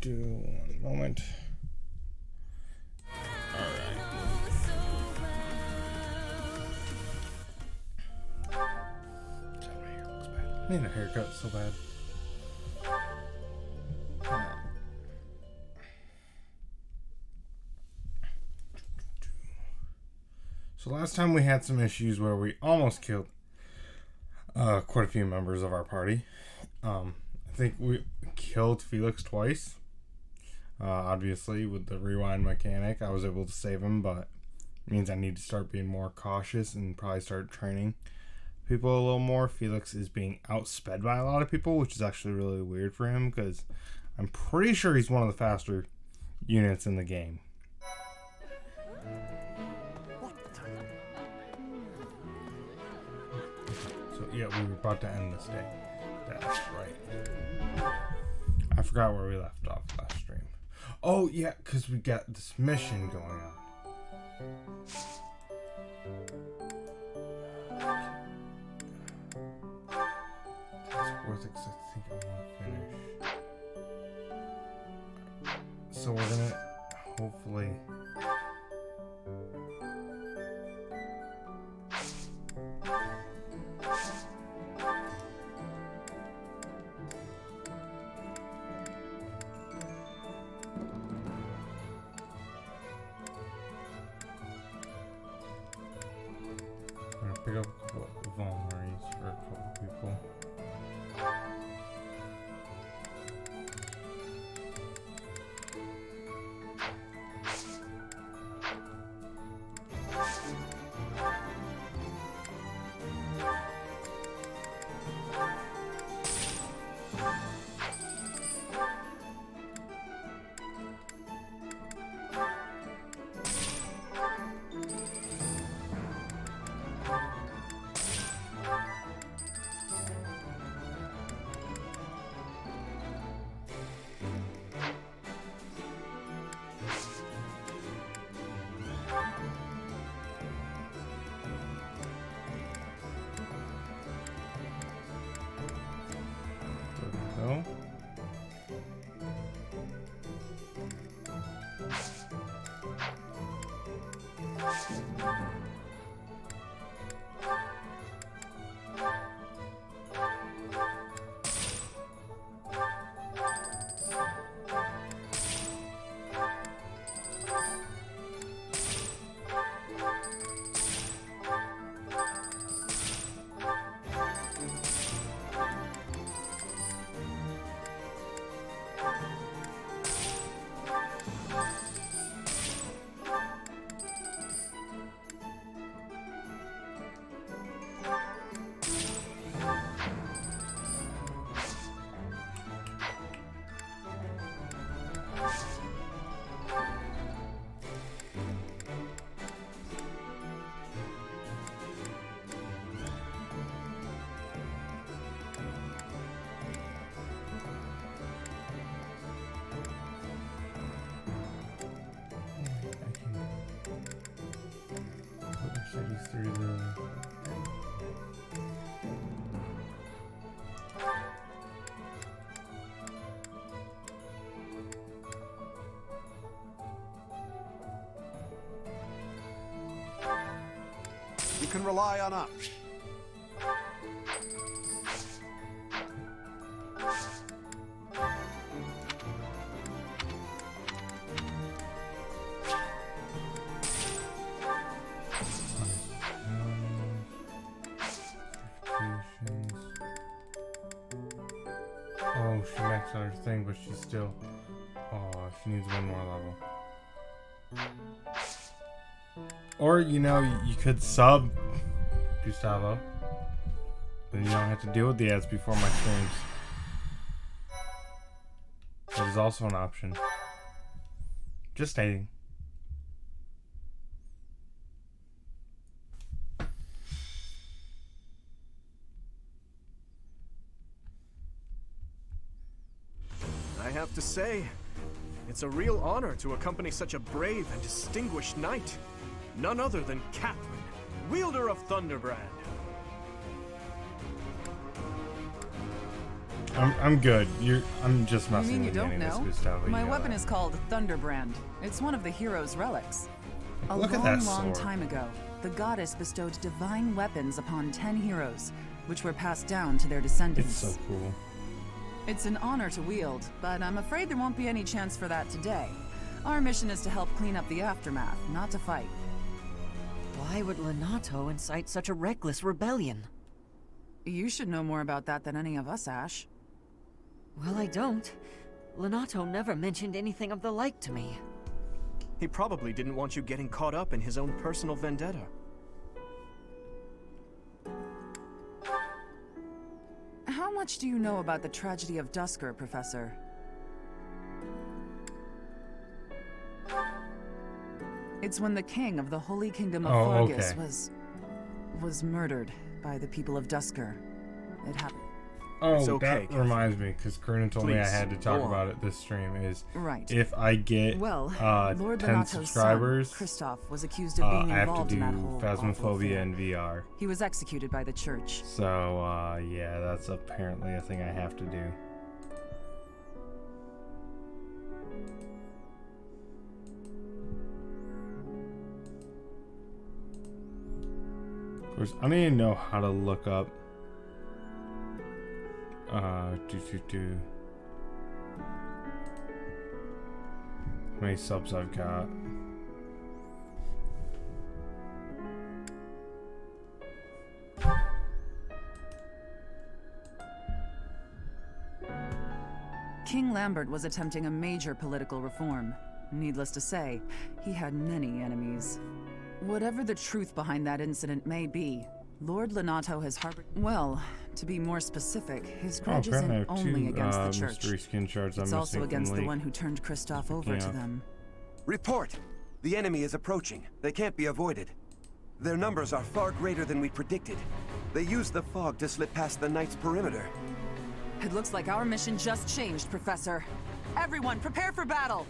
One moment. Alright. God, my hair looks bad. I need a haircut so bad. So last time we had some issues where we almost killed quite a few members of our party. I think we killed Felix twice. Obviously, with the rewind mechanic, I was able to save him, but it means I need to start being more cautious and probably start training people a little more. Felix is being outsped by a lot of people, which is actually really weird for him because I'm pretty sure he's one of the faster units in the game. So yeah, we were about to end this day. That's right. I forgot where we left off last stream. Oh yeah, because we got this mission going on. That's worth it because I think I want to finish. So we're gonna hopefully. Pick up a couple of vulneraries for a couple people. No. Through the You can rely on us. Oh, she maxed out her thing, but she's still. Oh, she needs one more level. Or, you know, you could sub Gustavo. Then you don't have to deal with the ads before my streams. That is also an option. Just stating. I have to say, it's a real honor to accompany such a brave and distinguished knight. None other than Catherine, wielder of Thunderbrand. I'm good. I'm just You messing mean you with you don't anyways, know? Gustavo. My You know weapon that. is called Thunderbrand. It's one of the hero's relics. A Look at long, that long sword. time ago, the goddess bestowed divine weapons upon 10 heroes, which were passed down to their descendants. It's so cool. It's an honor to wield, but I'm afraid there won't be any chance for that today. Our mission is to help clean up the aftermath, not to fight. Why would Lenato incite such a reckless rebellion? You should know more about that than any of us, Ash. Well, I don't. Lenato never mentioned anything of the like to me. He probably didn't want you getting caught up in his own personal vendetta. How much do you know about the tragedy of Dusker, Professor? It's when the king of the Holy Kingdom of Fargus was murdered by the people of Dusker. It happened. Oh, It's okay, that reminds me, because Corinne told me I Please, had to talk go on. about it this stream, is Right. if I get Well, 10 Lord Lenato's subscribers, son, Kristoff, was accused of being I have to involved do in that whole awful Phasmophobia affair. in VR. He was executed by the church. So, yeah, that's apparently a thing I have to do. Of course, I don't even know how to look up. How many subs I've got. King Lambert was attempting a major political reform. Needless to say, he had many enemies. Whatever the truth behind that incident may be, Lord Lenato has harbored... Well, to be more specific, his grudge apparently I isn't have only two, against the church. mystery skin shards I'm It's also missing against from the Lee. one who turned Kristoff over to Yeah. them. Report! The enemy is approaching. They can't be avoided. Their numbers are far greater than we predicted. They used the fog to slip past the Knight's perimeter. It looks like our mission just changed, Professor. Everyone, prepare for battle!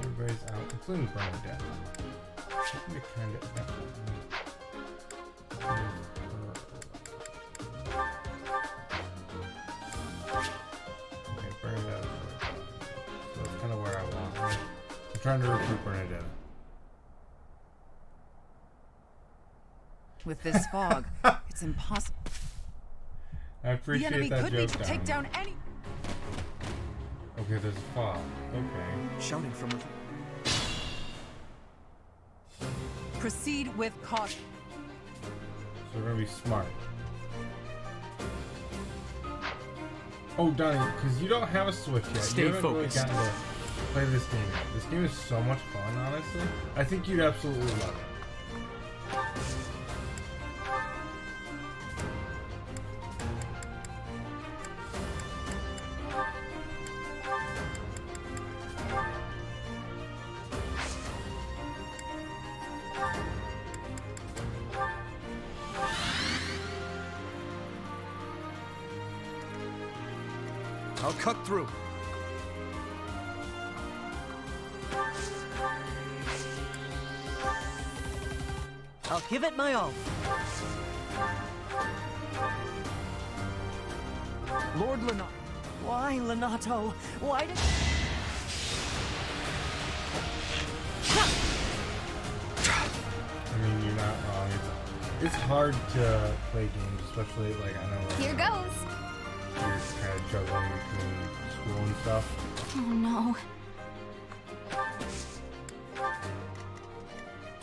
Everybody's out, including Bernadette. We kind of okay, Bernadette. So that's kind of where I want her. I'm trying to recruit Bernadette. With this fog, it's impossible. I The appreciate enemy that could be joke, to take down any... Okay, there's a fog. Okay. Shouting from... Proceed with caution. So we're gonna be smart. Oh, Donnie, because you don't have a Switch yet. Stay you haven't focused. really gotten to play this game yet. This game is so much fun, honestly. I think you'd absolutely love it. I'll cut through. I'll give it my all. Lord Lenato. Why, Lenato? Why did... I mean, you're not wrong. It's hard to play games, especially like I know right Here now goes. you're kind of juggling between school and stuff. Oh no.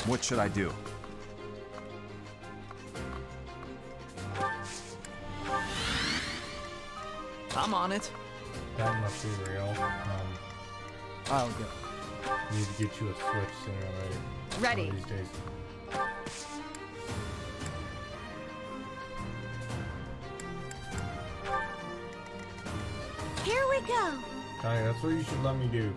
What should I do? I'm on it. That must be real. I'll go. Need to get you a Switch sooner or later. Ready. One of these days. Here we go. Donnie, that's what you should let me do.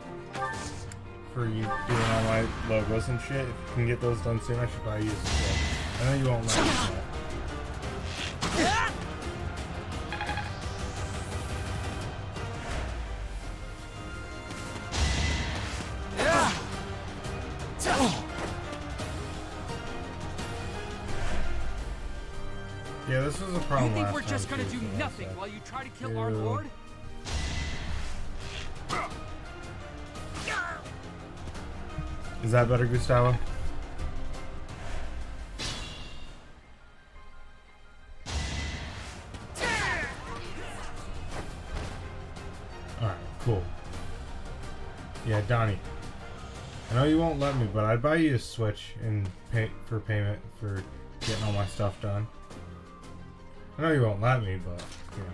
For you doing all my logos and shit. If you can get those done soon, I should buy you a switch. I know you won't let me do that. Yeah, this was a problem. You think last we're just time, gonna too, do so nothing that's while you try to kill our Ew. lord? Is that better, Gustavo? Alright, cool. Yeah, Donnie. I know you won't let me, but I'd buy you a Switch and pay for payment for getting all my stuff done. I know you won't let me, but yeah.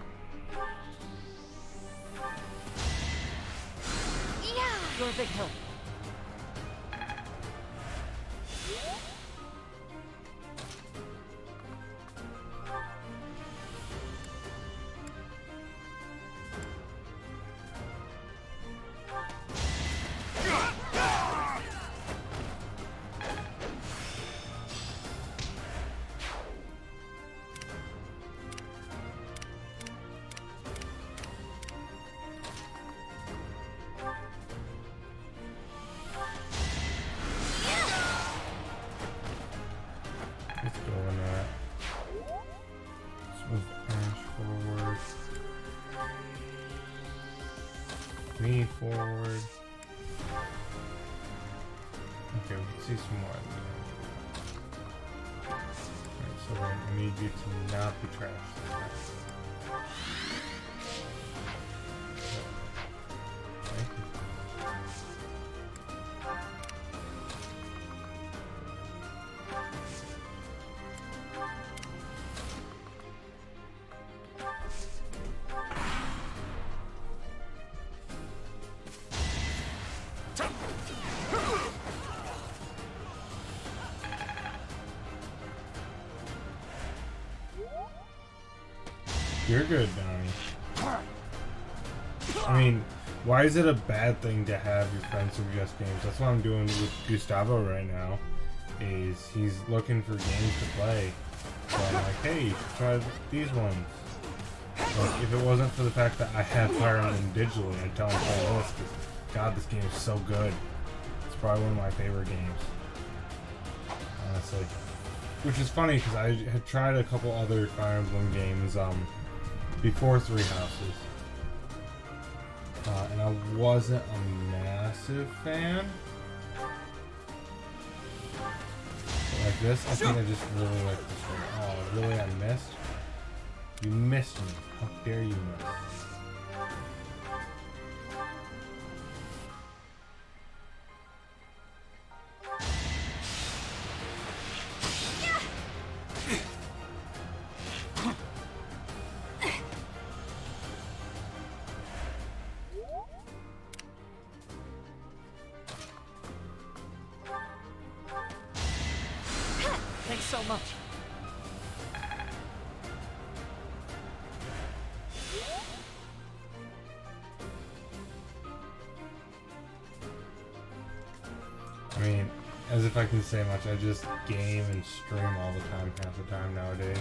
You're a big help. Let's go in that. Let's move Ash forward. Me forward. Okay, we can see some more. Alright, so then I need you to not be trashed. Thank you. You're good, Donnie. I mean, why is it a bad thing to have your friends suggest games? That's what I'm doing with Gustavo right now. Is he's looking for games to play. So I'm like, hey, you should try these ones. Like, if it wasn't for the fact that I had Fire Emblem digitally, I'd tell him to play this. Because, God, this game is so good. It's probably one of my favorite games. Honestly. Which is funny, because I had tried a couple other Fire Emblem games before Three Houses. And I wasn't a massive fan. But like this, I think I just really like this one. Oh, really? I missed? You missed me. How dare you miss? Thanks so much. I mean, as if I can say much, I just game and stream all the time, half the time nowadays.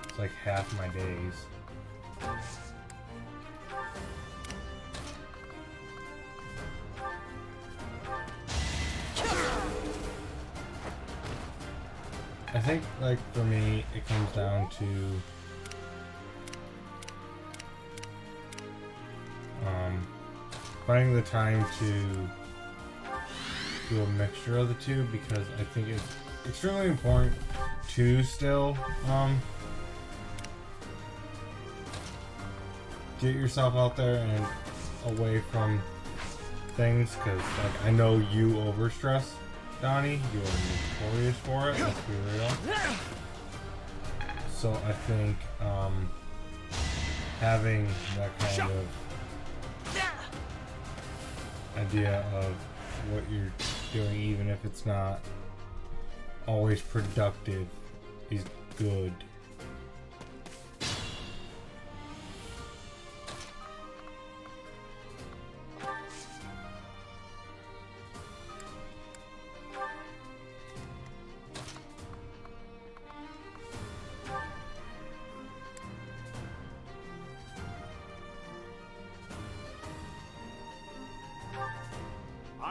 It's like half my days. I think, like, for me, it comes down to finding the time to do a mixture of the two, because I think it's extremely important to still get yourself out there and away from things, because like I know you overstress, Donnie. You are notorious for it, let's be real. So I think having that kind of idea of what you're doing, even if it's not always productive, is good.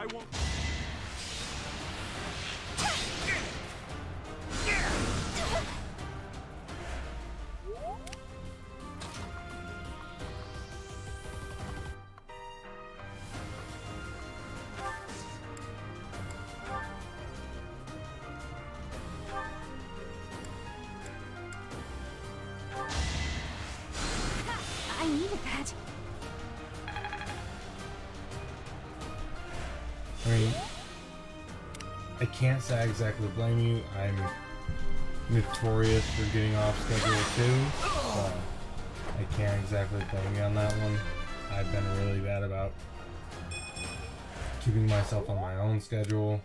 I won't. I needed that. I mean, I can't say I exactly blame you. I'm notorious for getting off schedule too, so I can't exactly blame you on that one. I've been really bad about keeping myself on my own schedule.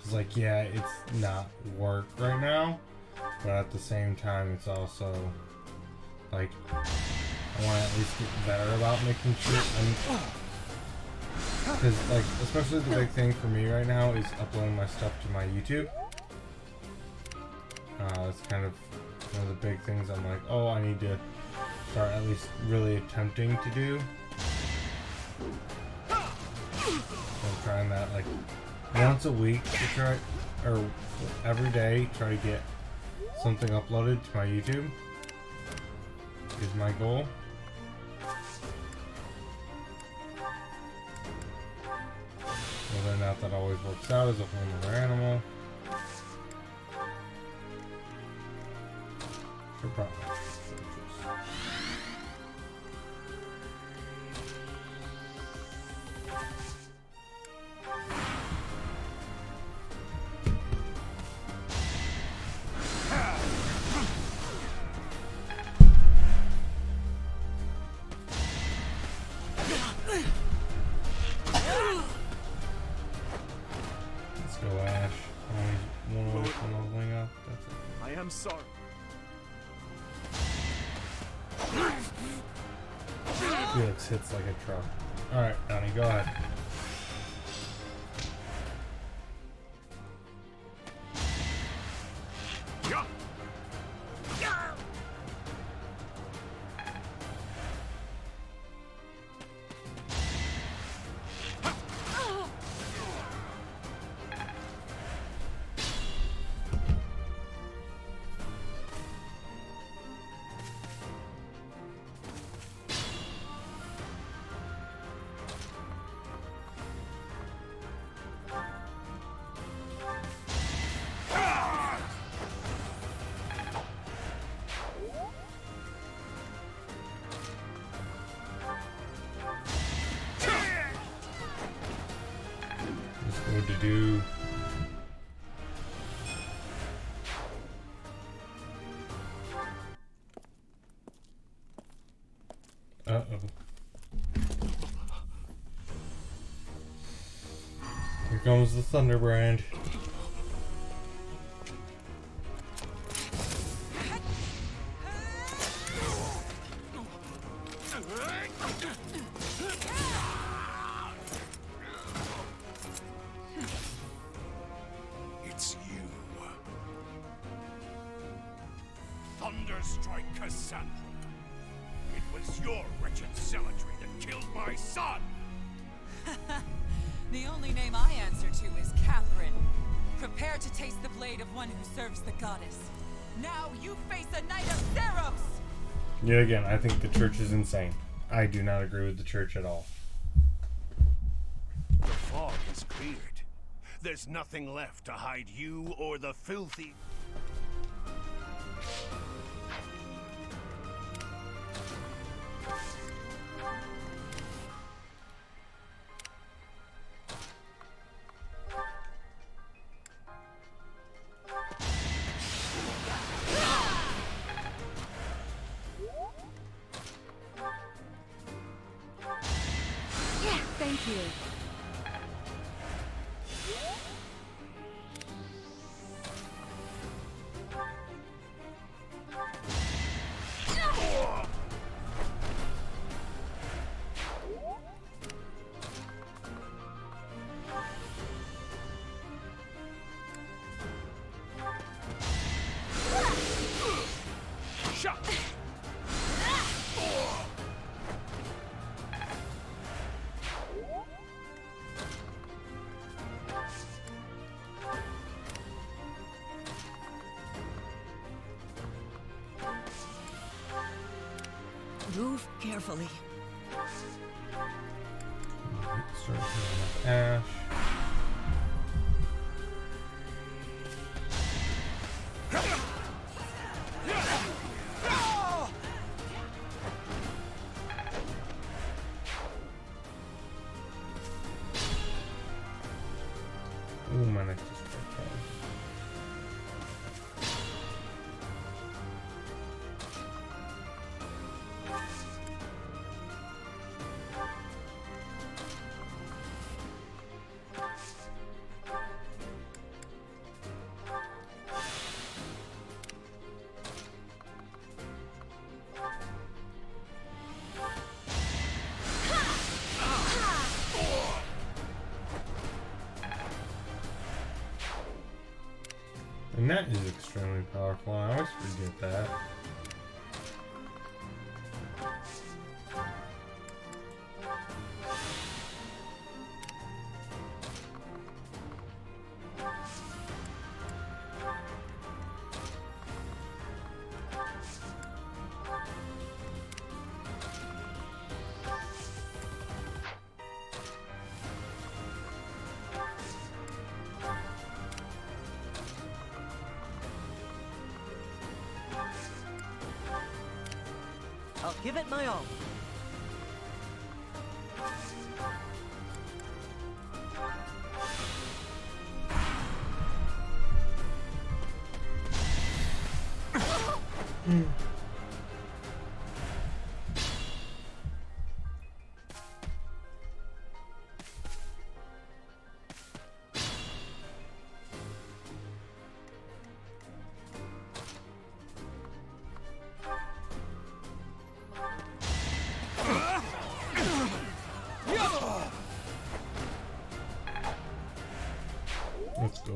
It's like, yeah, it's not work right now, but at the same time, it's also like I want to at least get better about making sure I'm. Because, like, especially the big thing for me right now is uploading my stuff to my YouTube. That's kind of one of the big things I'm like, oh, I need to start at least really attempting to do. So I'm trying that, like, once a week to try, or every day, try to get something uploaded to my YouTube is my goal. Whether or not that always works out is a whole other animal. Sure, probably. I am sorry. Felix hits like a truck. Alright, Donnie, go ahead. What to do? Uh-oh. Here comes the Thunderbrand. It's you. Thunderstrike Cassandra. It was your wretched zealotry that killed my son! The only name I answer to is Catherine. Prepare to taste the blade of one who serves the goddess. Now you face a knight of Theros! Yet again, I think the church is insane. I do not agree with the church at all. The fog is cleared. There's nothing left to hide you or the filthy... Yeah, thank you. Shut! Move carefully. Start doing ash. Ooh, my neck just got cold. And that is extremely powerful. I always forget that. I'll give it my all. Let's go.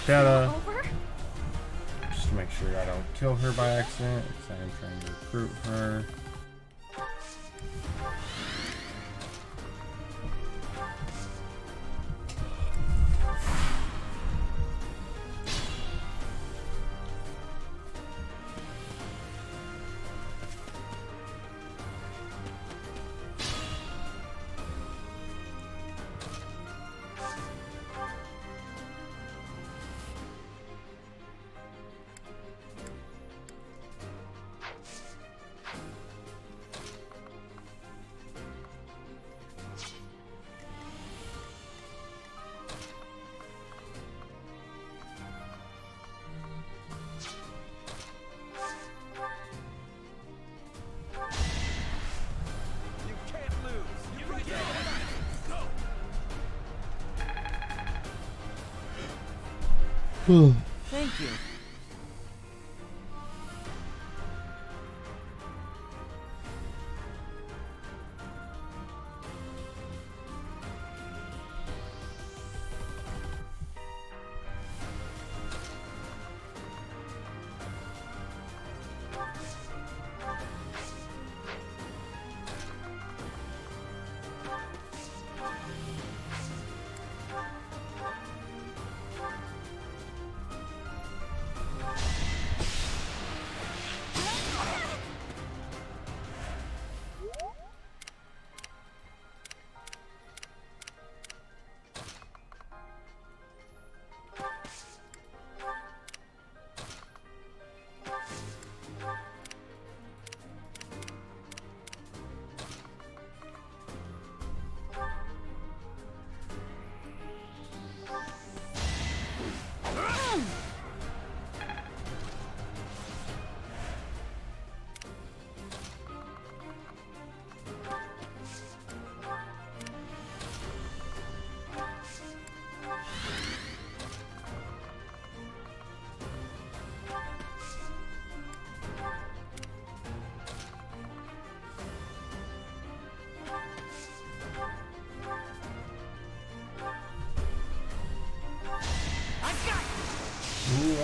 Data, just to make sure I don't kill her by accident, because I am trying to recruit her. Thank you.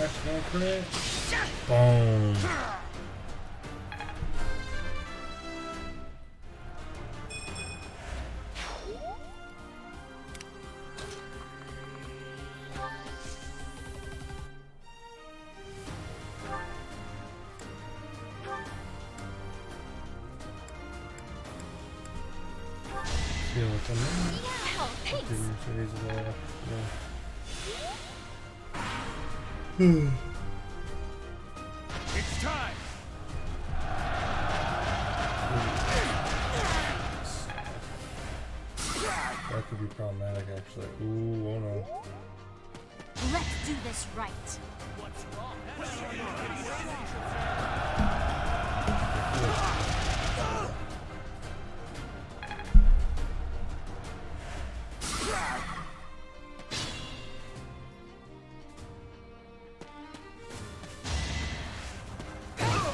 Flash, no crit. Boom. See what's on there. Figure series of all. It's time! That could be problematic, actually. Ooh, oh no. Let's do this right.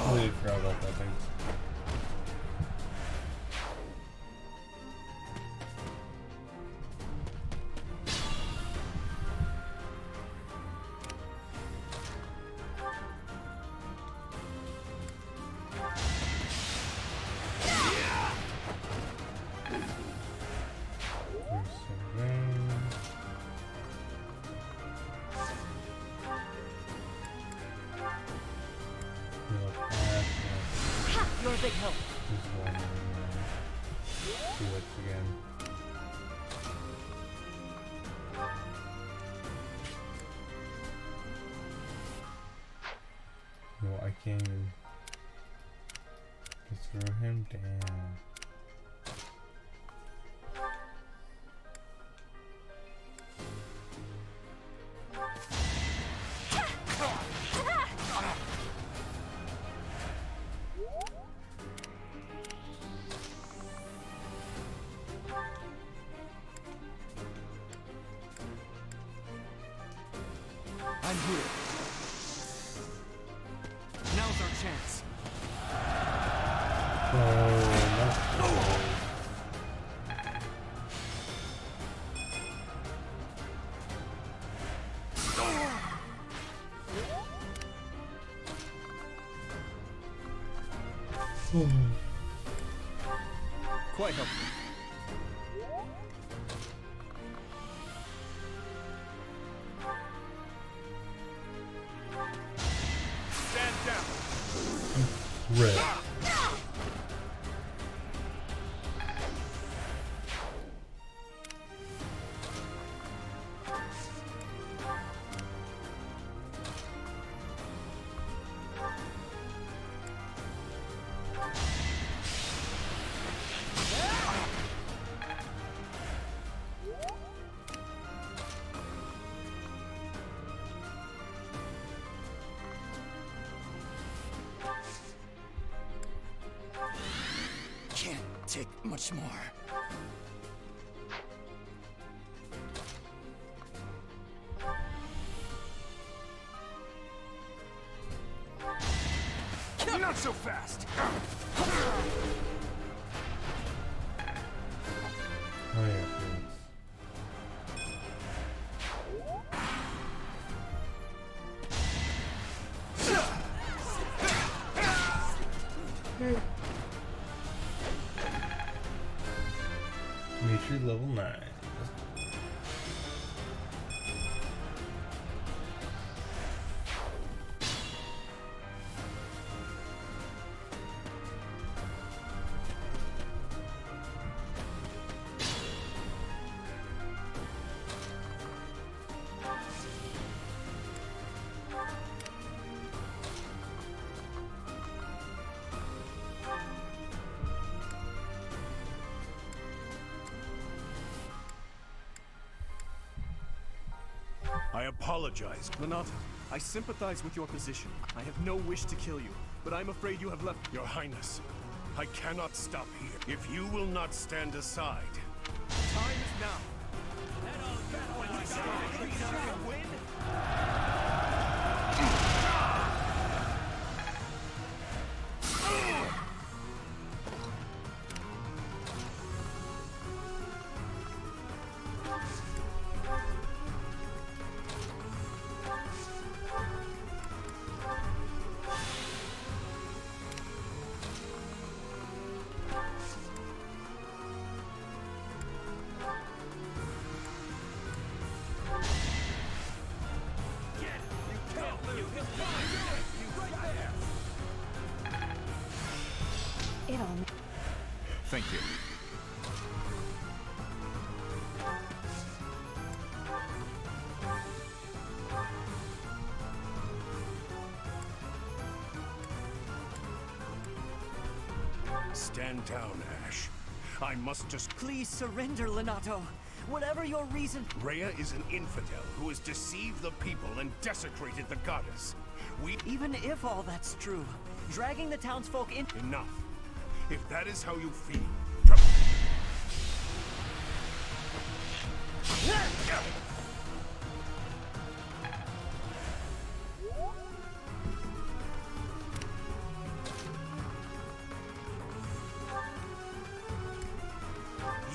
Completely forgot about that thing. You're a big help. Felix again. No, I can't even just throw him down. I'm here. Now's our chance. Quite helpful. Stand down! Red. Can't take much more. Not so fast! Oh yeah, Felix. Nature level 9. I apologize. Renato, I sympathize with your position. I have no wish to kill you, but I'm afraid you have left. Your Highness, I cannot stop here. If you will not stand aside, Time is now. It all. Thank you. Stand down, Ash. I must just... Please surrender, Lenato. Whatever your reason... Rhea is an infidel who has deceived the people and desecrated the goddess. Even if all that's true, dragging the townsfolk in... Enough. If that is how you feel...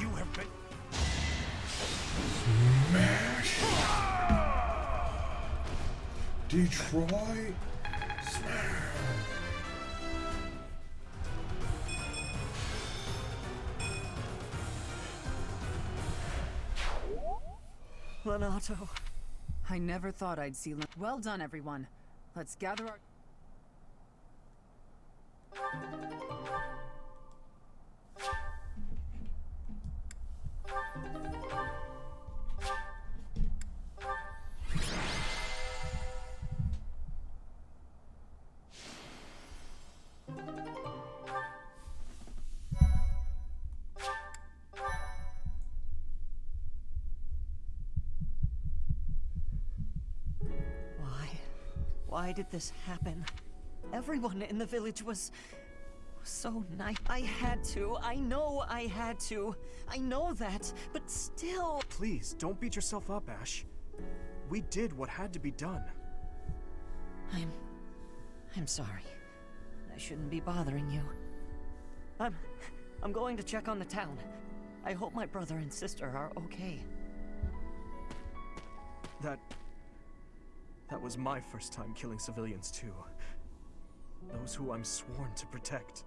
You have been... Smash! Detroit! Smash! Lenato. I never thought I'd see Well done, everyone. Let's gather our... Why did this happen? Everyone in the village was so nice. I had to. I know I had to. I know that, but still. Please, don't beat yourself up, Ash. We did what had to be done. I'm sorry. I shouldn't be bothering you. I'm going to check on the town. I hope my brother and sister are okay. That was my first time killing civilians, too. Those who I'm sworn to protect.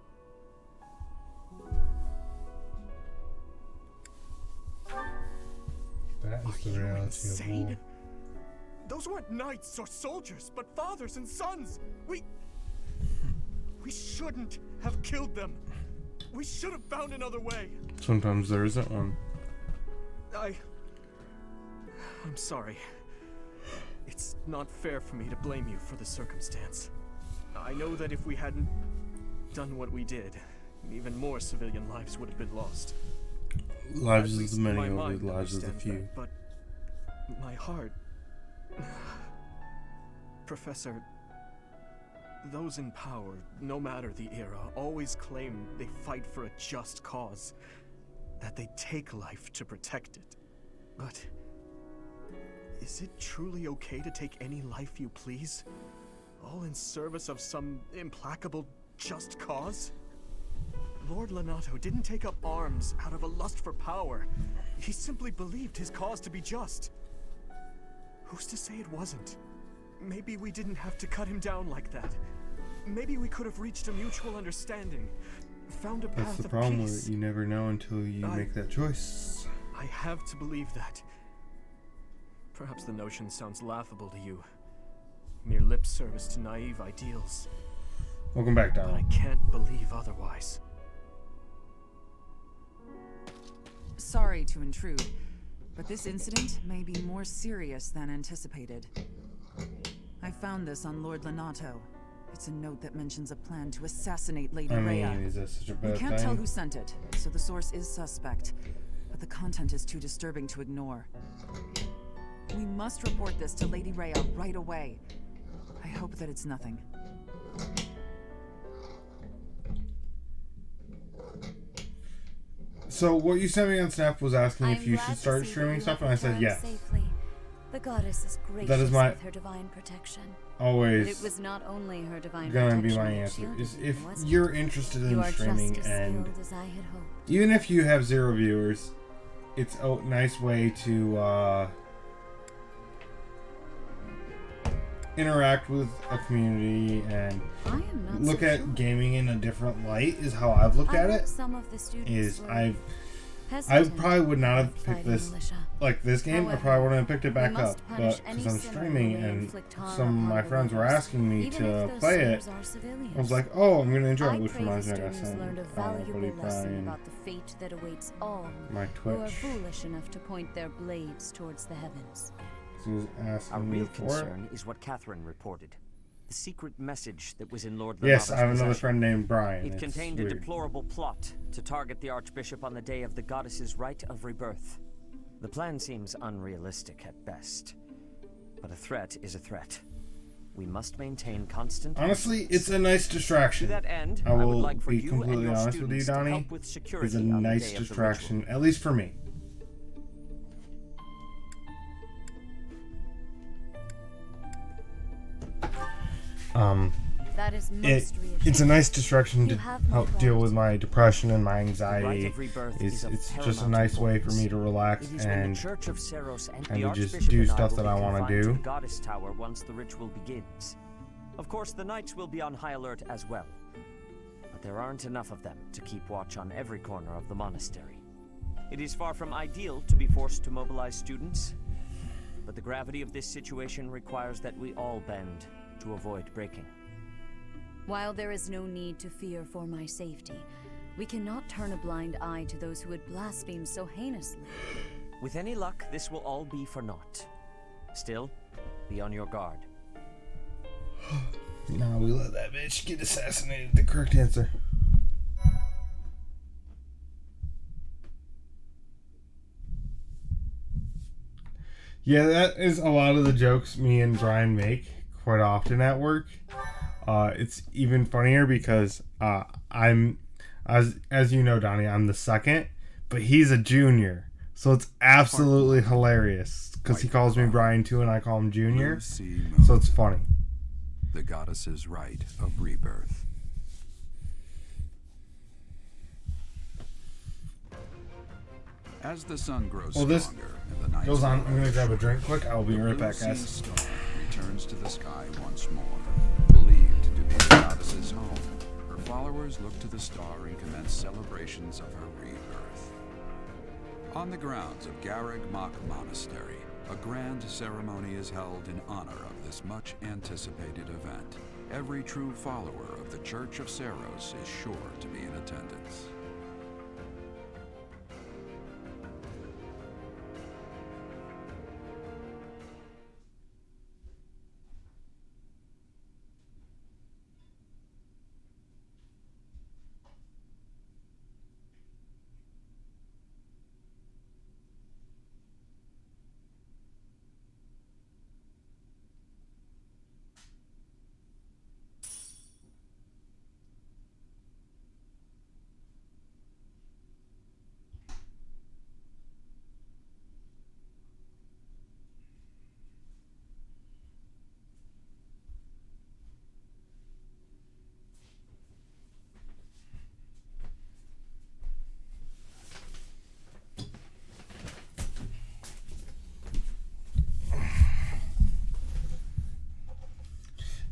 That is the Are you reality insane? of war. Those weren't knights or soldiers, but fathers and sons. We shouldn't have killed them. We should have found another way. Sometimes there isn't one. I'm sorry. It's not fair for me to blame you for the circumstance. I know that if we hadn't done what we did, even more civilian lives would have been lost. Lives At is least the many, my over mind lives of the understands few. that, but my heart... Professor, those in power, no matter the era, always claim they fight for a just cause, that they take life to protect it. But is it truly okay to take any life you please? All in service of some implacable just cause? Lord Lenato didn't take up arms out of a lust for power. He simply believed his cause to be just. Who's to say it wasn't? Maybe we didn't have to cut him down like that. Maybe we could have reached a mutual understanding, found a path of peace. That's the problem with it. You never know until you make that choice. I have to believe that. Perhaps the notion sounds laughable to you. Mere lip service to naive ideals. Welcome back, But I Donald. can't believe otherwise. Sorry to intrude, but this incident may be more serious than anticipated. I found this on Lord Lenato. It's a note that mentions a plan to assassinate Lady Rhea. Is that such a We bad can't tell thing? who sent it, so the source is suspect, but the content is too disturbing to ignore. We must report this to Lady Rhea right away. I hope that it's nothing. So what you sent me on Snap was asking if I'm you glad should to start see that streaming you stuff, have and I said returned yes. Safely. The goddess is gracious That is my with her divine protection. always But it was not only her divine gonna protection be my that answer. shielded Is you, if was it? you're interested You in are streaming just as and skilled as I had hoped. even if you have 0 viewers, it's a nice way to interact with a community and I am not look so at sure. gaming in a different light is how I've looked I at hope it. some of the students Is were I've Hesitant probably would not have about picked fighting this, militia. like this game. I However, probably wouldn't have picked it we back must up, punish but any because I'm sinner streaming who may and inflict harm some of my upon friends were believers, asking me even to if those play it, sinners are civilians. I was like, oh, I'm gonna enjoy I it, which pray reminds the me, I gotta students send learned a valuable Buddy Pie lesson and about the fate that awaits all my who are Twitch. foolish enough to point their blades towards the heavens. She was asking Our me real for concern it. is what Catherine reported. The secret message that was in Lord Yes, Lenato's I have another possession. friend named Brian. It It's contained a weird. deplorable plot to target the Archbishop on the day of the goddess's rite of rebirth. The plan seems unrealistic at best, but a threat is a threat. We must maintain constant. Honestly, it's a nice distraction. To that end, I would will like for be you and completely your honest with you, students to Donnie. help with It's security a on the nice day of the distraction, ritual. at least for me. That is most It's a nice distraction to You have my help deal with my depression and my The rite anxiety. of rebirth It's is of just a paramount nice way for importance. me to relax It is when and the Church of Seros and and the to just Archbishop do and I stuff will that be I wanna confined to do. the Goddess Tower once the ritual begins. Of course, the knights will be on high alert as well, but there aren't enough of them to keep watch on every corner of the monastery. It is far from ideal to be forced to mobilize students, but the gravity of this situation requires that we all bend to avoid breaking. While there is no need to fear for my safety, we cannot turn a blind eye to those who would blaspheme so heinously. With any luck, this will all be for naught. Still, be on your guard. No, we let that bitch get assassinated. The correct answer. Yeah, that is a lot of the jokes me and Brian make quite often at work. It's even funnier because I'm, as you know, Donnie, I'm the second, but he's a junior, so it's absolutely hilarious because he calls me Brian too, and I call him Junior, so it's funny. The goddess's rite of rebirth. As the sun grows This stronger and the night goes on. I'm gonna grab a drink quick. I'll be right back, guys. star returns to the sky once more. Believed to be the goddess's home, her followers look to the star and commence celebrations of her rebirth. On the grounds of Garreg Mach Monastery, a grand ceremony is held in honor of this much anticipated event. Every true follower of the Church of Seros is sure to be in attendance.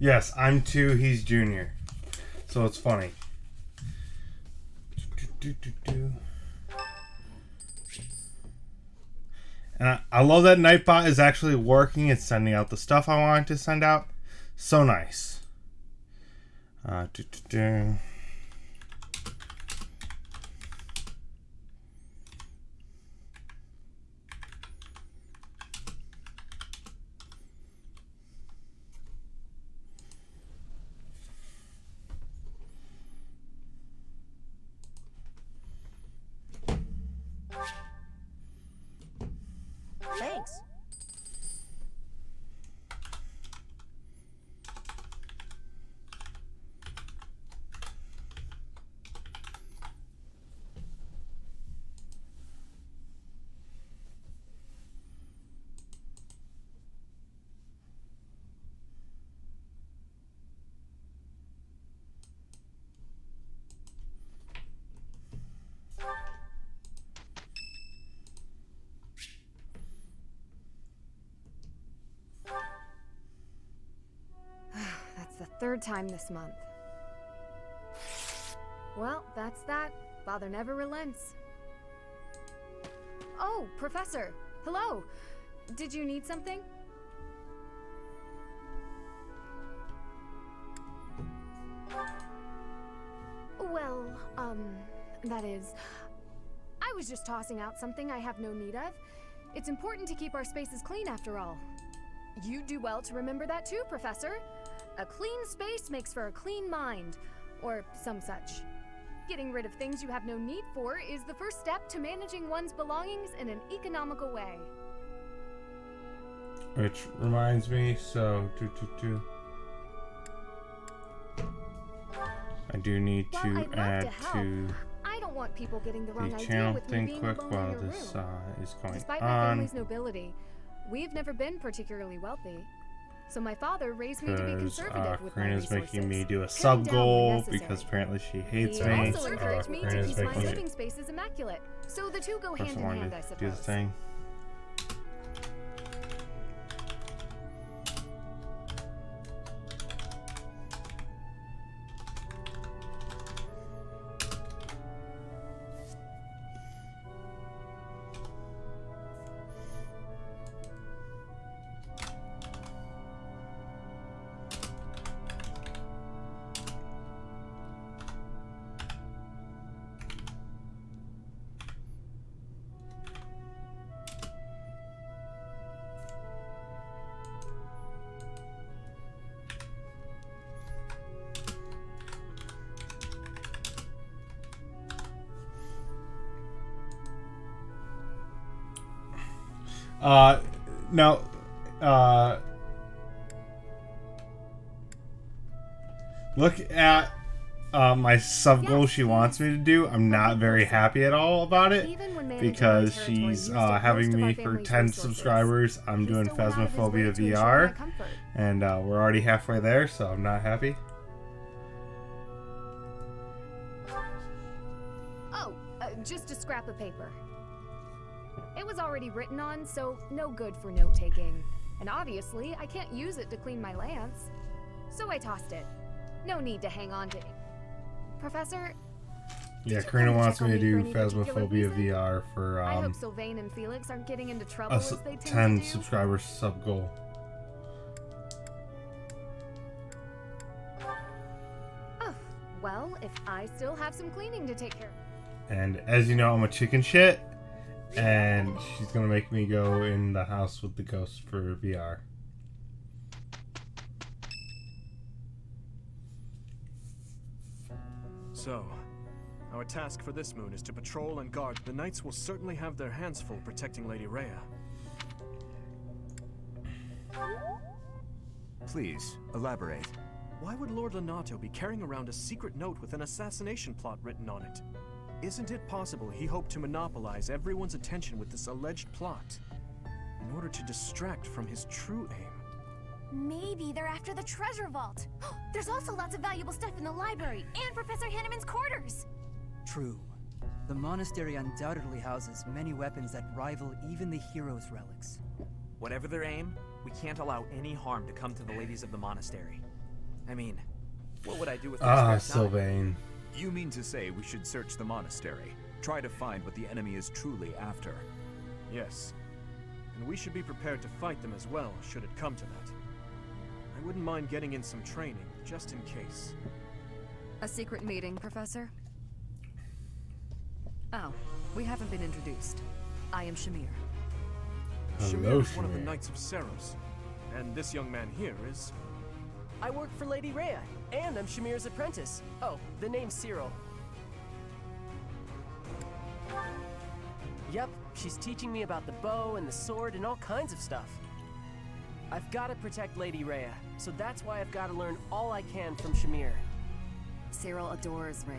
Yes, I'm 2, he's Junior. So it's funny. And I love that Nightbot is actually working. It's sending out the stuff I wanted to send out. So nice. Thanks. That's the third time this month. Well, that's that. Father never relents. Oh, Professor. Hello. Did you need something? Well, that is... I was just tossing out something I have no need of. It's important to keep our spaces clean after all. You do well to remember that too, Professor. A clean space makes for a clean mind, or some such. Getting rid of things you have no need for is the first step to managing one's belongings in an economical way. Which reminds me, so I do need to add to I don't want people getting the wrong the idea channel with me thing being quick alone while in your this room. is going Despite my on. family's nobility, we've never been particularly wealthy. So my father raised me to be Because conservative with my Karina's resources. making me do a Cutting sub down goal when necessary. because apparently she hates He me. also encouraged me to Karina's keep my making me living spaces immaculate. So the two go First hand I in wanted hand, I to do the suppose. thing. Now, look at my sub goal she wants me to do. I'm not very happy at all about it because she's having me for 10 subscribers. I'm doing Phasmophobia VR, and we're already halfway there, so I'm not happy. Oh, just a scrap of paper. It was already written on, so no good for note-taking. And obviously, I can't use it to clean my lance. So I tossed it. No need to hang on to it. Professor? Yeah, Karina wants me to do Phasmophobia VR for I hope Sylvain and Felix aren't getting into trouble a as they tend 10 to do. subscriber sub goal. Oh, well, if I still have some cleaning to take care of. And as you know, I'm a chicken shit, and she's gonna make me go in the house with the ghost for VR. So, our task for this moon is to patrol and guard. The knights will certainly have their hands full protecting Lady Rhea. Please, elaborate. Why would Lord Lonato be carrying around a secret note with an assassination plot written on it? Isn't it possible he hoped to monopolize everyone's attention with this alleged plot in order to distract from his true aim? Maybe they're after the treasure vault. There's also lots of valuable stuff in the library and Professor Hanneman's quarters. True. The monastery undoubtedly houses many weapons that rival even the hero's relics. Whatever their aim, we can't allow any harm to come to the ladies of the monastery. I mean, what would I do with my spare time? Sylvain. You mean to say we should search the monastery, try to find what the enemy is truly after? Yes. And we should be prepared to fight them as well, should it come to that. I wouldn't mind getting in some training, just in case. A secret meeting, Professor? Oh, we haven't been introduced. I am Shamir. Shamir is one of the Knights of Seros. And this young man here is... I work for Lady Rhea, and I'm Shamir's apprentice. Oh, the name's Cyril. Yep, she's teaching me about the bow and the sword and all kinds of stuff. I've got to protect Lady Rhea, so that's why I've got to learn all I can from Shamir. Cyril adores Rhea.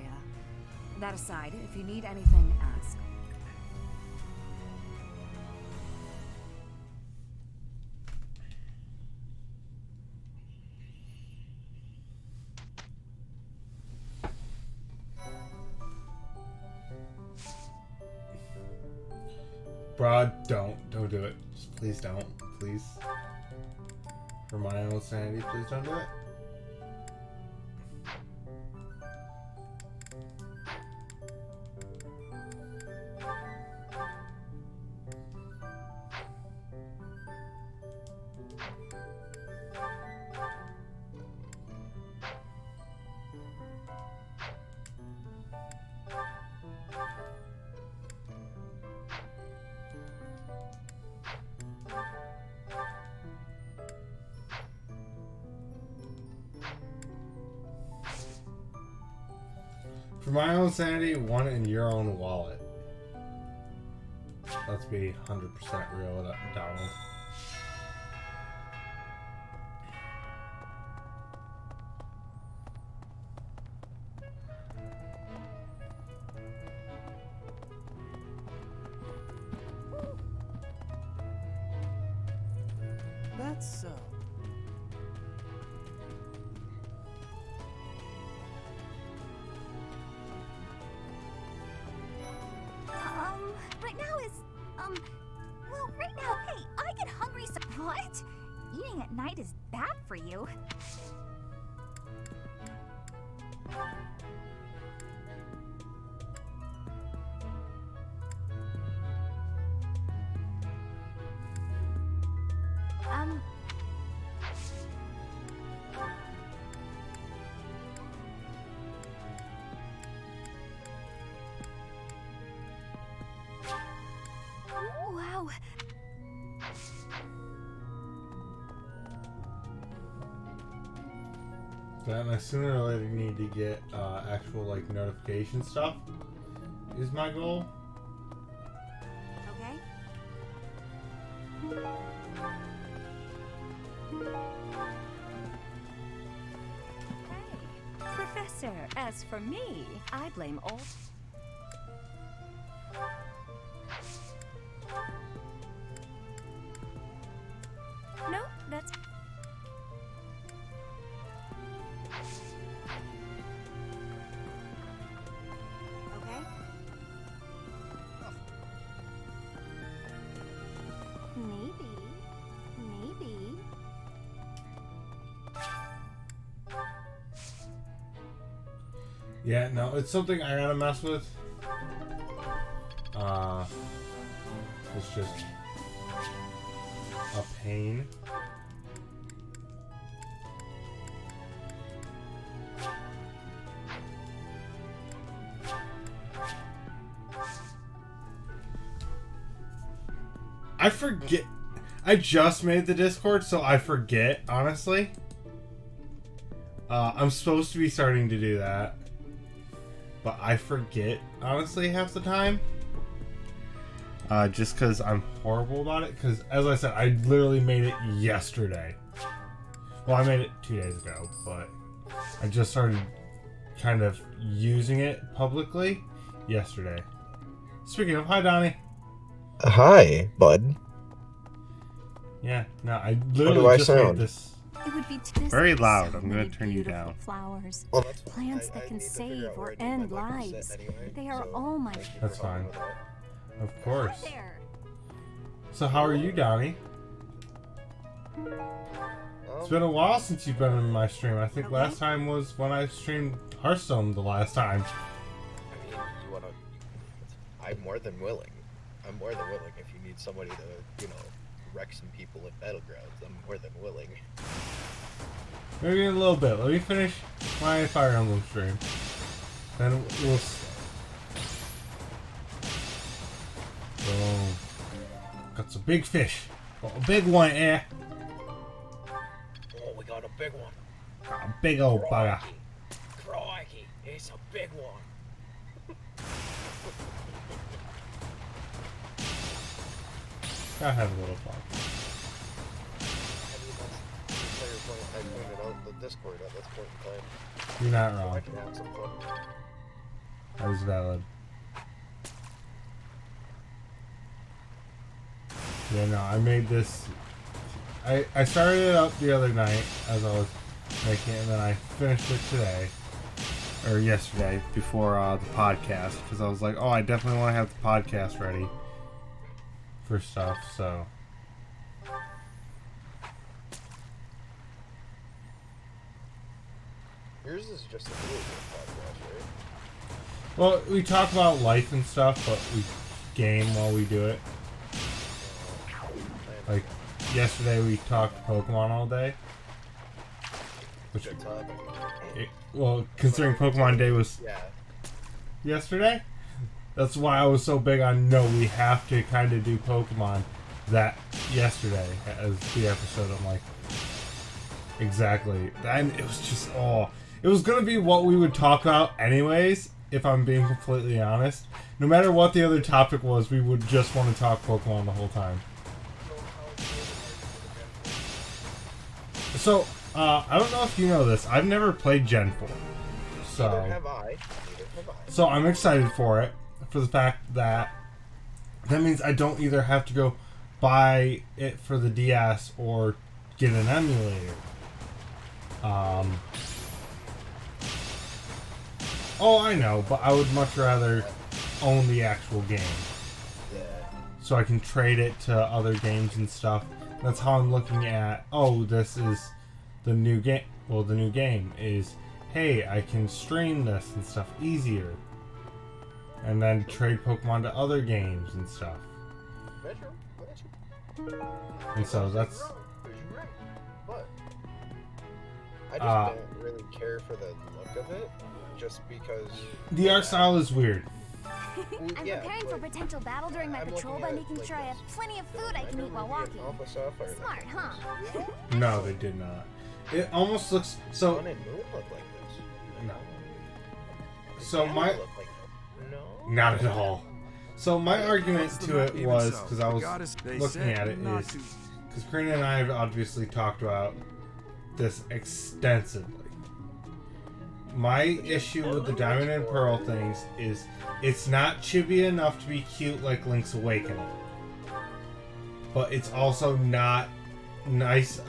That aside, if you need anything, ask. Broad, don't do it. Just please don't. Please. For my own sanity, please don't do it. For my own sanity, one in your own wallet. Let's be 100% real with Donald. That's so. Right now is, well, right now, hey, I get hungry so— What? Eating at night is bad for you. Wow. Then I sooner or later need to get actual like notification stuff. Is my goal. Okay. Hey, Professor, as for me, I blame all... No, that's... Okay. Maybe. Yeah, no, it's something I gotta mess with. It's just a pain. I forget. I just made the Discord, so I forget, honestly. I'm supposed to be starting to do that. But I forget, honestly, half the time. Just because I'm horrible about it. Because, as I said, I literally made it yesterday. Well, I made it 2 days ago, but I just started kind of using it publicly yesterday. Speaking of, hi, Donnie. Hi, bud. Yeah, no, I literally just made this. It would be Very loud. I'm going to turn you down. Flowers, Well, plants that can save or end lives. They are all my... That's fine. Of course. So how are you, Donnie? It's been a while since you've been in my stream. I think last time was when I streamed Hearthstone the last time. I mean, you wanna... I'm more than willing. I'm more than willing if you need somebody to, you know, wreck some people at Battlegrounds. I'm more than willing. Maybe in a little bit. Let me finish my Fire Emblem stream. Then we'll... Boom. Got some big fish. Got a big one here. Oh, we got a big one. Got a big old bugger. Crikey, it's a big one. Gotta have a little fun. I pointed out the Discord at this point in time. You're not So wrong. I can have some fun. That is valid. Yeah, no, I made this... I started it up the other night as I was making it, and then I finished it today. Or yesterday, before the podcast. Because I was like, oh, I definitely want to have the podcast ready for stuff, so... Yours is just a video game podcast, right? Well, we talk about life and stuff, but we game while we do it. Like, yesterday we talked Pokemon all day. Which, Good topic. well, considering Pokemon Day was yesterday, that's why I was so big on, no, we have to kind of do Pokemon that yesterday as the episode. I'm like, exactly. And it was just, it was going to be what we would talk about anyways, if I'm being completely honest. No matter what the other topic was, we would just want to talk Pokemon the whole time. So, I don't know if you know this. I've never played Gen 4. So, Neither have I. so I'm excited for it. For the fact that means I don't either have to go buy it for the DS or get an emulator. Oh, I know, but I would much rather own the actual game. Yeah. So I can trade it to other games and stuff. That's how I'm looking at, oh, this is the new game. Well, the new game is, hey, I can stream this and stuff easier. And then trade Pokemon to other games and stuff. And so that's... But I just don't really care for the look of it, just because... The art style is weird. I'm preparing for potential battle during my patrol by making sure I have plenty of food I can eat while walking. Smart, huh? No, they did not. It almost looks... So... Sun and Moon look like this. No. So They my... look like this. No. Not at all. So my argument to it Even was, so, because I the was goddess- they looking said at it, not is to- because Karina and I have obviously talked about this extensively. My issue with the Diamond and Pearl things is it's not chibi enough to be cute like Link's Awakening, but it's also not nice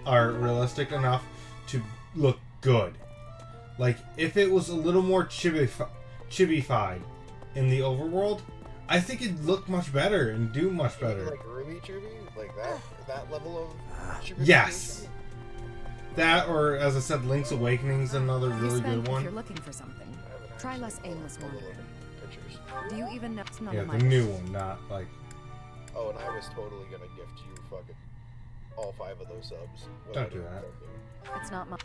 or realistic enough to look good. Like, if it was a little more chibified in the overworld, I think it'd look much better and do much better. Like Ruby Chibi? Like that level of chibi? Yes! That, or as I said, Link's Awakening's another really good If one. you're looking for something, try less aimless wandering. Do you even know it's none Yeah, of my the new one, not like... Oh, and I was totally gonna gift you fucking all 5 of those subs. Don't do that. It's not mine.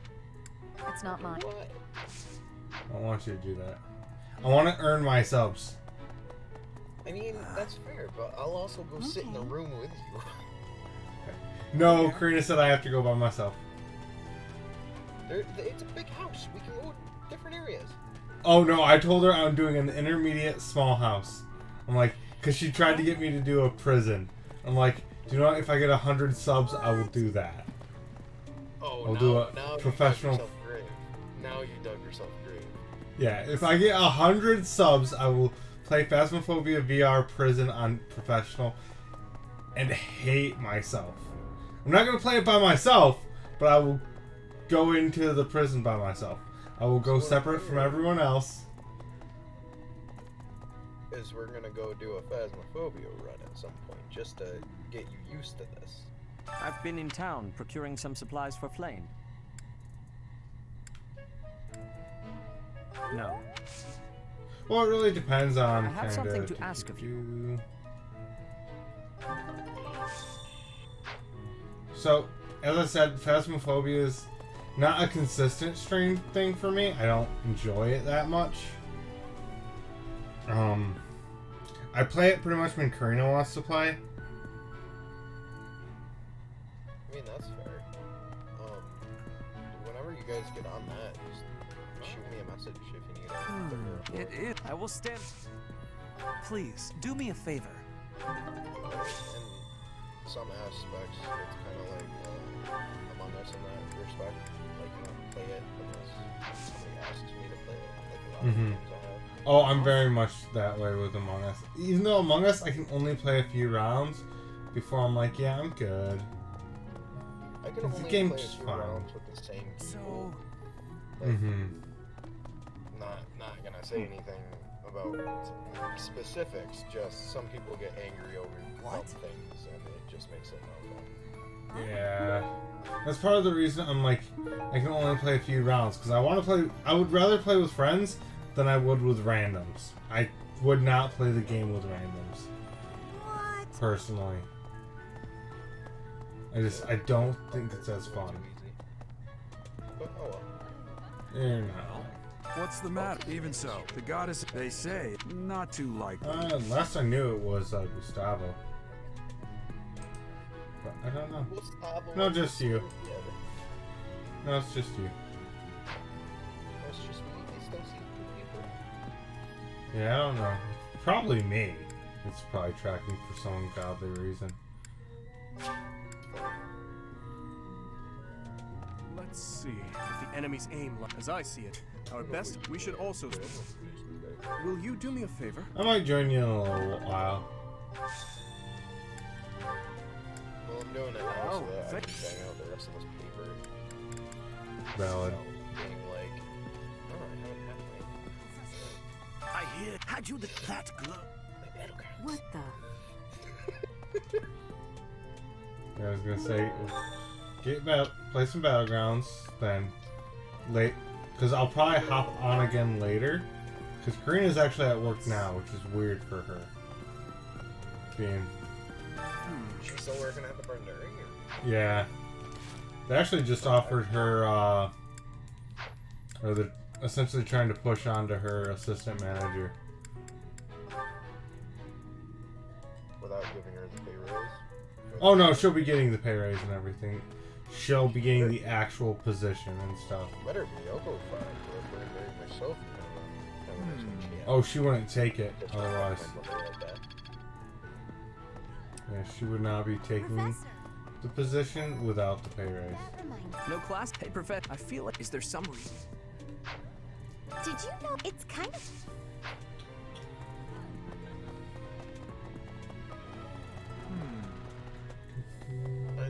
It's not mine. I don't want you to do that. I want to earn my subs. I mean, that's fair, but I'll also go sit in the room with you. No, Karina said I have to go by myself. It's a big house. We can go to different areas. Oh no, I told her I'm doing an intermediate small house. I'm like, because she tried to get me to do a prison. I'm like, do you know what? If I get 100 subs, I will do that. Oh, I'll now, do a now professional. You dug yourself a grave. Now you dug yourself a grave. Yeah, if I get 100 subs, I will play Phasmophobia VR Prison on professional and hate myself. I'm not gonna play it by myself, but I will go into the prison by myself. I will go separate from everyone else. Is we're gonna go do a Phasmophobia run at some point, just to get you used to this. I've been in town procuring some supplies for Flame. No. Well, it really depends on. I have kinda something to ask of you. So, as I said, Phasmophobia is not a consistent stream thing for me. I don't enjoy it that much. I play it pretty much when Karina wants to play. I mean, that's fair. Whenever you guys get on that, just shoot me a message if you need it. It is. I will stand. Please, do me a favor. In some aspects, it's kind of like Among Us in that respect. Like, you don't play it unless somebody asks me to play it. Like a lot of games I have. Oh, I'm very much that way with Among Us. Even though Among Us, I can only play a few rounds before I'm like, yeah, I'm good. I can The only game's play a few fine. rounds with the same people. Like, not gonna say anything about specifics. Just some people get angry over dumb things, and it just makes it no fun. Yeah. That's part of the reason I'm like, I can only play a few rounds. Because I want to play, I would rather play with friends than I would with randoms. I would not play the game with randoms. What? Personally. I don't think it's as fun. But oh well. You know. What's the matter? Even so, the goddess, they say, not too likely. Last I knew it was Gustavo. But I don't know. No, just you. No, it's just you. It's just me. It's those two people. Yeah, I don't know. Probably me. It's probably tracking for some godly reason. Let's see. If the enemy's aim, as I see it, our best, we should also... Will you do me a favor? I might join you in a little while. Well, I'm doing it now so that I can bang out the rest of this paper. Valid. Being like, oh, I haven't had my... I hear. Had you that glow? What the? Yeah, I was gonna say, play some Battlegrounds, then because I'll probably hop on again later. Because Karina's actually at work now, which is weird for her. She's still working at the Burndery? Yeah. They actually just offered her, or they're essentially trying to push onto her assistant manager. Without giving her the pay raise? Oh no, she'll be getting the pay raise and everything. She'll be getting the actual position and stuff. Better be. I'll go for Burndery myself. Oh, she wouldn't take it otherwise. Yeah, she would not be taking the position without the pay raise. No class? Hey, Professor, I feel like... Is there some reason? Did you know it's kind of...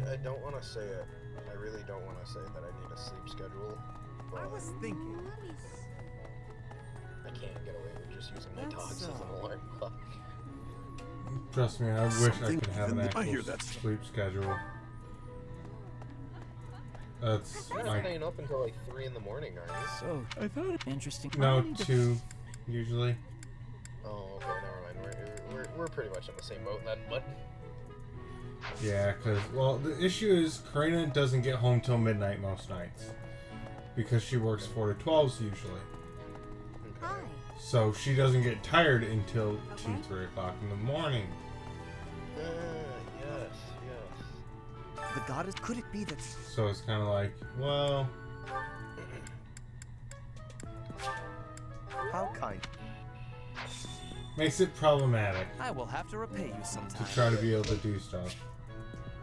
I don't want to say it. I really don't want to say that I need a sleep schedule. I was thinking... I can't get away with just using my dogs as an alarm clock. Trust me, I wish I could have an actual sleep schedule. That's You're not staying up until like 3 in the morning, are you? So, I thought it interesting. No, 2, usually. Oh, okay, never mind. We're pretty much in the same boat then, but... Yeah, because, well, the issue is Karina doesn't get home till midnight most nights. Because she works 4 to 12s usually. Hi. So she doesn't get tired until 2, 3 o'clock in the morning. Yes. The goddess, could it be that... So it's kind of like, well... How kind. Makes it problematic I will have to repay you sometime. to try to be able to do stuff.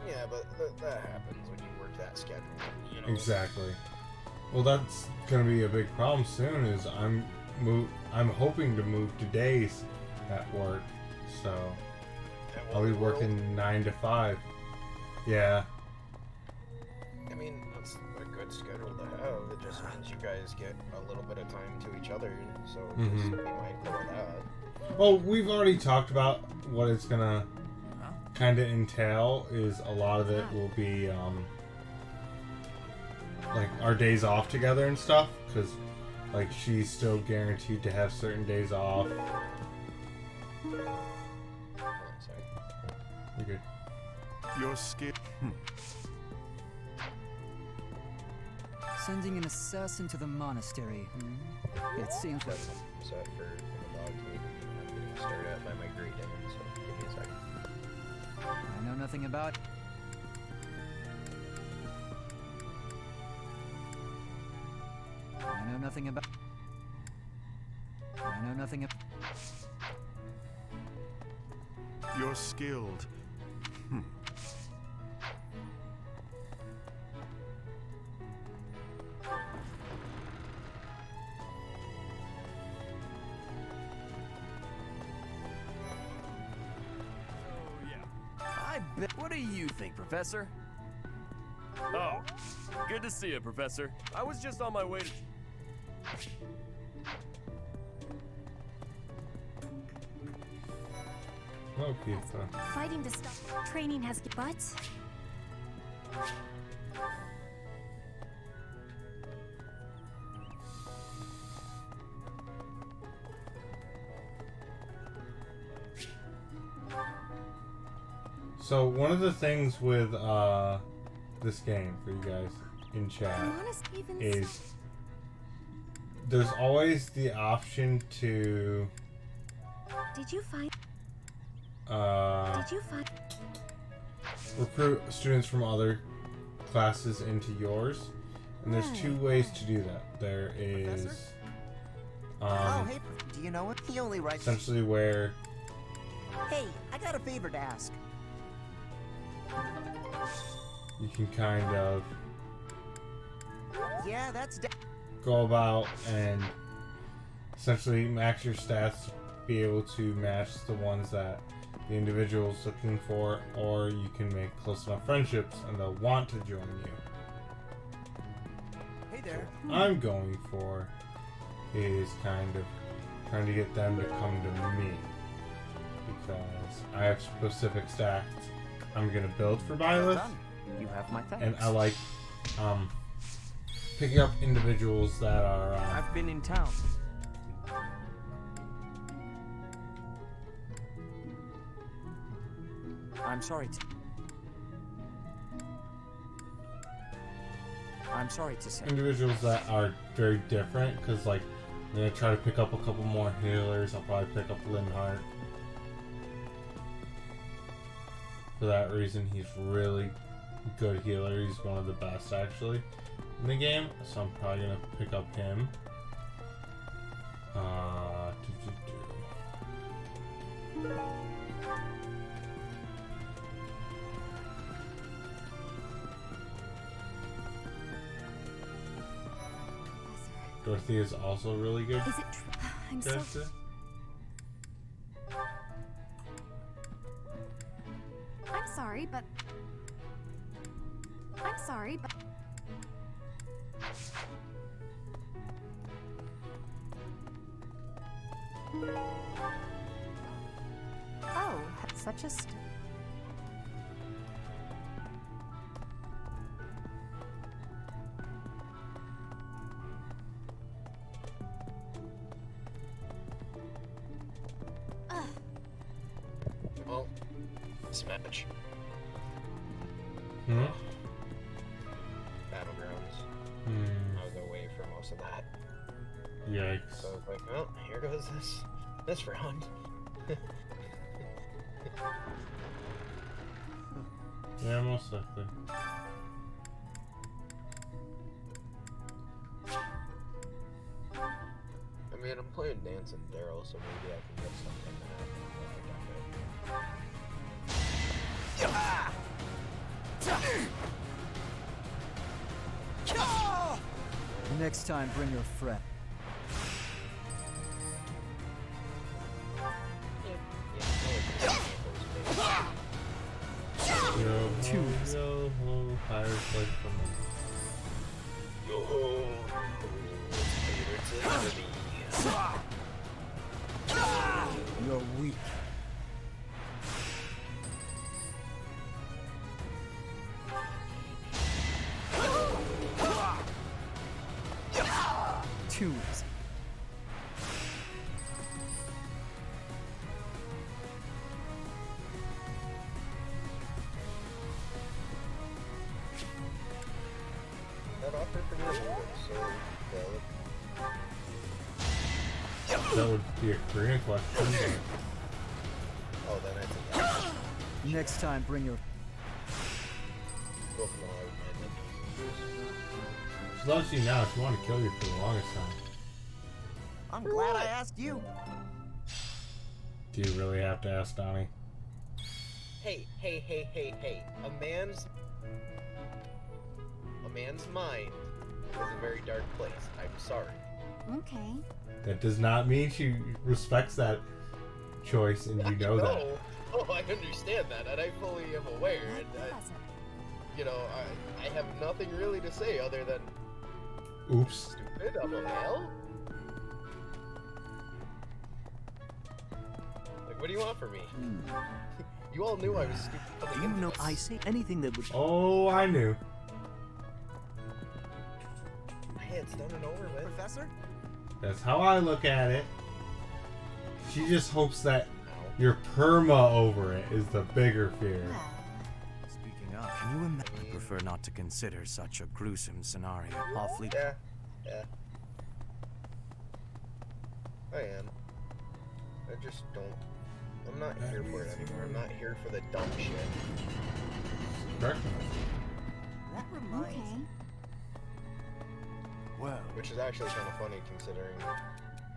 Yeah, but that happens when you work that schedule, you know? Exactly. Well, that's going to be a big problem soon, is I'm hoping to move to days at work, so I'll be working 9 to 5. Yeah. I mean, that's a good schedule to have. It just means you guys get a little bit of time to each other, so just be mindful of that. Well, we've already talked about what it's going to kind of entail, is a lot of it will be, like, our days off together and stuff, because like, she's still guaranteed to have certain days off. You're good. Your skill. Sending an assassin to the monastery. It seems like... Set for the dog meeting. I'm getting stared at by my Great Dane, so give me a second. I know nothing about... I know nothing about... You're skilled. What do you think, Professor? Oh, good to see you, Professor. I was just on my way to... Oh, beautiful. Fighting to stop training has butts. So one of the things with this game for you guys in chat is there's always the option to recruit students from other classes into yours, and there's 2 ways to do that. There is oh, hey, do you know what? He only writes. Essentially where... Hey, I got a favor to ask. you can kind of Yeah, that's go about and essentially max your stats to be able to match the ones that the individual's looking for, or you can make close enough friendships and they'll want to join you. Hey there. What I'm going for is kind of trying to get them to come to me, because I have specific stats I'm gonna build for Byleth. You have my thanks. And I like picking up individuals that are I've been in town. I'm sorry to say. individuals that are very different, because like I'm gonna try to pick up a couple more healers. I'll probably pick up Linhardt. For that reason, he's really good healer. He's one of the best actually in the game, so I'm probably gonna pick up him. Dorothy is also really good. Is it true? I'm so... character. I'm sorry, but... Oh, such a... Well, smash. Battlegrounds. I was away for most of that. Yikes. So I was like, well, here goes this round. Yeah, most likely. I mean, I'm playing Dance and Daryl, so maybe I can get something Next time, bring your friend. Yo ho, fires like from Yo ho, You're weak. Too easy. That offer for me is so valid. That would be a Korean question. But... Oh, then I think Next time, bring your... She loves you now. She wanted to kill you for the longest time. I'm glad I asked you. Do you really have to ask Donnie? Hey. A man's mind is a very dark place. I'm sorry. Okay. That does not mean she respects that choice, and you know that. Oh, I understand that, and I fully am aware. And you know, I have nothing really to say other than... Oops. Stupid, I'm a male? Like, what do you want from me? You all knew I was stupid. Do you know I say anything that would... Oh, I knew. Hey, it's done and over with. Professor? That's how I look at it. She just hopes that your perma over it is the bigger fear. Speaking of, can you imagine? I prefer not to consider such a gruesome scenario. Awfully. Yeah. I am. I just don't... I'm not here for it anymore. I'm not here for the dumb shit. Correct. That reminds me. Well, which is actually kind of funny considering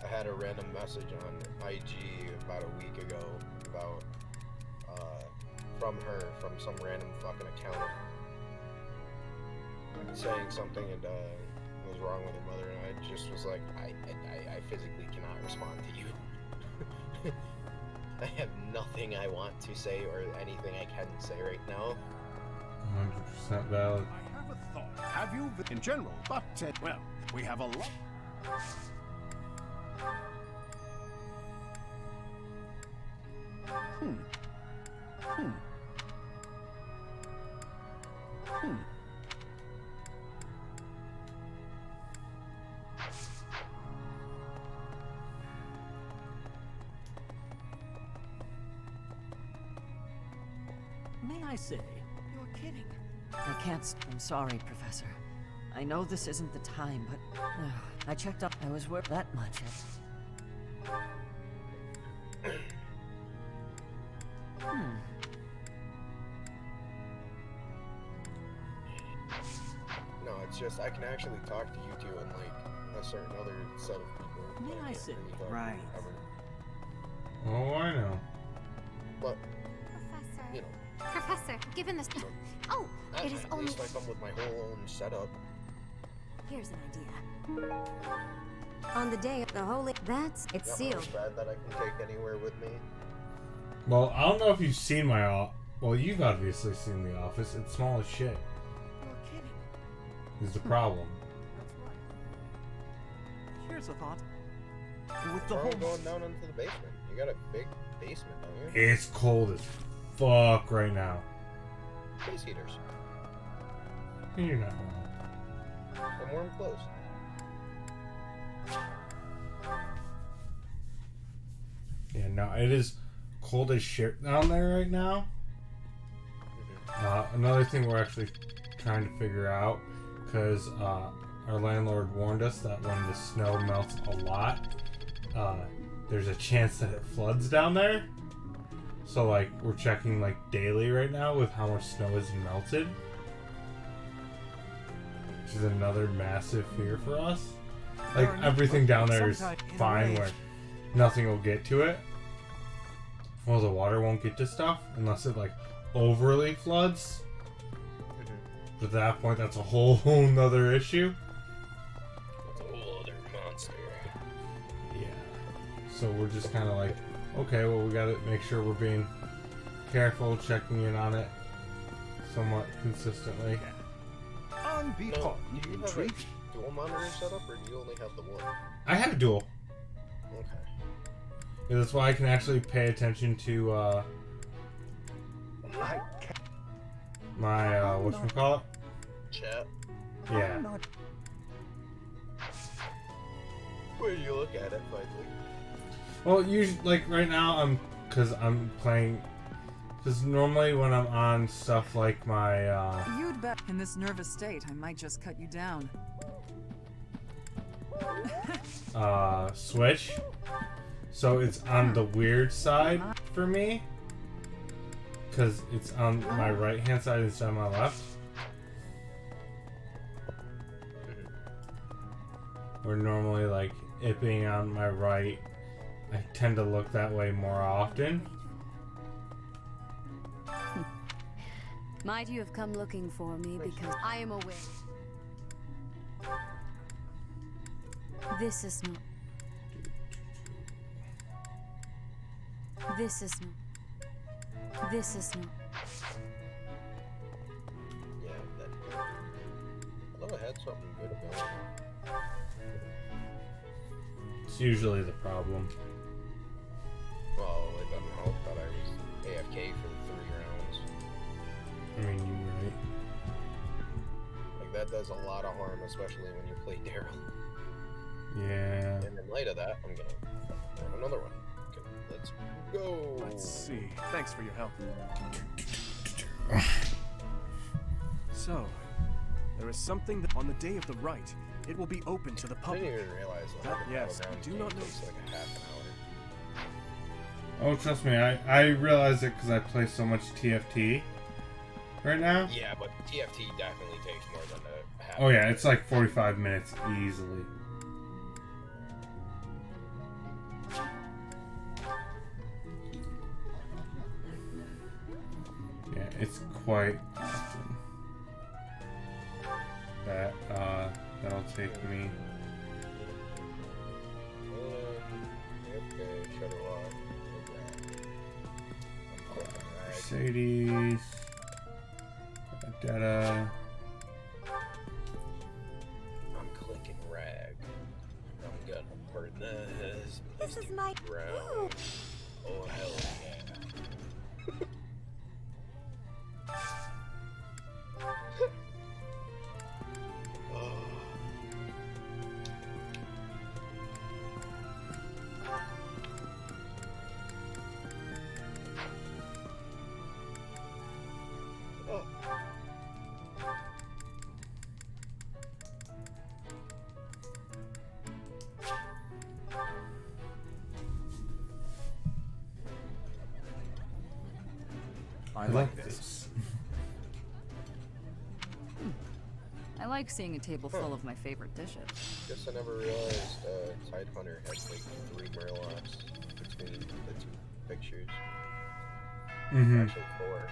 I had a random message on IG about a week ago about from her, from some random fucking account, saying something and was wrong with her mother, and I just was like, I physically cannot respond to you. I have nothing I want to say or anything I can say right now. 100% valid. I have a thought. Have you, in general, but, well, we have a lot. May I say, You're kidding. I can't. I'm sorry, Professor. I know this isn't the time, but I checked up. I was worth that much. No, it's just I can actually talk to you two and like a certain other set of people. May I say, really talk to right. ever. Oh, I know. But Professor. you know. Professor, given this. Oh, it is at only. least I come with my whole own setup. Here's an idea. On the day of the holy, it's Not sealed. much bad that I can take anywhere with me. Well, I don't know if you've seen my well, you've obviously seen The Office. It's small as shit. You're kidding. Is the problem. That's right. Here's a thought. With the whole going down into the basement. You got a big basement, don't you? It's cold as fuck right now. Space heaters. You're not wrong. And warm clothes. Yeah, no, it is cold as shit down there right now. Another thing we're actually trying to figure out, because our landlord warned us that when the snow melts a lot, there's a chance that it floods down there. So like we're checking like daily right now with how much snow is melted, which is another massive fear for us. Like everything down there is fine where nothing will get to it. Well, the water won't get to stuff unless it like overly floods. But at that point, that's a whole nother issue. That's a whole other monster. Yeah. So we're just kind of like, okay, well, we gotta make sure we're being careful, checking in on it somewhat consistently. No, do you have a dual monitor set up, or do you only have the one? I have dual. Okay. Yeah, that's why I can actually pay attention to my whatchamacallit? Chat. Yeah. Where do you look at it, finally? Well, usually, like right now, because I'm playing. Because normally when I'm on stuff like my You'd bet. In this nervous state, I might just cut you down. Switch, so it's on the weird side for me, because it's on my right hand side instead of my left. Where normally, like it being on my right, I tend to look that way more often. Might you have come looking for me because I am aware. This is not. This is not. This is not. Yeah, that. I thought I had something good about it. It's usually the problem. Well, it doesn't help that I was AFK for 3 rounds. I mean, you're right. Like, that does a lot of harm, especially when you play Daryl. Yeah. And in light of that, I'm gonna have another one. Okay, let's go. Let's see. Thanks for your help. So, there is something that on the day of the rite, it will be open to the I public. didn't even realize that. Yes, I do not know. Takes like a half an Oh, trust me, I realize it because I play so much TFT right now. Yeah, but TFT definitely takes more than a half. Oh yeah, it's like 45 minutes easily. it's quite often that that'll take me. Mercedes, data. I'm clicking rag. I'm gonna burn this. This is my ground. Oh hell yeah. I like this. I like seeing a table full of my favorite dishes. Guess I never realized Tide Hunter had like 3 Murlocs between the 2 pictures. Mm-hmm. Actually 4.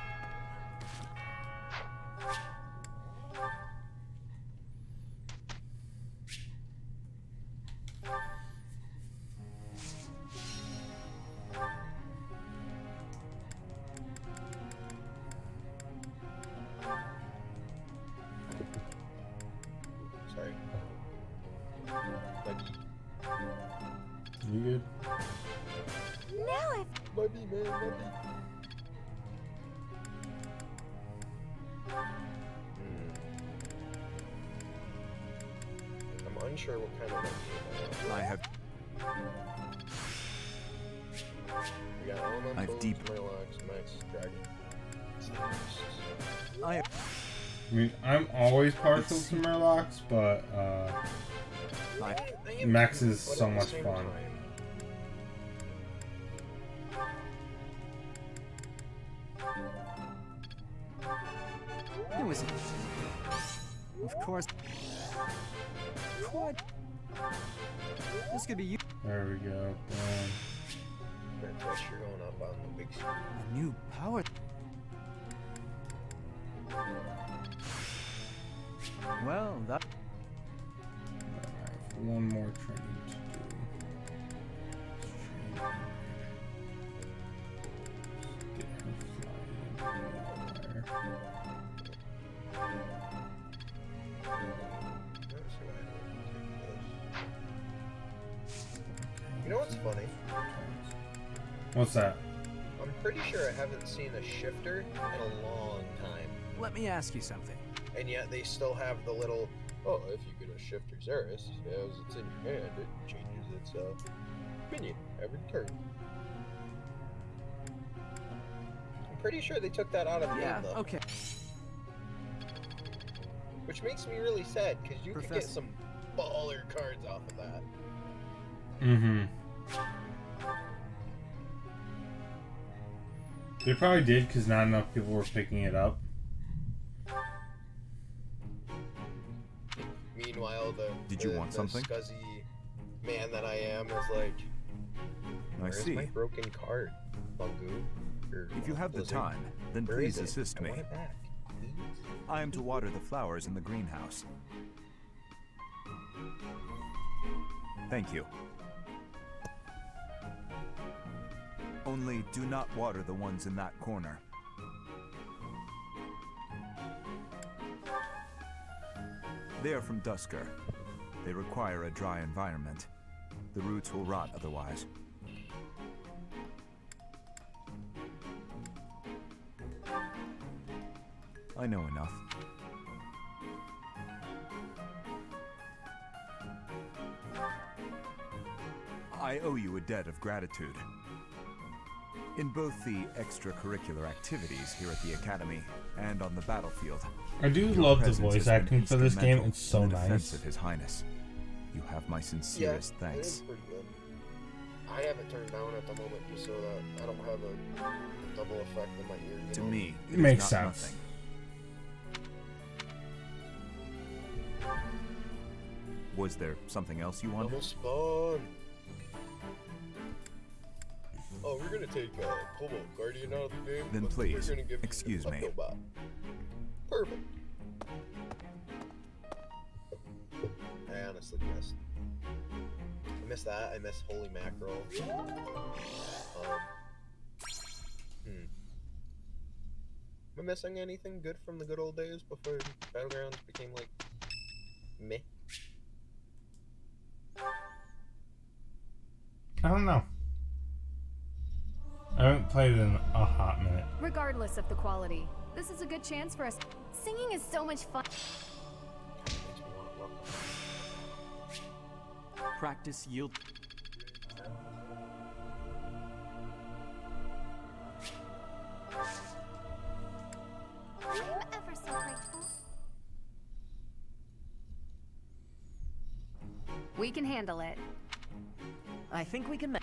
Sorry. You good? Now I've... Money, man, money. I'm unsure what kind of money I have. We got elementals, I've deep. Murlocs, Max, Dragon. I mean, I'm always partial to Murlocs, but Max is so much fun. It was... Of course. What? This could be you. There we go. That pressure going up on the big screen. A new power. Well, that. One more training to do. Get her flying. You know what's funny? What's that? I'm pretty sure I haven't seen a shifter in a long time. Let me ask you something. And yet they still have the little, oh, if you get a shifter's Eris, as it's in your hand, it changes its minion every turn. I'm pretty sure they took that out of the game, though. Okay. Which makes me really sad, because you could get some baller cards off of that. Mm-hmm. They probably did, because not enough people were picking it up. Meanwhile, Did you want something? Scuzzy man that I am is like, I see. my broken card, Bungu? If you have the time, then please assist me. I am to water the flowers in the greenhouse. Thank you. Only do not water the ones in that corner. They are from Dusker. They require a dry environment. The roots will rot otherwise. I know enough. I owe you a debt of gratitude. In both the extracurricular activities here at the Academy and on the battlefield. I do love the voice acting for this game. It's so nice. Of His Highness. You have my sincerest thanks. It is pretty good. I have it turned down at the moment just so that I don't have a double effect in my ears. To me, it makes sense. Nothing. Was there something else you wanted? Double spawn. Oh, we're gonna take Cobalt Guardian out of the game. Then but please, we're gonna give excuse you a me. Octobot. Perfect. I honestly missed. I missed that. I missed Holy Mackerel. Am I missing anything good from the good old days before Battlegrounds became like meh? I don't know. I haven't played it in a hot minute. Regardless of the quality, this is a good chance for us. Singing is so much fun. Practice yield. I'm ever so grateful. We can handle it. I think we can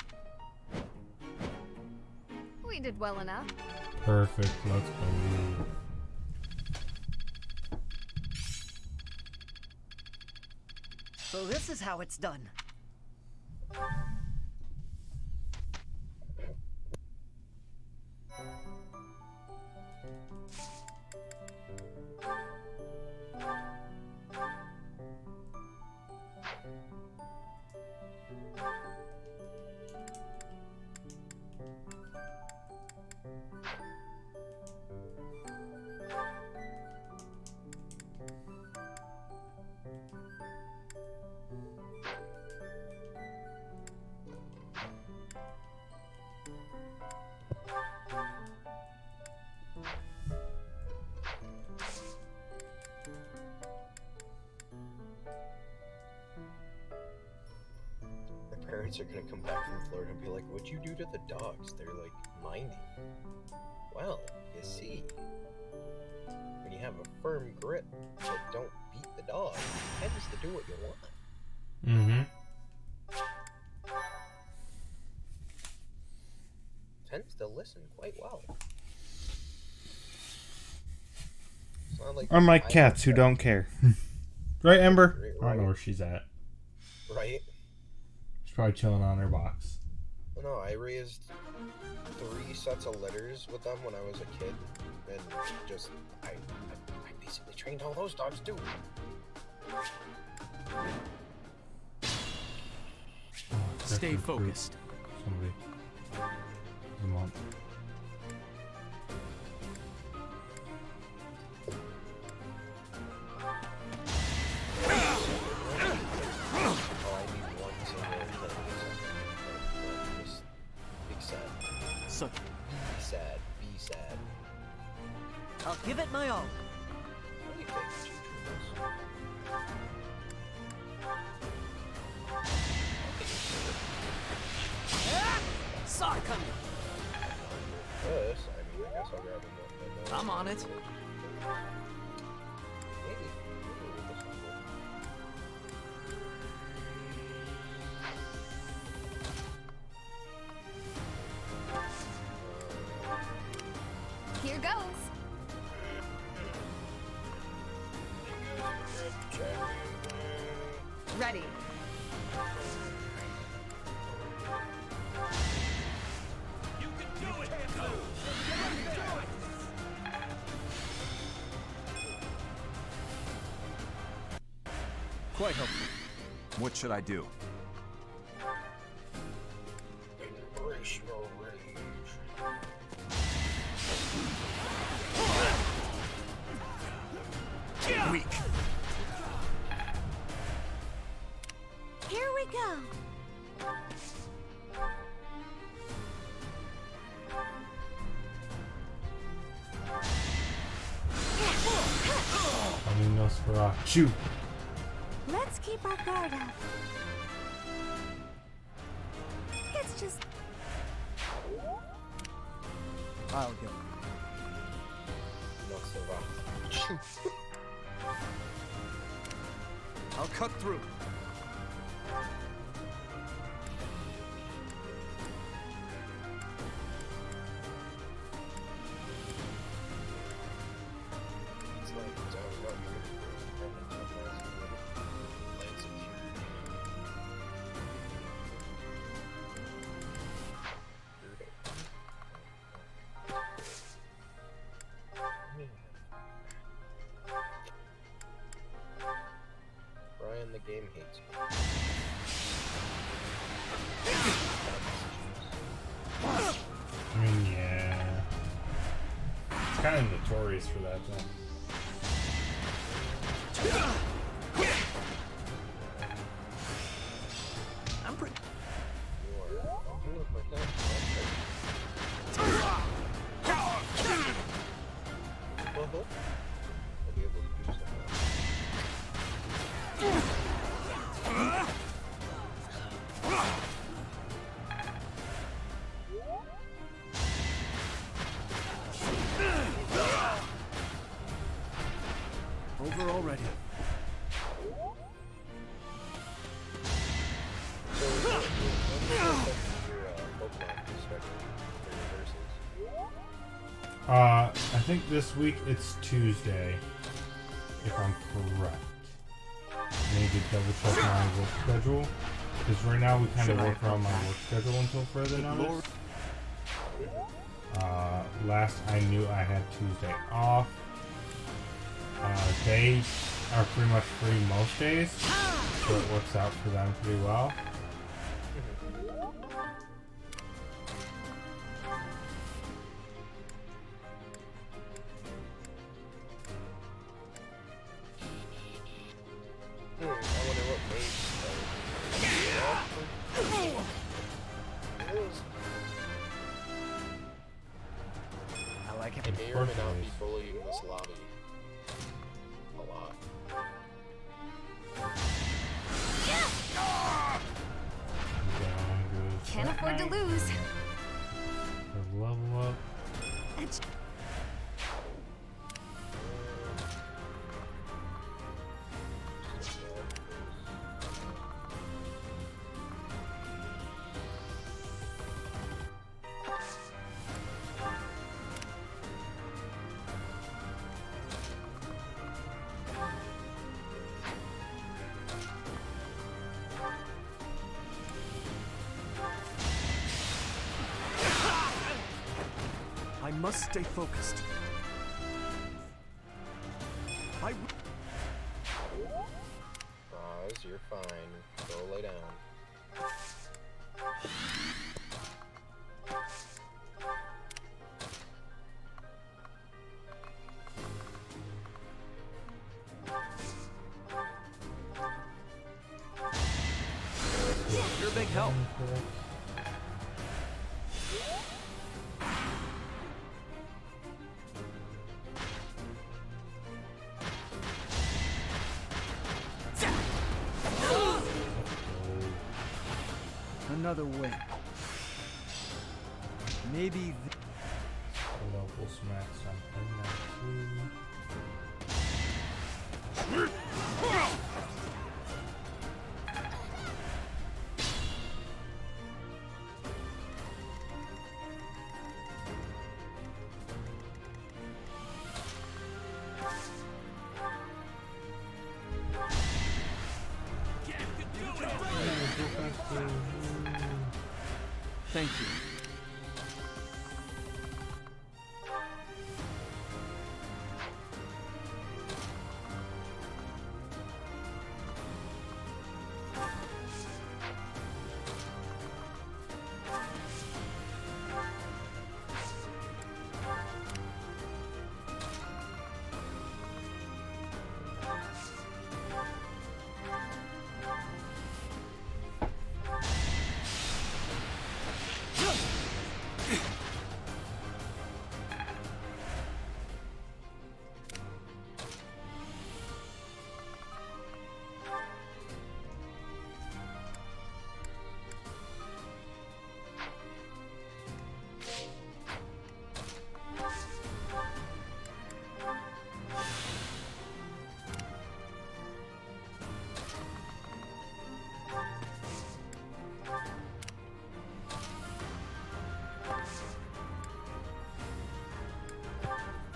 We did well enough. Perfect. Let's go. So this is how it's done. Parents are gonna come back from Florida and be like, "What'd you do to the dogs? They're like minding." Well, you see, when you have a firm grip that don't beat the dog, it tends to do what you want. Tends to listen quite well. It's not like Unlike cats who don't care. Right, Ember? I don't know where she's at. Right? She's probably chilling on her box. No, I raised 3 sets of litters with them when I was a kid, and just I basically trained all those dogs too. Stay focused. Somebody. Come on. So Be sad. I'll give it my all. What do you think, Saw it coming. Yes, I mean, I guess I'll grab him. I'm on it. Maybe. Here goes. Ready. Quite helpful. What should I do? Embrace your rage. Weak. Here we go. I mean, Nosferatu. Let's keep our guard up. It's just... I'll go. I'll cut through. game hates me. I mean, yeah. It's kind of notorious for that thing. I'm pretty. Over already. I think this week it's Tuesday, if I'm correct. I need to double check my work schedule, because right now we kind of work around my work schedule until further notice. Last I knew I had Tuesday off. They are pretty much free most days, so it works out for them pretty well. I like it. I may or may not be bullying this lobby a lot. Can't afford to lose. Level up. I must stay focused. Roz, you're fine. Go lay down. You're a big help. Another win. Maybe. Local smacks on Thank you.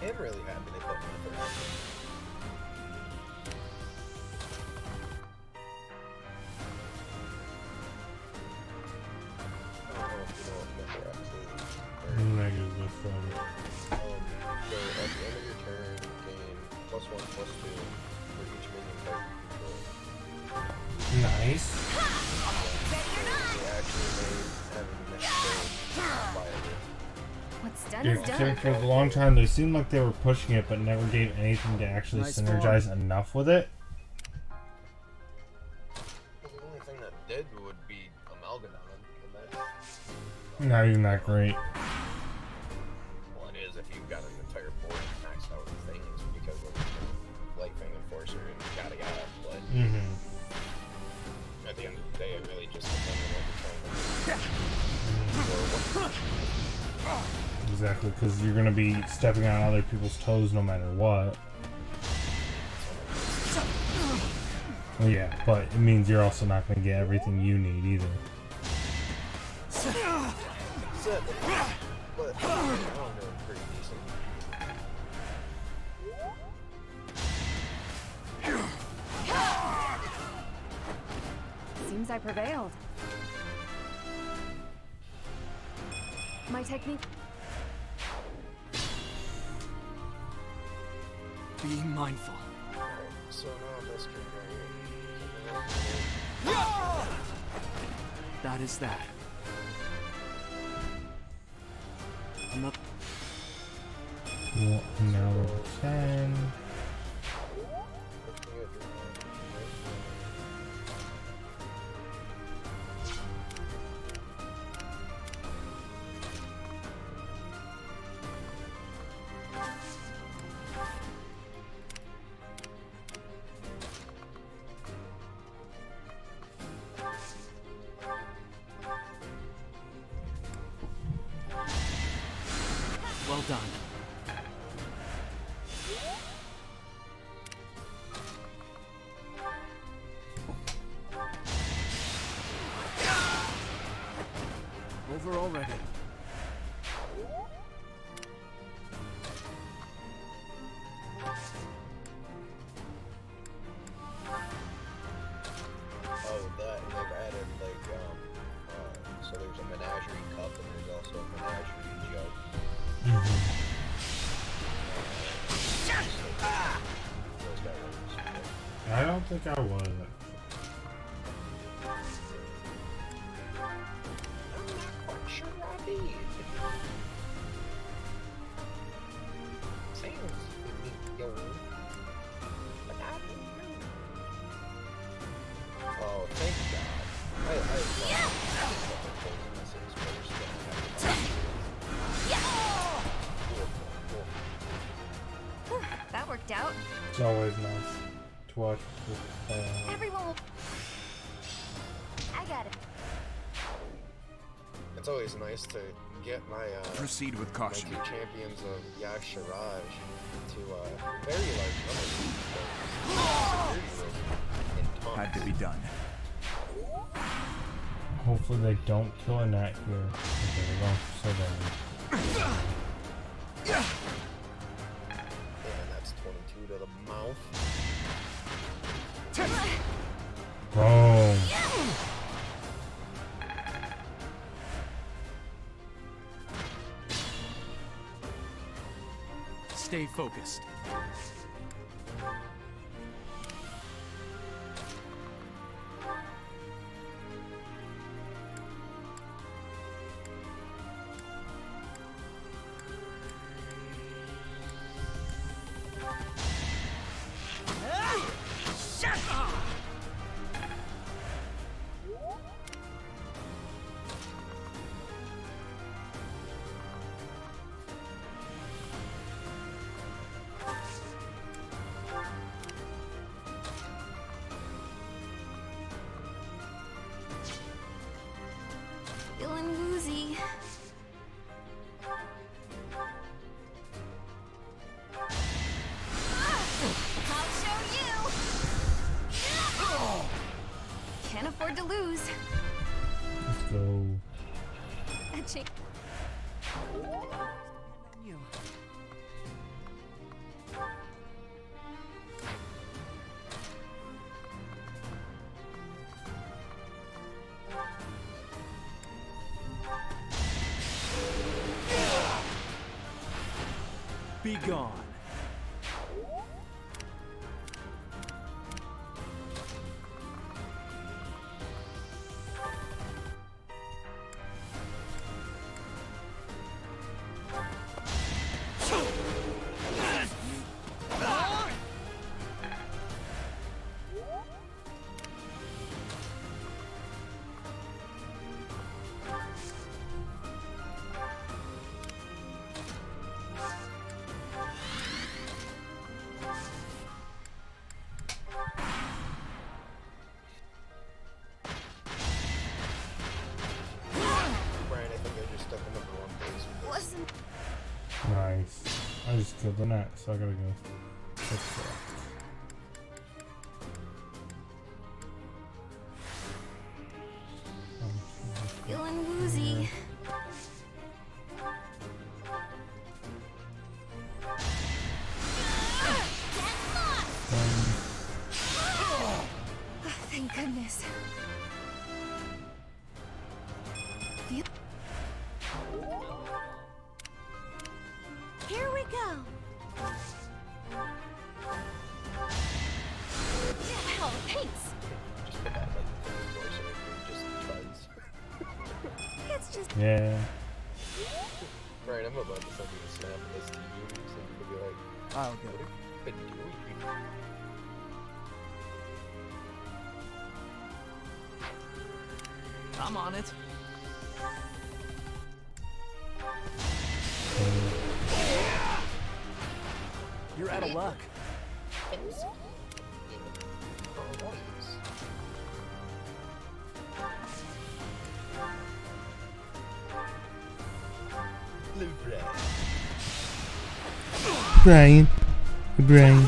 I'm really happy they put nothing on Negative with so at the end of your turn, gain +1/+2 for each minion type you control. Done is done. For a long time, they seemed like they were pushing it, but never gave anything to actually synergize enough with it. Well, the only thing that did would be Amalgadon, and that's Not even that great. well, it is if you've got an entire board maxed out with things because of Lightfang Enforcer and yada yada. But at the end of the day, it really just depends on what you're trying to do. Exactly, because you're going to be stepping on other people's toes no matter what. Well, yeah, but it means you're also not going to get everything you need either. But I don't know, pretty decent. Seems I prevailed. My technique. Being mindful. So now this can That is that. Another. Well, now level 10. Well done. Over already. Oh, that, and they've added, like, so there's a menagerie cup and there's also a menagerie jug. I don't think I was. I'm not quite sure I did. Sounds familiar, but I don't know. Oh, thank God. I love That worked out. It's always nice to watch with, Everyone will... I got it. It's always nice to get my Proceed with caution. my two champions of Yash Sharaj to very large numbers. Had to be done. hopefully they don't kill a gnat here. Okay, they're going so bad. And that's 22 to the mouth. Boom. Stay focused. Feeling woozy. I'll show you. Can't afford to lose. Let's go. You. Be gone. Nice. I just killed the net, so I gotta go fix that. Feeling woozy. Thank goodness. Here we go. Wow, thanks. Just pick out like the course and just tons. It's just. Yeah. Right, I'm about to send you a snap of this to you, so you could be like, I'll go. what have you been doing? I'm on it. You're out of luck. Brian. Brian.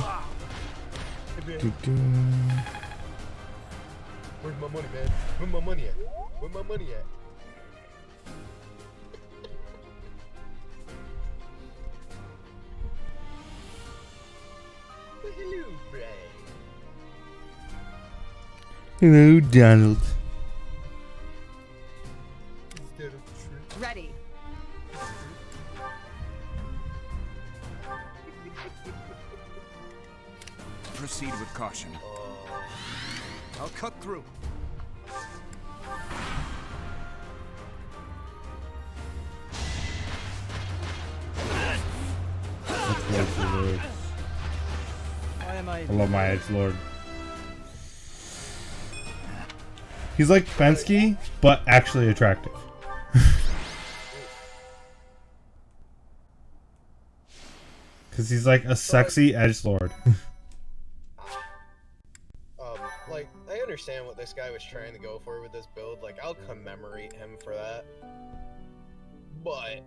Where's my money, man? Where's my money at? Where's my money at? Hello, Brian. Hello, Donald. Ready. Proceed with caution. I'll cut through. Why am I love my edgelord. He's like Fensky, but actually attractive. Because he's like a sexy edgelord. Like, I understand what this guy was trying to go for with this build. Like, I'll commemorate him for that. But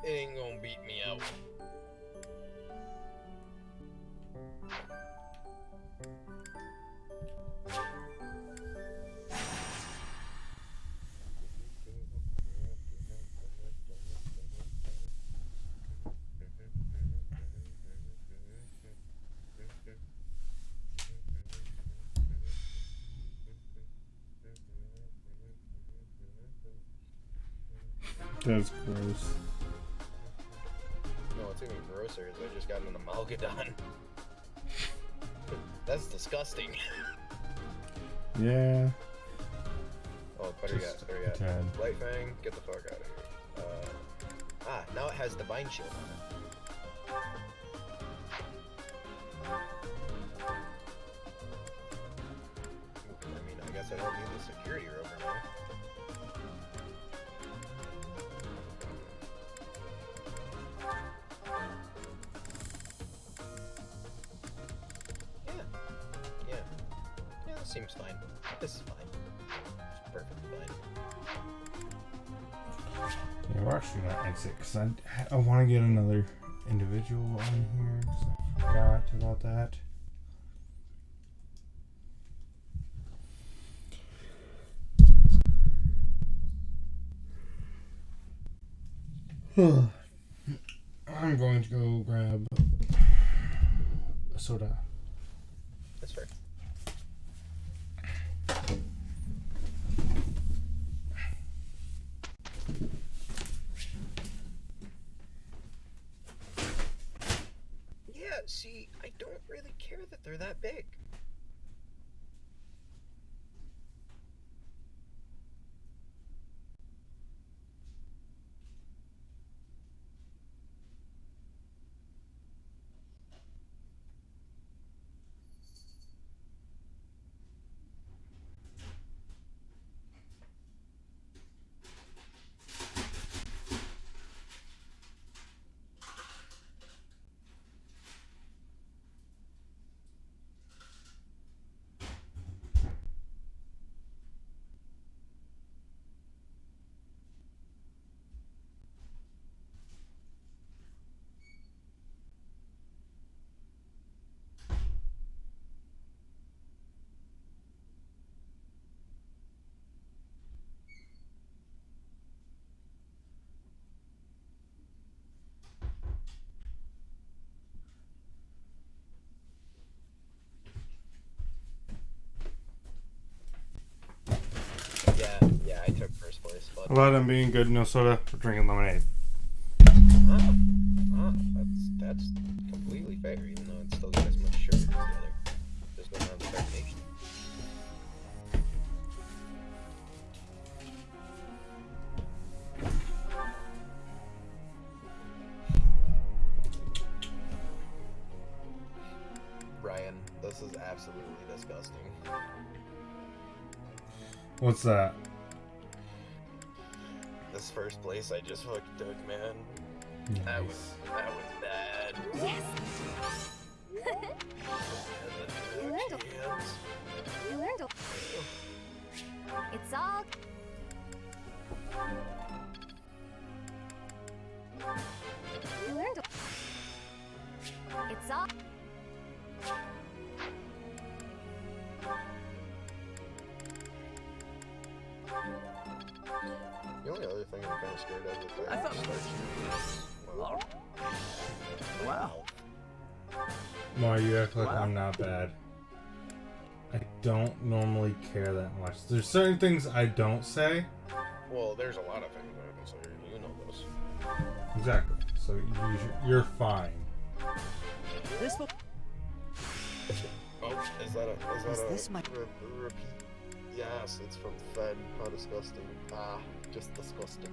it ain't gonna beat me out. That's gross. No, what's even grosser is I just got an Amalgadon. That's disgusting. Yeah. Oh, better yet, better yet. tad. Light Fang, get the fuck out of here. Now it has Divine Shield on it. I mean, I guess I don't need the security rover now. Yeah, this seems fine. This is fine. It's perfectly fine. Yeah, we're actually not exit because I want to get another individual on here because I forgot about that. I'm going to go grab a soda. That's fair. Yeah, see, I don't really care that they're that big. Yeah, I took first place. But... About them being good, no soda, we're drinking lemonade. That's completely fair, even though it's still got as much sugar as the other. Just don't have the carbonation. Brian, this is absolutely disgusting. What's that? This first place I just fucking took, man. Nice. That was bad. Yes. You learned It's all. You learned It's all. The only other thing I'm kind of scared of is I thought. Wow. Mar, you act like I'm not bad. I don't normally care that much. There's certain things I don't say. Well, there's a lot of things I haven't said. You know this. Exactly. So you're fine. This will. Oh, is that Is a this my repeat? Yes, it's from Fed. How disgusting. Just disgusting.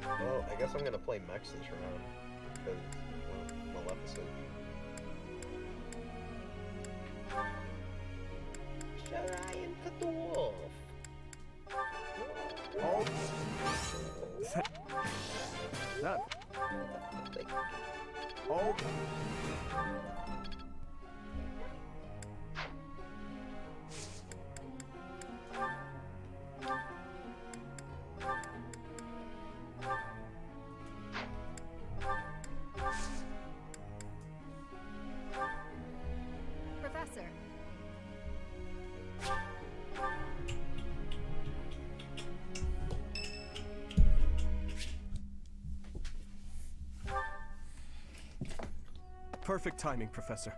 Well, I guess I'm gonna play Mex this round because Maleficent. Ryan, cut the wolf. Oh. That. Oh. Professor. Perfect timing, Professor.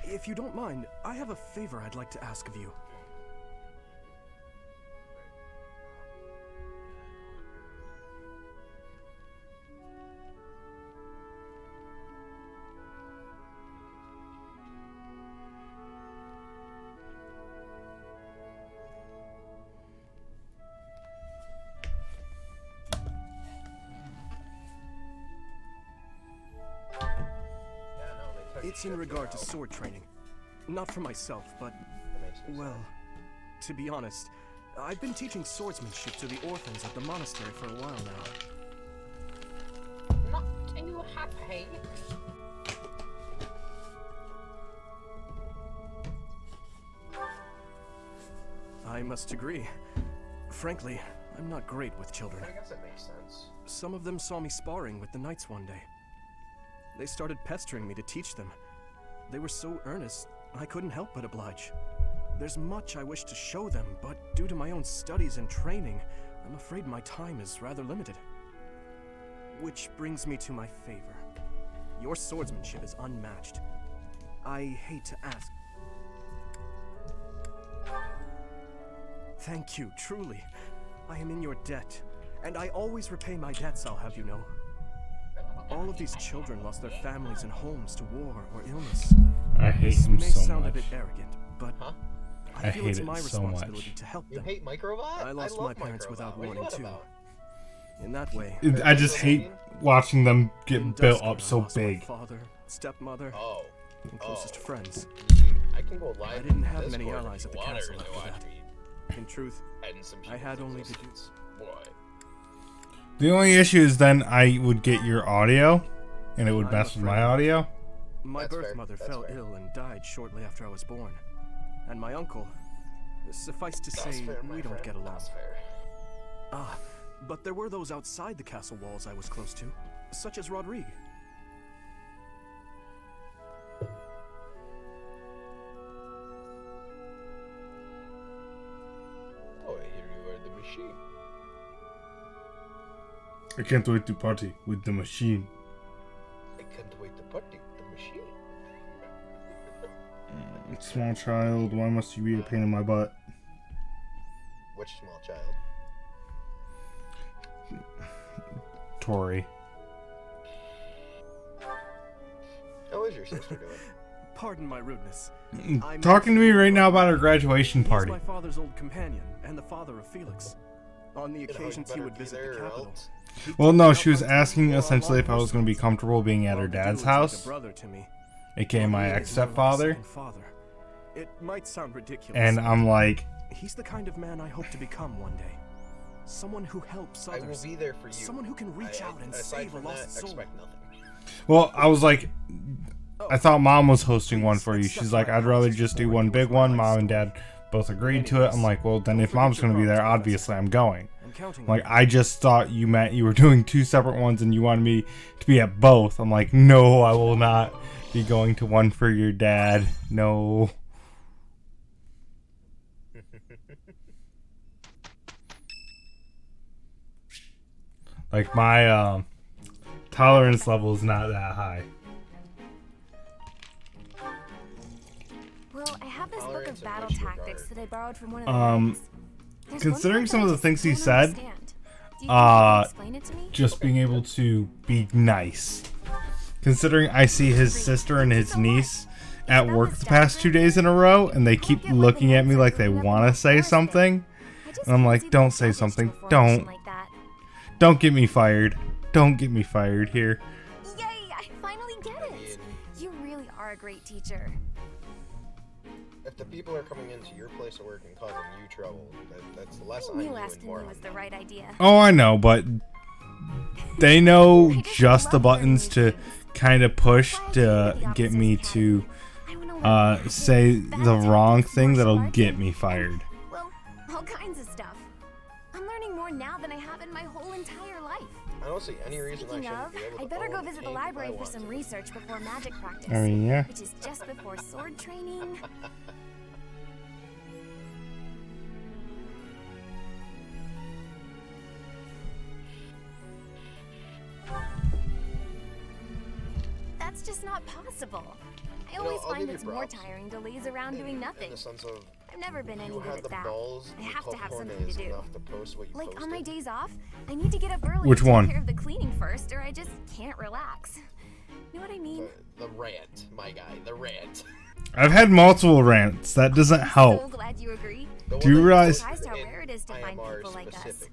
If you don't mind, I have a favor I'd like to ask of you. It's in regard to sword training. Not for myself, but, well, to be honest, I've been teaching swordsmanship to the orphans at the monastery for a while now. Not too happy. I must agree. Frankly, I'm not great with children. I guess it makes sense. Some of them saw me sparring with the knights one day. They started pestering me to teach them. They were so earnest, I couldn't help but oblige. There's much I wish to show them, but due to my own studies and training, I'm afraid my time is rather limited. Which brings me to my favor. Your swordsmanship is unmatched. I hate to ask. Thank you, truly. I am in your debt, and I always repay my debts, I'll have you know. All of these children lost their families and homes to war or illness. I hate this him may so sound much. a bit arrogant, but I feel hate it's it my so responsibility much. to help You them. hate Microbot? I lost my parents without warning too. In that way, I just hate watching them get built up so lost my big. father, stepmother, and closest friends. I can go live. I didn't have in many Discord allies if at the you want castle to after watch that. me. In truth, And some I had only to do. existence. What? The only issue is then I would get your audio, and it would mess with my audio. My birth mother fell ill and died shortly after I was born. And my uncle, suffice to say, we don't get along. But there were those outside the castle walls I was close to, such as Rodrigue. Oh, I hear you are the machine. I can't wait to party with the machine. I can't wait to party with the machine. Small child, why must you be a pain in my butt? Which small child? Tori. How is your sister doing? Pardon my rudeness. Talking to me right now about our graduation party. He's my father's old companion and the father of Felix. On the occasions he would visit the capital. Well, no, she was asking essentially if I was going to be comfortable being at her dad's house, aka my ex-stepfather. It might sound ridiculous. And I'm like, he's the kind of man I hope to become one day. Someone who helps others. I will be there for you. Someone who can reach out and save a lost soul. Expect nothing. well, I was like, I thought Mom was hosting one for you. She's like, I'd rather just do one big one. Mom and Dad both agreed to it. I'm like, well, then if Mom's going to be there, obviously I'm going. Like, I just thought you meant you were doing 2 separate ones and you wanted me to be at both. I'm like, no, I will not be going to one for your dad. No. Like, my tolerance level is not that high. Well, I have this book of battle tactics that I borrowed from one of the friends. Considering some of the things he said, just being able to be nice. Considering I see his sister and his niece at work the past 2 days in a row, and they keep looking at me like they want to say something, and I'm like, don't say something. Don't get me fired. Don't get me fired here. Yay! I finally get it. You really are a great teacher. If the people are coming into your place of work and causing you trouble, that's less I on knew you asking and more you on was the right idea. Oh, I know, but they know just the buttons to kind of push to get me to say the wrong thing that'll get me fired. Well, all kinds of stuff. I'm learning more now than I have in my whole entire life. I don't see any reason Speaking I shouldn't of, be able to I'd better go own visit the tank if I library for want some to. research before magic practice. I mean, yeah. Which is just before sword training. That's just not possible. I always find it's more tiring to laze around doing nothing. In the sense of, I've never been any you good had at the that. balls, I have to have something to cojones do. enough to post what you Like on my posted. days off, I need to get up early Which to take one? care of the cleaning first, or I just can't relax. You know what I mean? The rant, my guy, the rant. I've had multiple rants. That doesn't So help. glad you agree. Do you realize? I'm surprised how rare it is to find people like us.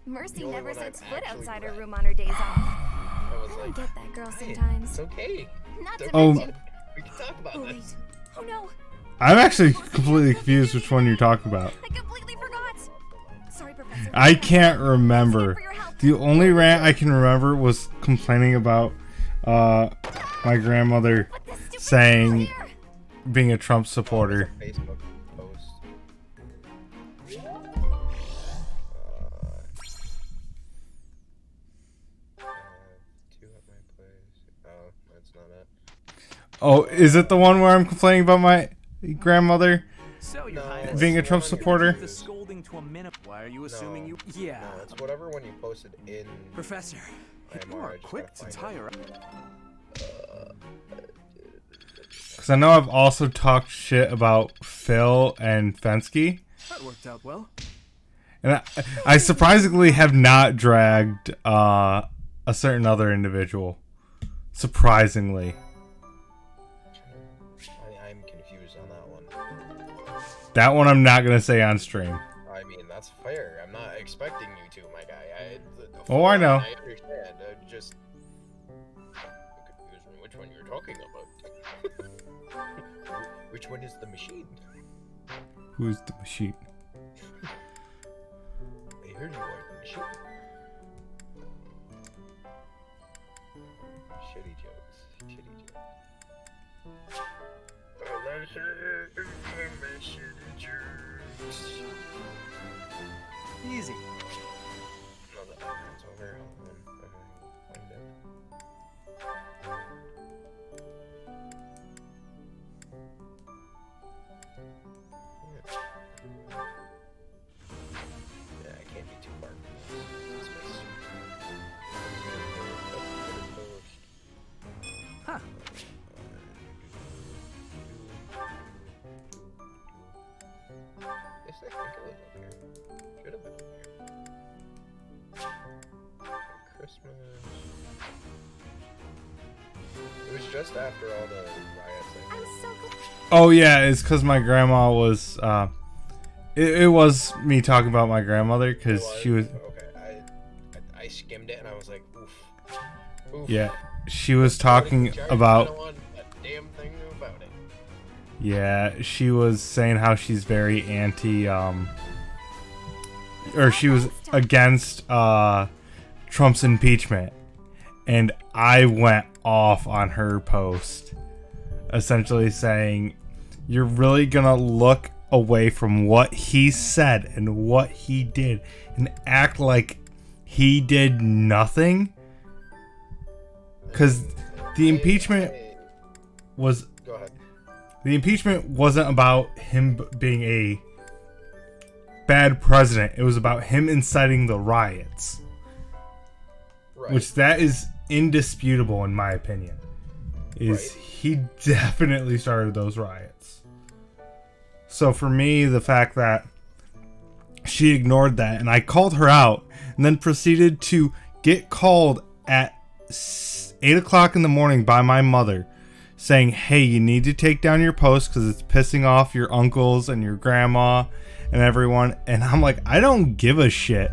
Mercy The only never one I've sets foot actually outside her read. room on her days off. I was I don't like, get that girl hey, sometimes. it's okay. Not to Oh. mention. We can talk about this. Oh no, I'm actually completely confused which one you're talking about. I completely forgot. Sorry, Professor. I can't remember. The only rant I can remember was complaining about my grandmother saying being a Trump supporter. Facebook post. Two at my place. Oh, that's not it. Oh, is it the one where I'm complaining about my grandmother So, Your No, Highness, being a Trump it's supporter? the scolding to a minute. Why are you assuming you? No, Yeah. No, it's whatever when you posted in. Professor, you IMR, I are just quick gotta to find tire. Because I know I've also talked shit about Phil and Fensky. That worked out well. And I surprisingly have not dragged a certain other individual. Surprisingly. I'm confused on that one. That one I'm not going to say on stream. I mean, that's fair. I'm not expecting you to, my guy. Oh, I know. I understand. Just confused me which one you're talking about. Which one is the machine? Who's the machine? I heard you are the machine. Shitty jokes. Shitty jokes. Easy. No, that's over. Find it. Yeah, I can't be too far from this space. Huh. Christmas. It was just after all the riots. Oh yeah, it's because my grandma was. It was me talking about my grandmother because she was. Okay, I skimmed it and I was like, oof. Oof. Yeah, she was talking about. I don't want a damn thing about it. Yeah, she was saying how she's very anti. Or she was against Trump's impeachment, and I went off on her post, essentially saying, "You're really gonna look away from what he said and what he did and act like he did nothing?" Because the impeachment was... Go ahead. The impeachment wasn't about him being a bad president. It was about him inciting the riots. Right. Which that is indisputable in my opinion. He definitely started those riots. So for me, the fact that she ignored that and I called her out and then proceeded to get called at 8 o'clock in the morning by my mother saying, hey, you need to take down your post because it's pissing off your uncles and your grandma and everyone. And I'm like, I don't give a shit.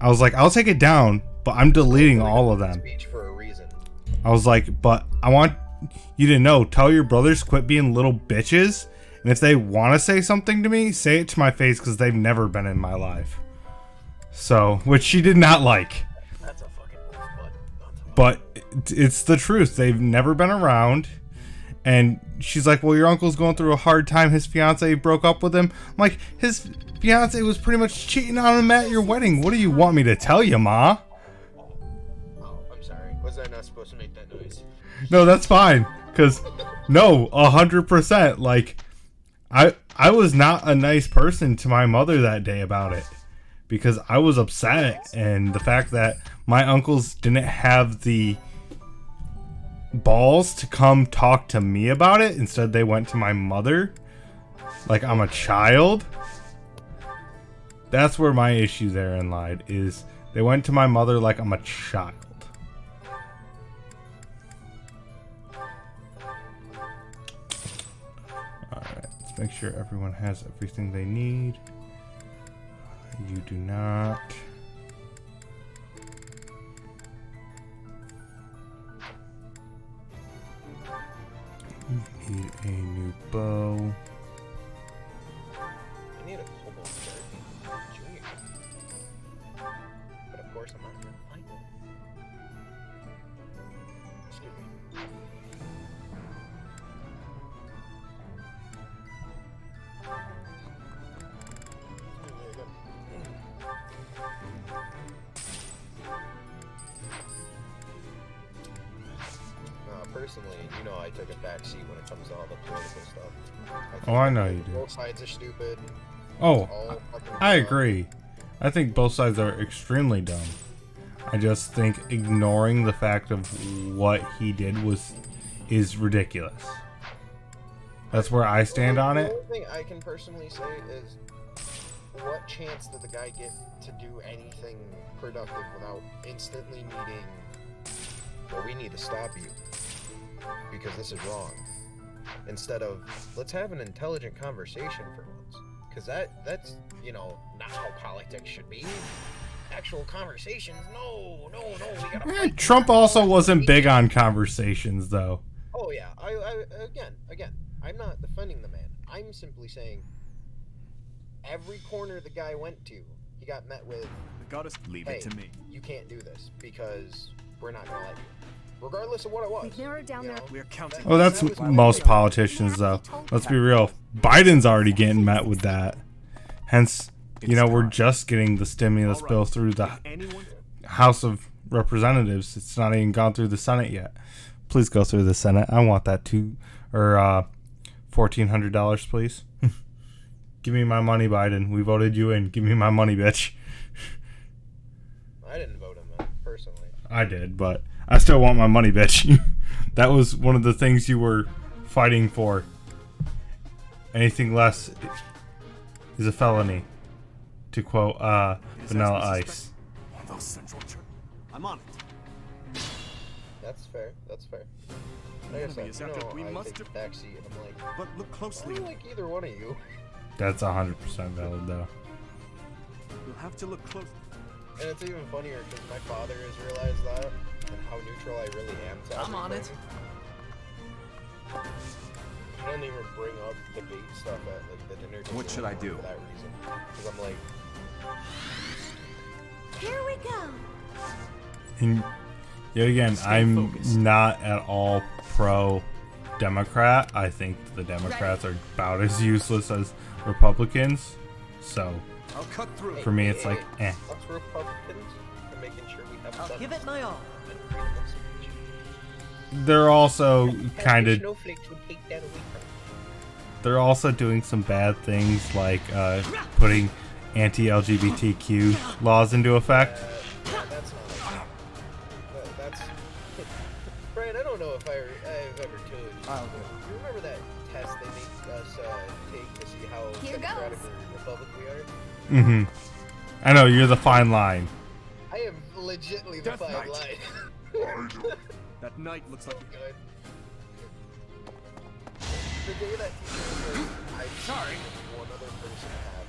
I was like, I'll take it down, but I'm deleting all of them. I was like, but I want you to know, tell your brothers quit being little bitches. And if they want to say something to me, say it to my face because they've never been in my life. So, which she did not like. That's a fucking butt. But it's the truth. They've never been around. And she's like, well, your uncle's going through a hard time. His fiance broke up with him. I'm like, his fiance was pretty much cheating on him at your wedding. What do you want me to tell you, Ma? Oh, I'm sorry. Was I not supposed to make that noise? No, that's fine. Because, no, 100%. Like, I was not a nice person to my mother that day about it. Because I was upset. And the fact that my uncles didn't have the balls to come talk to me about it. Instead, they went to my mother. Like I'm a child. That's where my issue therein lied. Is they went to my mother like I'm a child. Alright, let's make sure everyone has everything they need. You do not. You need a new bow. I need a Kobold Junior. But of course I'm not gonna find it. Excuse me. Personally, you know, I took a back seat when it comes to all the political stuff. I know you do. Both sides are stupid. Oh, I agree. I think both sides are extremely dumb. I just think ignoring the fact of what he did is ridiculous. That's where I stand on it. The only thing I can personally say is, what chance did the guy get to do anything productive without instantly needing, well, we need to stop you because this is wrong, instead of let's have an intelligent conversation for once, because that's you know, not how politics should be. Actual conversations, no, we gotta Trump also wasn't big on conversations though. Oh yeah, I again, I'm not defending the man. I'm simply saying every corner the guy went to, he got met with, leave it to me. You can't do this because we're not gonna let you. Regardless of what it was. We've narrowed down their... We're counting. Oh, that's most politicians though. Let's be real. Biden's already getting met with that. Hence, you know, we're just getting the stimulus bill through the House of Representatives. It's not even gone through the Senate yet. Please go through the Senate. I want that too. Or $1,400, please. Give me my money, Biden. We voted you in. Give me my money, bitch. I didn't vote him in, personally. I did, but I still want my money, bitch. That was one of the things you were fighting for. Anything less is a felony, to quote Vanilla Ice. I'm on it. That's fair. That's fair. The Like I enemy said, is you after- know, we I must take the backseat and I'm like, But look closely. I don't like either one of you. That's 100% valid though. You'll have to look close. And it's even funnier because my father has realized that and how neutral I really am to I'm on it. everything. I don't even bring up debate stuff at like the dinner table. What should I do? For that reason, because I'm like, Here we go. And yet again, I'm not at all pro Democrat. I think the Democrats are about as useless as Republicans. So I'll cut through. for me, it's like, eh. us Republicans are making sure we have. I'll give it my all. They're also kind of. Snowflakes would take that away from. They're also doing some bad things like putting anti-LGBTQ laws into effect. That's not. That's. Brian, I don't know if I've ever told you. You remember that test they make us take to see how Here democratic goes. or republic we are? Mm-hmm. I know, you're the fine line. I am legitimately the Death fine Knight. line. That knight looks like Good. The day that teacher was like, I'm sorry, one other person have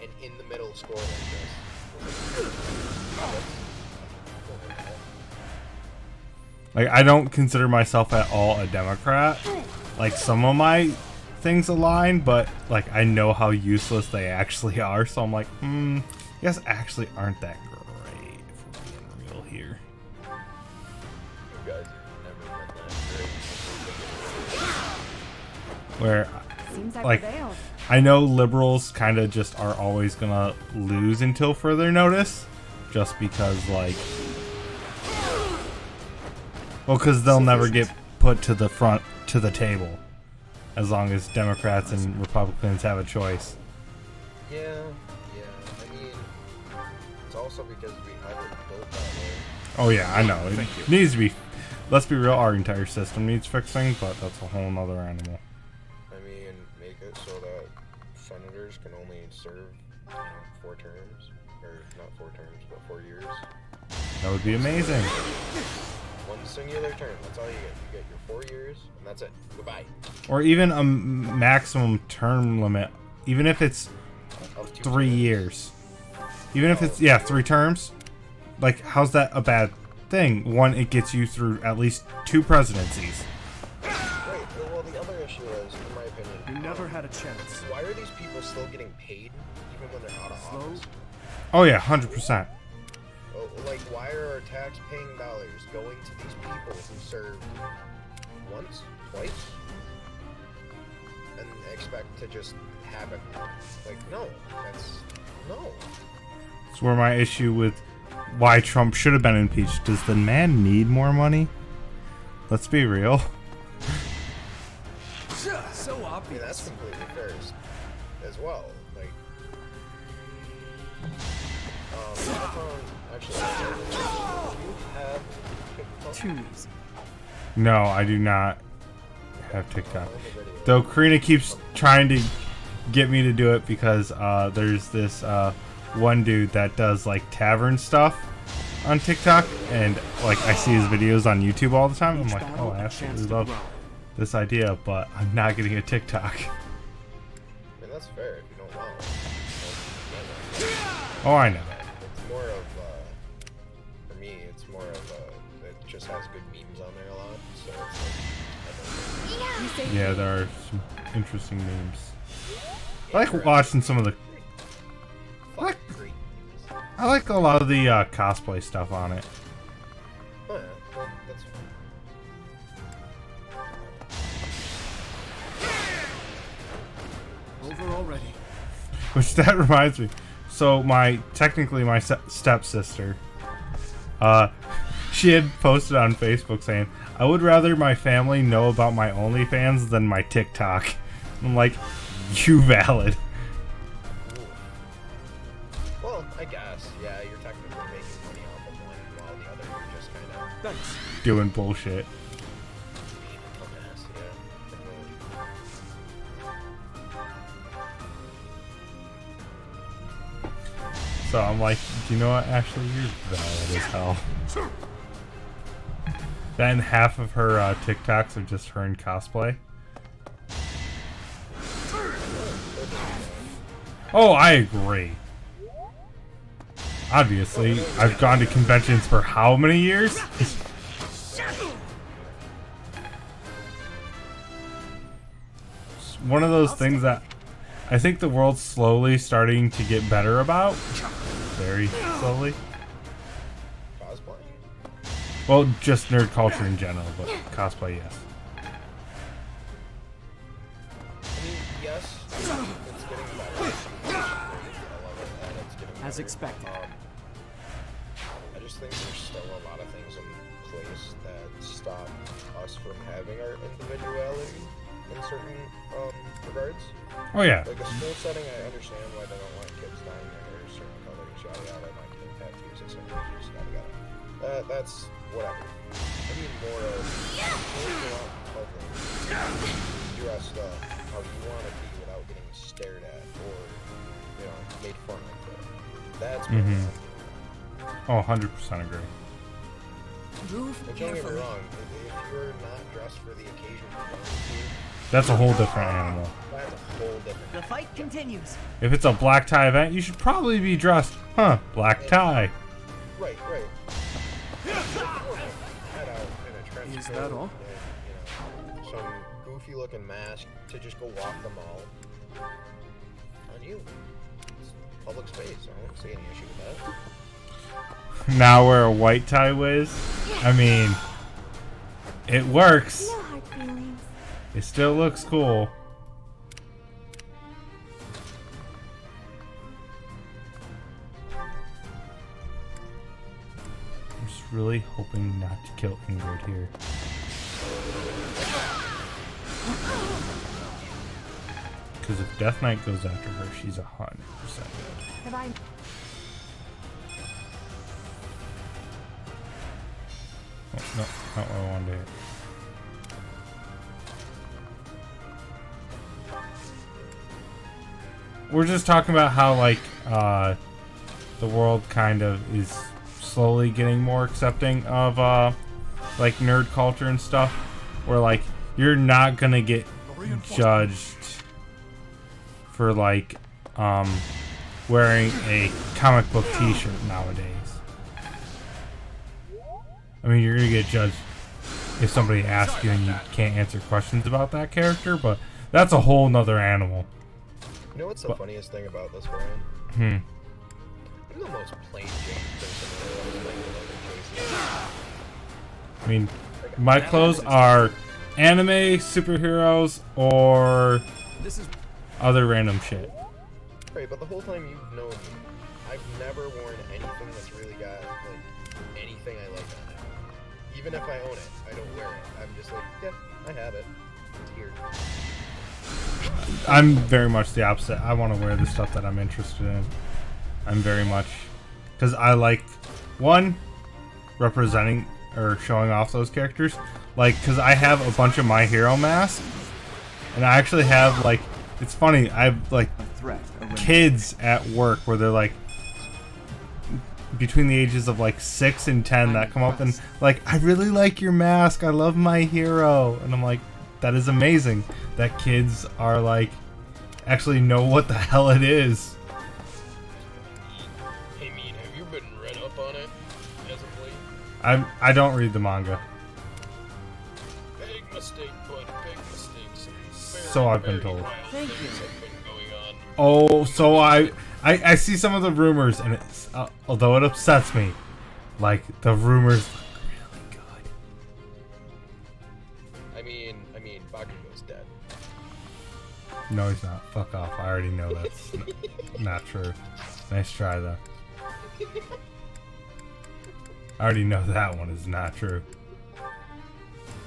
an in the middle score like this. Like, I don't consider myself at all a Democrat. Like, some of my things align, but, like, I know how useless they actually are, so I'm like, you guys actually aren't that great, if we're being real here. You guys have never been that great. Where, Seems like, prevailed. I know liberals kind of just are always gonna lose until further notice, just because, like, well, because they'll never get put to the front, to the table, as long as Democrats and Republicans have a choice. Yeah. I mean, it's also because we have it built that way. Oh yeah, I know. It needs to be, let's be real, our entire system needs fixing, but that's a whole nother animal. I mean, make it so that senators can only serve 4 terms, or not 4 terms, but 4 years. That would be amazing. One singular term. That's all you get. You get your 4 years, and that's it. Goodbye. Or even a maximum term limit, even if it's 3 years. Even if it's, 3 terms. Like, how's that a bad thing? One, it gets you through at least 2 presidencies. Right. Well, the other issue is, in my opinion, you never had a chance. Why are these people still getting paid, even when they're out of office? Oh yeah, 100%. Like, why are our tax-paying dollars going to these people who served once, twice, and expect to just have it? Like, no, no. It's where my issue with why Trump should have been impeached. Does the man need more money? Let's be real. So obvious. Yeah, that's completely fair as well. Like, actually, do you have TikTok? Too easy. No, I do not have TikTok. Though Karina keeps trying to get me to do it because there's this one dude that does like tavern stuff on TikTok, and like I see his videos on YouTube all the time. I'm like, oh, I absolutely love this idea, but I'm not getting a TikTok. I mean, that's fair if you don't want one. Oh, I know. It's more of, for me, it's more of, it just has good memes on there a lot, so it's like, Yeah, there are some interesting memes. I like watching some of the... I like a lot of the cosplay stuff on it. Oh, yeah, well, that's Over already. Which that reminds me. So technically my stepsister, she had posted on Facebook saying, I would rather my family know about my OnlyFans than my TikTok. I'm like, you valid. Well, I guess, yeah, you're technically making money off of one, while the other you're just kind of Doing bullshit. being a dumbass, So I'm like, Do you know what? Actually, you're valid as hell. Then half of her TikToks are just her in cosplay. Oh, I agree. Obviously, I've gone to conventions for how many years? It's one of those things that I think the world's slowly starting to get better about. Very slowly. Cosplay? Well, just nerd culture in general, but cosplay, yes. I mean, yes, it's getting better. I love it, and it's getting better. As expected. I just think there's still a lot of things in place that stop us from having our individuality in certain regards. Oh yeah. Like a school setting, I understand why they don't want kids dyeing their hair certain colors, yada yada, not getting tattoos at certain ages, yada yada. That's whatever. I mean more of dressed up how you want to be without getting stared at or, you know, made fun of. That's what Oh, 100% agree. Don't get me wrong, if you're not dressed for the occasion you're going to, That's a whole different animal. that's a whole different. The fight continues. If it's a black tie event, you should probably be dressed. Huh, black tie. Right, right. Head out in a trench Is coat that all? and, you know, some goofy looking mask to just go walk the mall. On you. It's public space. I don't see any issue with that. Now wear a white tie whiz. I mean, it works. No hard feelings. It still looks cool. I'm just really hoping not to kill Ingrid here. Because if Death Knight goes after her, she's 100% dead. Have I... Oh, no, not what I wanted to hit. We're just talking about how, like, the world kind of is slowly getting more accepting of, like, nerd culture and stuff. Where, like, you're not gonna get judged for, like, wearing a comic book t-shirt nowadays. I mean, you're gonna get judged if somebody asks you and you can't answer questions about that character, but that's a whole nother animal. You know what's the funniest thing about this, Brian? I'm the most plain Jane person in the world. I mean, my clothes are anime, superheroes, or other random shit. Right, but the whole time you've known me, I've never worn anything that's really got, like, anything I like on it. Even if I own it, I don't wear it. I'm just like, yeah, I have it. It's here. I'm very much the opposite. I want to wear the stuff that I'm interested in. I'm very much... Because I like, one, representing or showing off those characters. Like, because I have a bunch of My Hero masks. And I actually have, like... It's funny, I have, like, kids at work where they're, like, between the ages of, like, 6 and 10 that come up and, like, I really like your mask. I love My Hero. And I'm like, that is amazing that kids are, like, actually know what the hell it is. Hey, Mean, have you been read up on it as of late? I don't read the manga. Big mistake, bud. Big mistakes. So I've been told. Thank you. Have been going on. Oh, so I see some of the rumors, and it's although it upsets me, like the rumors look really good. I mean, Bakugo's dead. No, he's not. Fuck off. I already know that's not true. Nice try though. I already know that one is not true.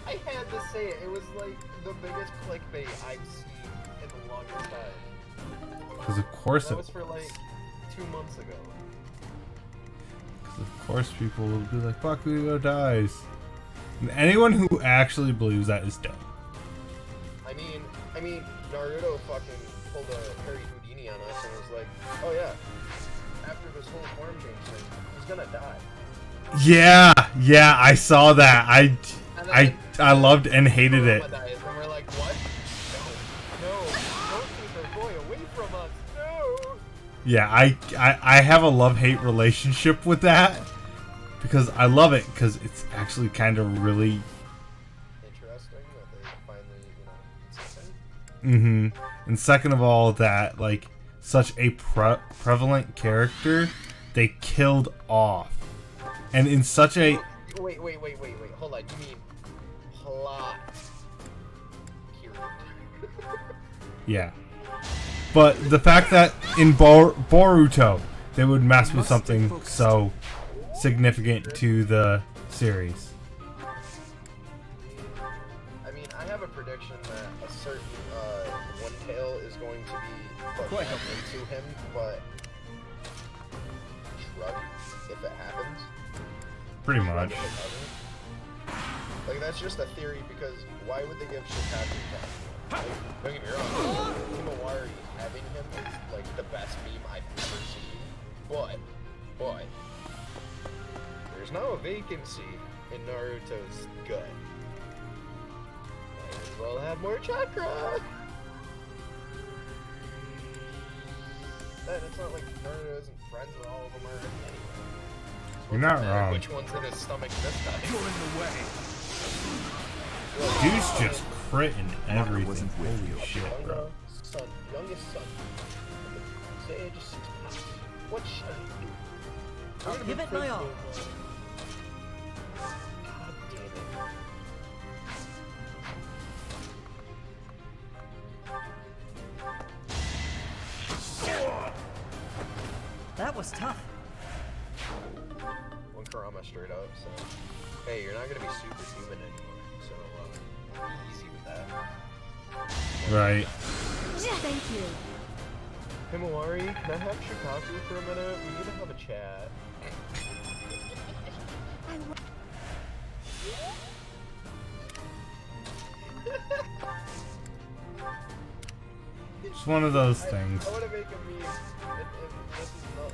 I had to say it. It was like the biggest clickbait I've seen in the longest time. Because of course that was for like 2 months ago. Because of course people will be like, Bakugo dies. And anyone who actually believes that is dumb. I mean, Naruto fucking pulled a Harry Houdini on us and was like, oh yeah, after this whole form change thing, he's gonna die. Yeah, I saw that. I loved and hated it. And we're like, what? No, don't take our boy away from us. No. Yeah, I have a love-hate relationship with that because I love it because it's actually kind of really interesting that they finally, it's a thing. And second of all, that like such a prevalent character they killed off, and in such a wait, hold on, you mean plot period? Yeah, but the fact that in Boruto they would mess with something so significant to the series. I mean, I have a prediction that a certain one tail is going to be put back into him, but shrug if it happens. Pretty much. If it doesn't. Like, that's just a theory, because why would they give Shikaku that? Like, don't get me wrong, Himawari having him is like the best meme I've ever seen, but there's now a vacancy in Naruto's gut. Might as well have more chakra! And it's not like Naruto isn't friends with all of them already anyway. You're not wrong. Which one's in his stomach this time? You're in the way. Dude's just critting everything. Holy shit, bro. Youngest son. Say age of 6 months. What shall you do? I'll give it my all. God damn it. That was tough. One Kurama straight up, so hey, you're not gonna be superhuman anymore, so be easy with that. Right. Thank you. Himawari, can I have Shikaku for a minute? We need to have a chat. It's one of those things. I want to make a meme, and this is not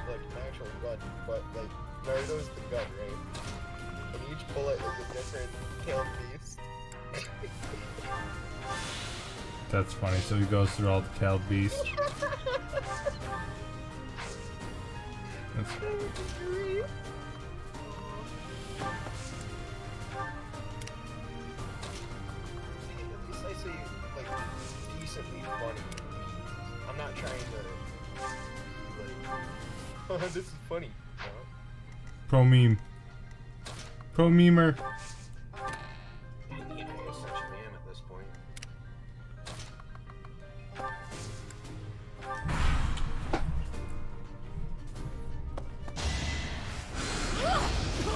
like an actual gun, but like Naruto's the gun, right? And each bullet is a different tailed beast. That's funny. So he goes through all the tailed beasts. That's At least I say like decently funny. I'm not trying to like, oh, this is funny. You know? pro meme. Pro memer. You know, you're such a man at this point.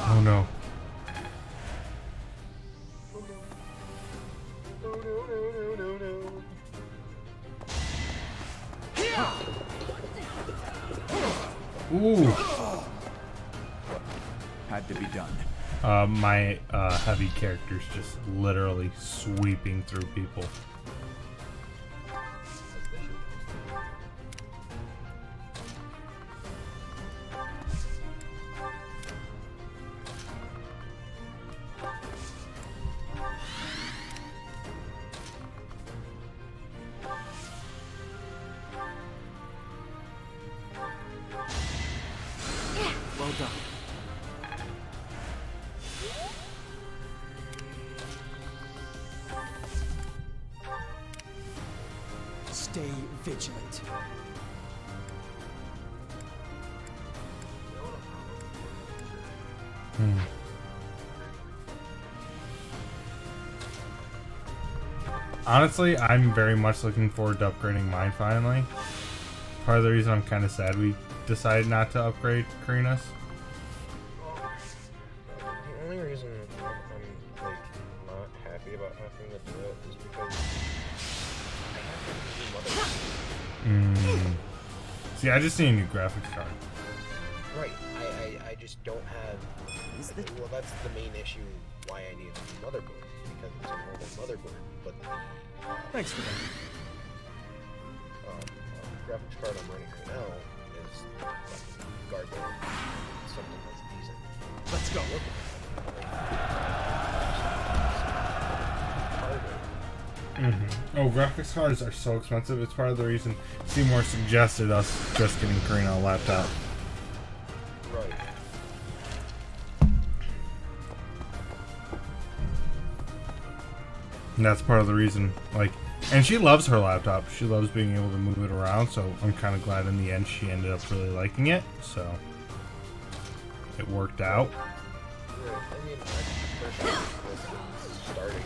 Oh no. Ooh. Had to be done. My heavy character's just literally sweeping through people. Well done. Stay vigilant. Honestly, I'm very much looking forward to upgrading mine finally. Part of the reason I'm kind of sad we decided not to upgrade Karinas. The only reason I'm like not happy about having to do it is because I have to do mother. See, I just need a new graphics card. Right. I just don't have. Well, that's the main issue why I need a new motherboard, because it's a normal motherboard, but the Thanks for that. graphics card I'm running right now is just garbage. Something that's decent. Let's go. Oh, graphics cards are so expensive. It's part of the reason Seymour suggested us just getting Karina a laptop. Right. And that's part of the reason, like, and she loves her laptop. She loves being able to move it around, so I'm kind of glad in the end she ended up really liking it, so it worked out. I mean, starting.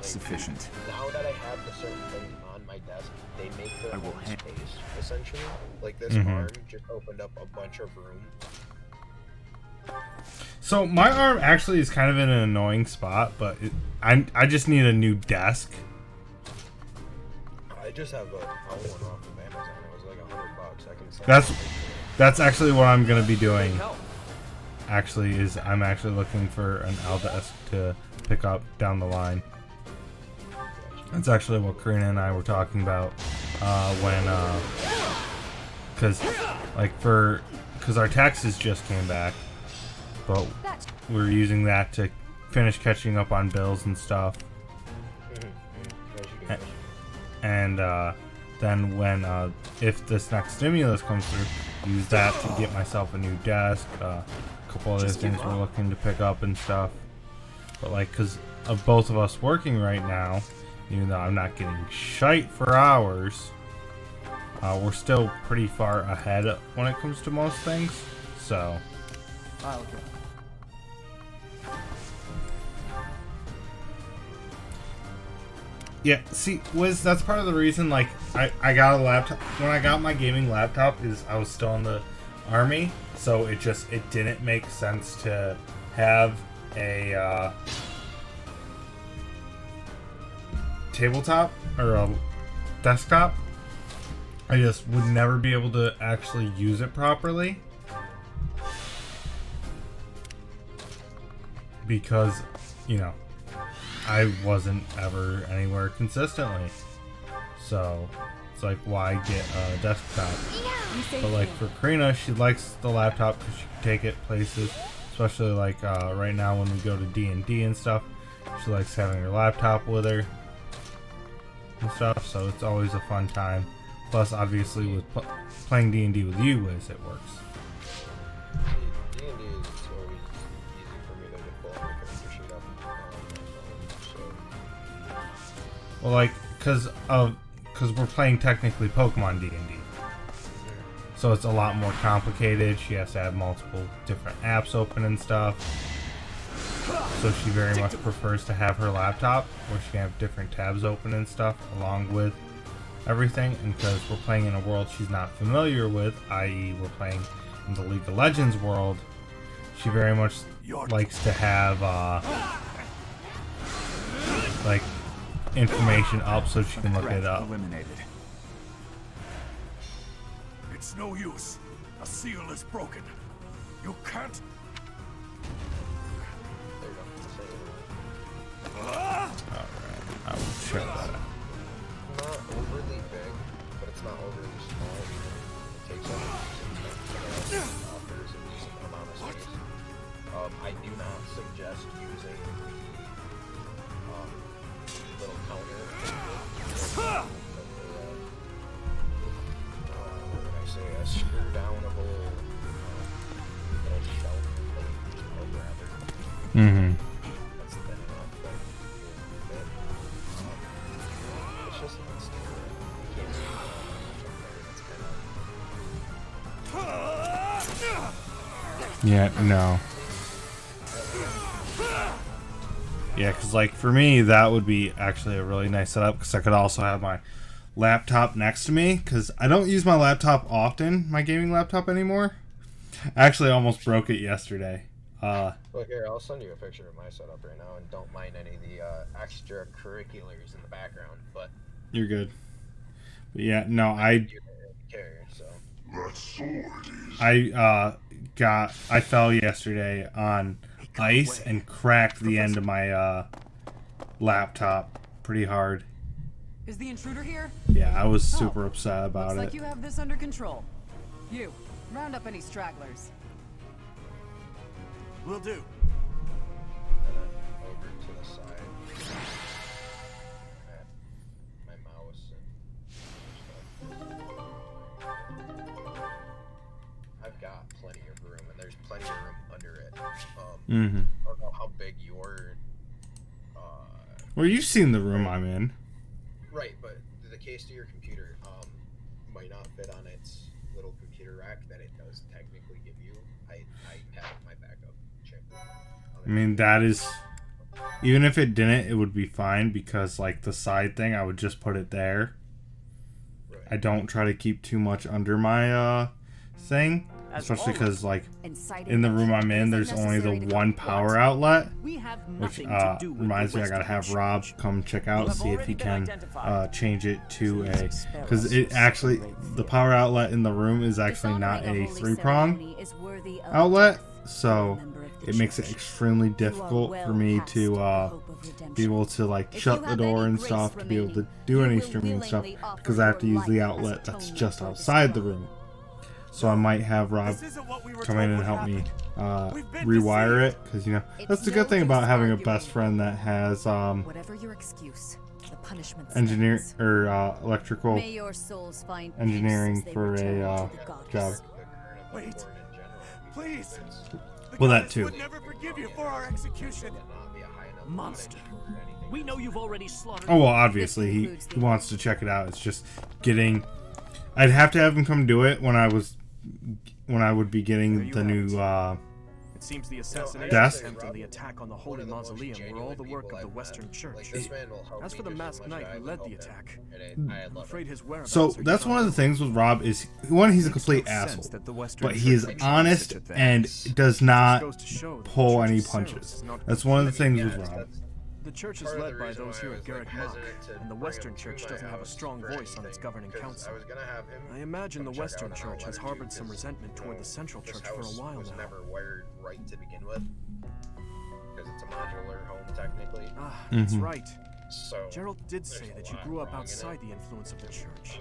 Sufficient. Now that I have the certain things on my desk, they make their own space, essentially. Like this arm just opened up a bunch of room. So my arm actually is kind of in an annoying spot, but I just need a new desk. I just have a one off of Amazon. It was like $100. I can sell That's actually what I'm gonna be doing. Actually, is I'm actually looking for an L desk to pick up down the line. That's actually what Karina and I were talking about because our taxes just came back, but we're using that to finish catching up on bills and stuff. And then when if this next stimulus comes through, use that to get myself a new desk, a couple other things we're looking to pick up and stuff. But like, because of both of us working right now, even though I'm not getting shite for hours, we're still pretty far ahead when it comes to most things. So I'll go. yeah, see, that's part of the reason, like, I got a laptop. When I got my gaming laptop, is I was still in the army, so it didn't make sense to have a tabletop or a desktop. I just would never be able to actually use it properly because, you know, I wasn't ever anywhere consistently. So it's like, why get a desktop? But like for Karina, she likes the laptop because she can take it places, especially like right now when we go to D&D and stuff. She likes having her laptop with her and stuff, so it's always a fun time. Plus, obviously, with playing D&D with you, Wiz, it works. D&D is always easy for me to get pull out the character sheet up. So. Well, like, because we're playing technically Pokemon D&D, so it's a lot more complicated. She has to have multiple different apps open and stuff. So she very much prefers to have her laptop where she can have different tabs open and stuff along with everything. And because we're playing in a world she's not familiar with, i.e. we're playing in the League of Legends world, she very much likes to have like information up so she can look it up. Eliminated. It's no use. A seal is broken. You can't. Alright, I will check that out. Not overly big, but it's not overly small. It takes up a decent amount of space. I do not suggest using little counter. What would I say? A screw downable little shelf plate or rather. Mm-hmm. That's thin enough that it will fit. It's just not stable. You can't see that's kind of. Yeah, no. Yeah, because like for me, that would be actually a really nice setup because I could also have my laptop next to me because I don't use my laptop often, my gaming laptop anymore. I actually almost broke it yesterday. Look here, I'll send you a picture of my setup right now, and don't mind any of the extracurriculars in the background, but... You're good. But yeah, no, I fell yesterday on ice and cracked the end of my laptop pretty hard. Is the intruder here? Yeah, I was super upset about Looks it. like you have this under control. You, Round up any stragglers. Will do. And then over to the side. My mouse and I've got plenty of room, and there's plenty of room under it. I don't know how big your Well, you've seen the room I'm in. right, but the case to your computer might not fit on its little computer rack that it does technically give you. I have my backup chip. I mean, that is... Even if it didn't, it would be fine, because, like, the side thing, I would just put it there. Right. I don't try to keep too much under my, thing. Especially because, like, in the room I'm in, there's only the one power outlet. Which, reminds me I gotta have Rob come check out, see if he can, change it to a... Because it actually... The power outlet in the room is actually not a 3-prong outlet. So, it makes it extremely difficult for me to, be able to, like, shut the door and stuff, to be able to do any streaming and stuff, because I have to use the outlet that's just outside the room. So I might have Rob come in and help me rewire it, because, you know, that's the good thing about having a best friend that has Whatever your excuse, the punishment's engineer or electrical May your souls find engineering peace for as they a return to the job. Wait, please. Well, that too. Would never forgive you for our execution. Monster. We know you've already slaughtered. Oh well, obviously he wants to check it out. It's just getting. I'd have to have him come do it when I would be getting the new It seems the assassination desk. attempt and the attack on the Holy Mausoleum were all the work of the Western Church. As for the masked knight who led the attack, I'm afraid his whereabouts So are that's yet one of the things with Rob is, one, he's a complete asshole, but he is honest and does not pull any punches. That's one of the things with Rob. The church is led by those here at Garrett Mach, and the Western Church doesn't have a strong voice on its governing council. I imagine the Western Church has harbored some resentment toward the Central Church for a while now. Never wired right to begin with, because it's a modular home technically. Ah, that's right. So Gerald did say that you grew up outside the influence of the church.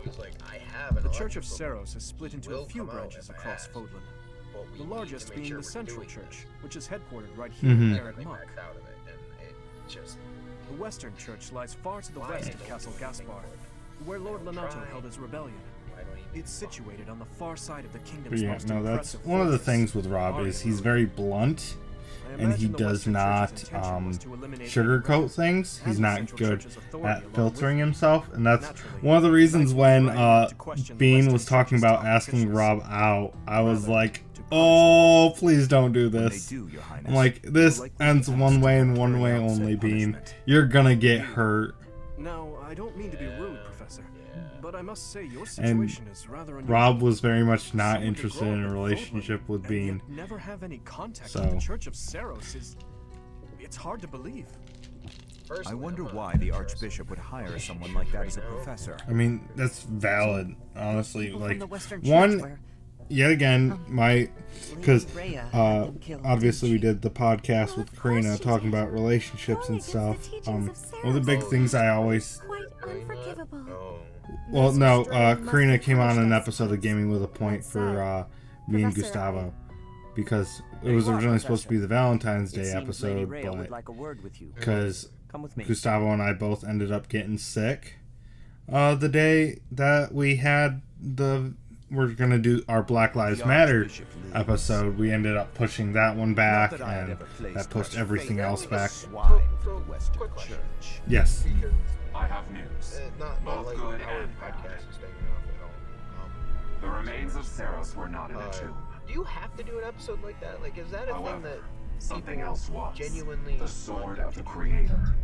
The Church of Saros has split into a few branches across Fodlan. The largest being the Central Church, which is headquartered right here in Garrett Mach. The Western Church lies far to the west of Castle Gaspar, where Lord Lonato held his rebellion. It's situated on the far side of the kingdom's But yeah, most no, that's impressive one of the fortress. things with Rob is he's very blunt, and he does not sugarcoat things. He's not good at filtering himself, and that's one of the reasons when Bean was talking about asking Rob out, I was like, oh, please don't do this. I'm like, this ends one way and one way only, Bean. You're gonna get hurt. Now, I don't mean to be rude, Professor, but I must say your And situation is rather unusual. Rob was very much not Someone could interested grow in up a in relationship Fodlan with and Bean. yet never have any contact So. with the Church of Saros is... It's hard to believe. I wonder why the Archbishop would hire someone like that as a professor. I mean, that's valid, honestly. People from Like, the Western one, Church were- yet again, because obviously we did the podcast with Karina talking about relationships and stuff. One of the big things I always... Well, no, Karina came on an episode of Gaming with a Point for me and Gustavo, because it was originally supposed to be the Valentine's Day episode, but because Gustavo and I both ended up getting sick the day that we had we're gonna do our Black Lives Matter episode, we ended up pushing that one back, and that pushed everything else back. Yes. I have news. Both like good our and podcast bad. is taking off at all. The remains of Saros were not in a tomb. Do you have to do an episode like that? Like, is that a thing However, that something people else was. genuinely The sword of the Creator.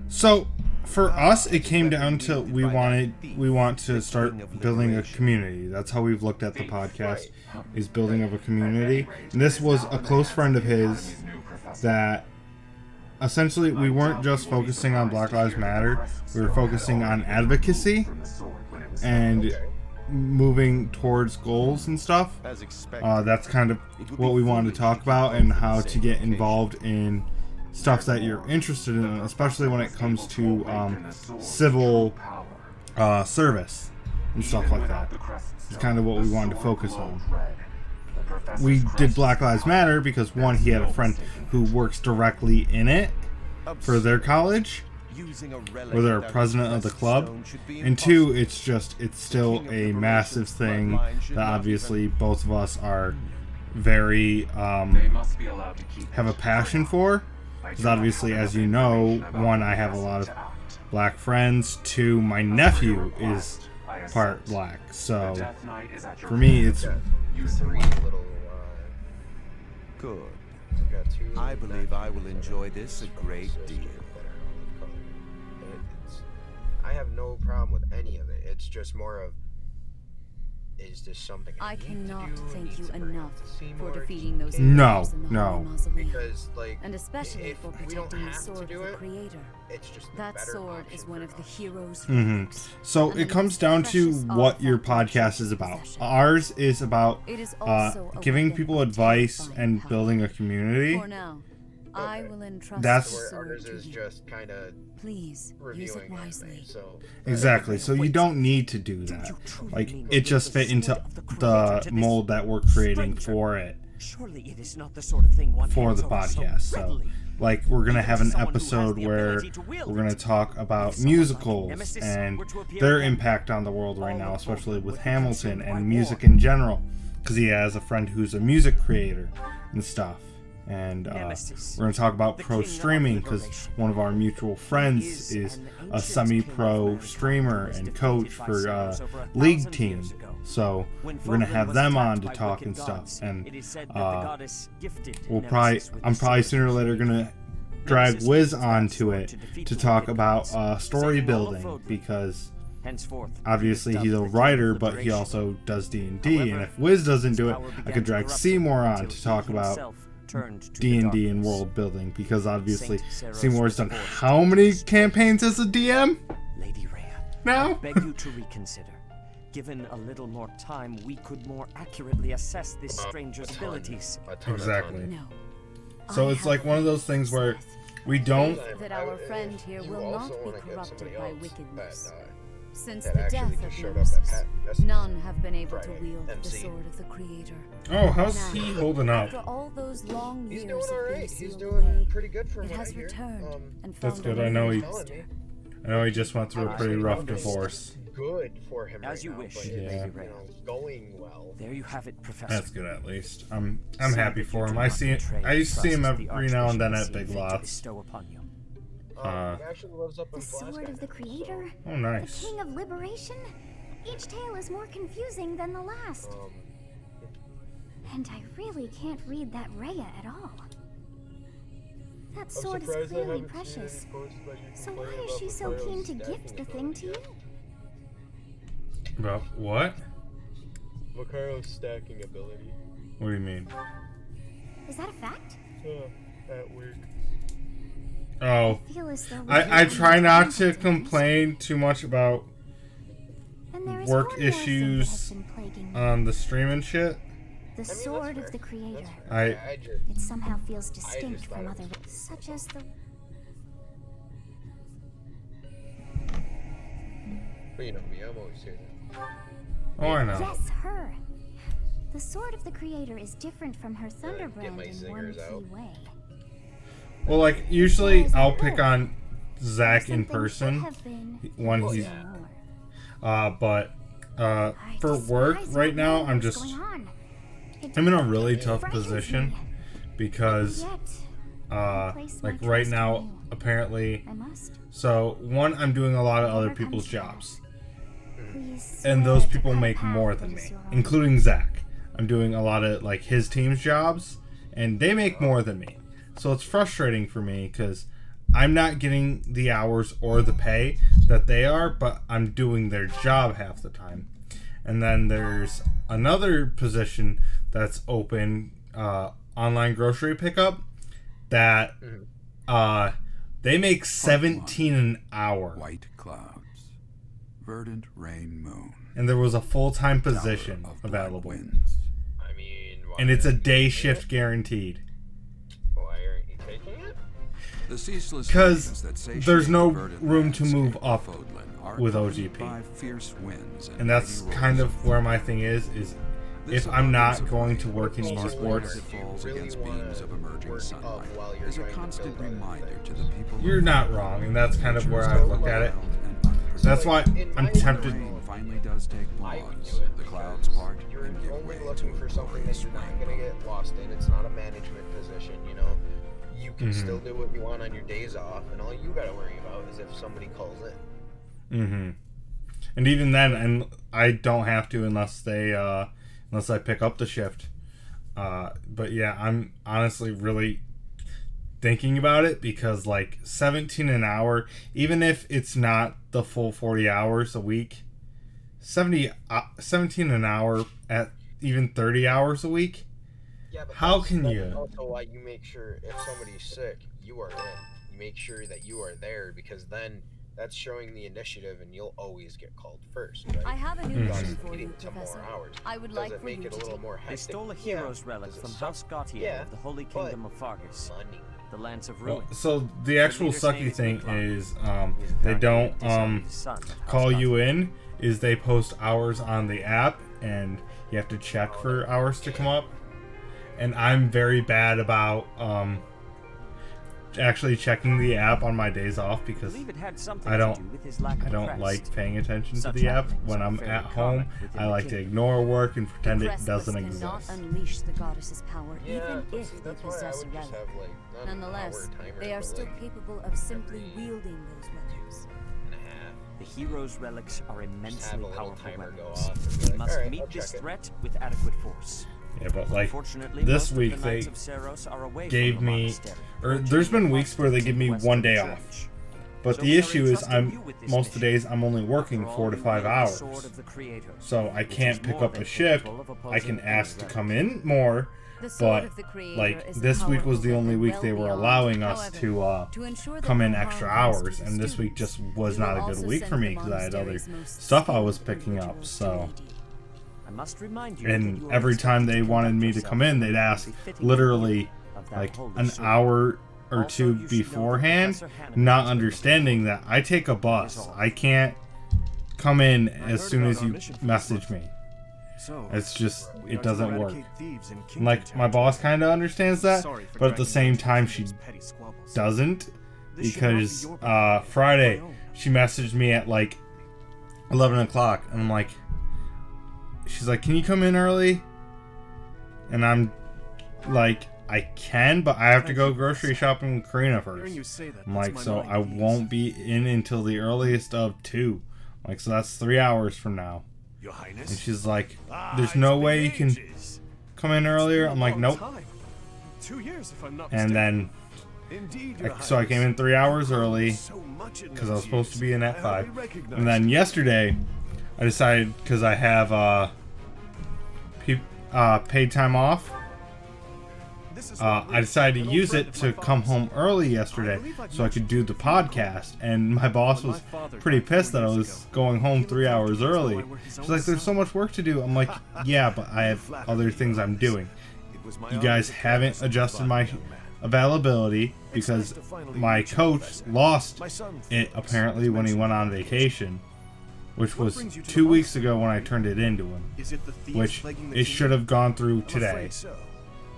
So for us, it came down to we want to start building a community. That's how we've looked at the podcast, is building of a community. And this was a close friend of his that essentially we weren't just focusing on Black Lives Matter. We were focusing on advocacy and moving towards goals and stuff. That's kind of what we wanted to talk about, and how to get involved in stuff that you're interested in, especially when it comes to civil service and stuff like that. It's kind of what we wanted to focus on. we did Black Lives Matter because one, he had a friend who works directly in it for their college, where they're president of the club, and two, it's still a massive thing that obviously both of us are very have a passion for, because obviously, as you know, one, I have a lot of black friends, two, my nephew is part black, so for me it's good. I believe I will enjoy this a great deal. I have no problem with any of it. It's just more of, is this something I cannot thank you to bring enough to Seymour? for defeating those No, invaders in the no. Holy Mausoleum. Because, like, and especially for we don't protecting the have to sword do of the it, Creator. it's just the That better sword option is one of the hero's Mhm. relics, So and it the comes most down to precious what your artifact in podcast is about. possession. Ours is about It is also a giving weapon people of advice terrifying and power. building a community. For now, I will entrust That's- the where sword ours to is you. just kind of Please use it wisely. so Exactly. So you don't need to do that. Like, it just fit into the mold that we're creating for it, Surely it is not the sort of thing one for hands the over so podcast. So, readily. like, we're gonna have an Someone who has episode the where ability to wield we're gonna it. talk about someone like musicals Nemesis and were to appear their again, impact on the world right now, especially with would be Hamilton consumed by and war. music in general, because he has a friend who's a music creator and stuff. And Nemesis, we're gonna talk about the pro king of streaming because liberation. one of our mutual friends is a semi-pro streamer and coach for league team. So we're gonna have them on to talk and stuff, and I'm probably sooner or later gonna drag Wiz onto it to talk about story building, because obviously he's a writer, but he also does D&D, and if Wiz doesn't do it, I could drag Seymour on to talk about D&D and world building, because obviously Seymour's done how many campaigns as a DM? Lady Rhea, now? I beg you to reconsider. Given a little more time, we could more accurately assess this stranger's abilities. Exactly. No. So it's like one of those things where we don't. That our friend here will not be corrupted by wickedness. Since that the actually death just of showed up Moses, at Pat Justice none have been able to Friday, wield the MC. sword of the Creator. Oh, how's Now, he holding up? After all those long He's years doing of being alright. He's sealed doing away, pretty good from it what I has hear. returned and That's found good. a I know new he. master. I know he just went through a pretty rough divorce. Good for him As right you now, wish, but Lady it's, Rhea. going well. There you have it, Professor. That's good at least. I'm See happy that for you him. do I not see betray I used to see him trust the every now and then at Archbishop Big seemed to Lots. bestow upon you. He actually lives up in The sword of the Creator? Oh, nice. The King of Liberation? Each tale is more confusing than the last. And I really can't read that Rhea at all. That sword is clearly precious. So why is she so keen to gift the thing to you? About what? Makaro's stacking ability. What do you mean? Is that a fact? At work. Oh, feel as though we I should try be not to content. complain too much about And there is work one more thing that has issues been plaguing me. on the stream and shit. The sword of the Creator. I It somehow feels distinct from other, such as the. But you know me, I'm always here. Oh, I know. Yes, her. The sword of the Creator is different from her Thunderbrand my in one zingers key out. way. Well, like usually I'll pick on Zach in Some things person should have been when he's but for work right now I'm just I'm in a really tough position because like right now apparently so one, I'm doing a lot of other people's jobs and those people make more than me, including Zach. I'm doing a lot of like his team's jobs and they make more than me, so it's frustrating for me because I'm not getting the hours or the pay that they are, but I'm doing their job half the time. And then there's another position that's open, online grocery pickup, that they make 17 an hour. White clouds, verdant rain, moon. And there was a full-time position available. I mean, And it's a day shift guaranteed. Why aren't you taking it? The ceaseless Because rains that satiate there's no the verdant room to move landscape up of Fodlan are with accompanied OGP. by fierce winds And that's mighty kind roars of where my thing is if I'm not going to work in esports, that falls against beams of emerging sunlight is a constant reminder to the people. you're not wrong, and that's kind of where I looked at it. That's why I'm tempted. Rain finally does take pause. The clouds part You're and give only way looking to for something that you're not going to get lost in. It's not a management position, you know. You can still do what you want on your days off, and all you got to worry about is if somebody calls in. And even then, and I don't have to unless I pick up the shift. But yeah, I'm honestly really thinking about it, because like 17 an hour, even if it's not the full 40 hours a week, 17 an hour at even 30 hours a week. Yeah, but how that's can you? Also, why you make sure if somebody's sick, you are in. You make sure that you are there, because then that's showing the initiative, and you'll always get called first, right? I have a new mission for you, Professor. I would like for make you it a little more hectic? They stole a hero's relic from House Gautier of the Holy Kingdom of Fargus, the Lance of Ruin. So the actual sucky thing is they don't call you in, is they post hours on the app, and you have to check for hours to come up. And I'm very bad about actually checking the app on my days off, because I don't like paying attention to the app when I'm at home. I like to ignore work and pretend it doesn't exist. Cannot unleash the goddess's power, even if they possess a relic. Nonetheless, they are still capable of simply wielding those weapons. The hero's relics are immensely powerful weapons. We must meet this threat with adequate force. Yeah, but like this week they gave me, or there's been weeks where they give me 1 day off. But the issue is most of the days I'm only working 4 to 5 hours. So I can't pick up a shift. I can ask to come in more, but like this week was the only week they were allowing us to come in extra hours, and this week just was not a good week for me because I had other stuff I was picking up. So. And every time they wanted me to come in, they'd ask literally like an hour or two beforehand, not understanding that I take a bus. I can't come in as soon as you message me. It's just, it doesn't work. Like, my boss kind of understands that, but at the same time she doesn't, because Friday she messaged me at like 11 o'clock, and I'm like, she's like, can you come in early? And I'm like, I can, but I have to go grocery shopping with Karina first. I'm like, so I won't be in until the earliest of 2. Like, so that's 3 hours from now. And she's like, there's no way you can come in earlier. I'm like, nope. 2 years, if I'm not And then, so I came in 3 hours early because I was supposed to be in at 5. And then yesterday, I decided, because I have paid time off, I decided to use it to come home early yesterday so I could do the podcast. And my boss was pretty pissed that I was going home 3 hours early. She's like, there's so much work to do. I'm like, yeah, but I have other things I'm doing. You guys haven't adjusted my availability because my coach lost it apparently when he went on vacation, which was 2 weeks ago when I turned it into him, which it should have gone through today.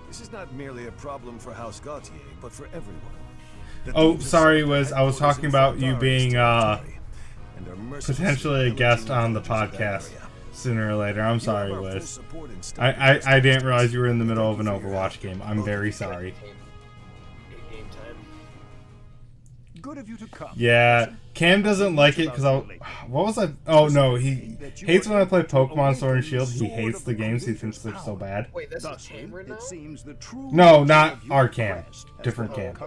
This is not merely a problem for House Gautier, but for everyone. Oh, sorry, I was talking about you being potentially a guest on the podcast sooner or later. I'm sorry, Wiz. I didn't realize you were in the middle of an Overwatch game. I'm very sorry. Good of you to come. Yeah, Cam doesn't like it because what was I? Oh no, he hates when I play Pokemon Sword and Shield. He hates the games. He thinks they're so bad. Wait, that's Cameron now? No, not our Cam. Different Cam.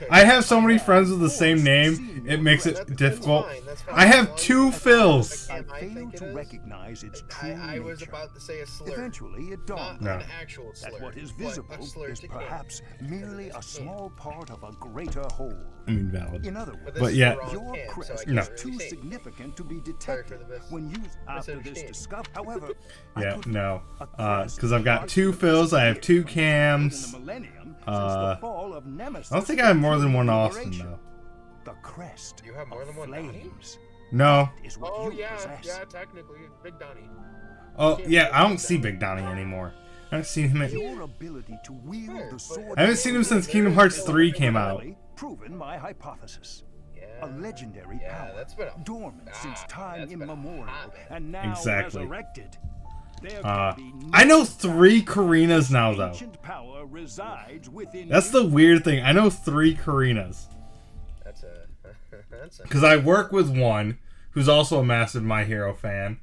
I have so many friends with the same name, it makes it difficult. I have 2 Phils. I fail to recognize its true I was about to say a slur. Eventually, it dawns an actual slur, that what is visible is perhaps merely a small part of a greater whole. I mean, valid. In other words, but yeah, your crest no. is too significant to be detected when used after this discovery. However, yeah, no, because I've got 2 Phils, I have 2 Cams. I don't think I have more than one Austin though. The crest. You have more than one flames. No. Oh yeah, technically, Big Donnie. Oh yeah, I don't see Big Donnie anymore. I haven't seen him. Your ability to wield the sword. I haven't seen him since Kingdom Hearts 3 came out. Proven my hypothesis. A legendary power, that's been dormant since time immemorial, and now Exactly. resurrected. I know 3 Karinas now, though. Power resides within That's the weird thing. I know 3 Karinas. That's a. Because I work with one who's also a massive My Hero fan.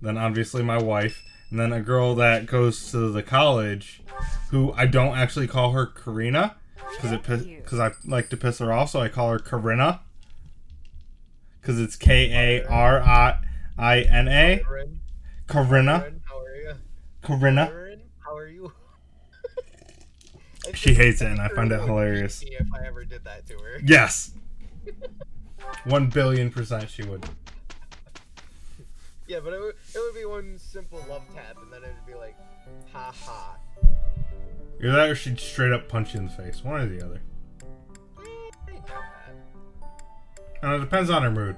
Then obviously my wife. And then a girl that goes to the college who I don't actually call her Karina. Because I like to piss her off, so I call her Karina. Because it's Karina. Karina. How are you? Karina. How are you? She hates it, and I find it hilarious. If I ever did that to her. Yes. 1,000,000,000% she would. Yeah, but it would be one simple love tap, and then it'd be like, ha ha. Either that or she'd straight up punch you in the face. One or the other. And it depends on her mood.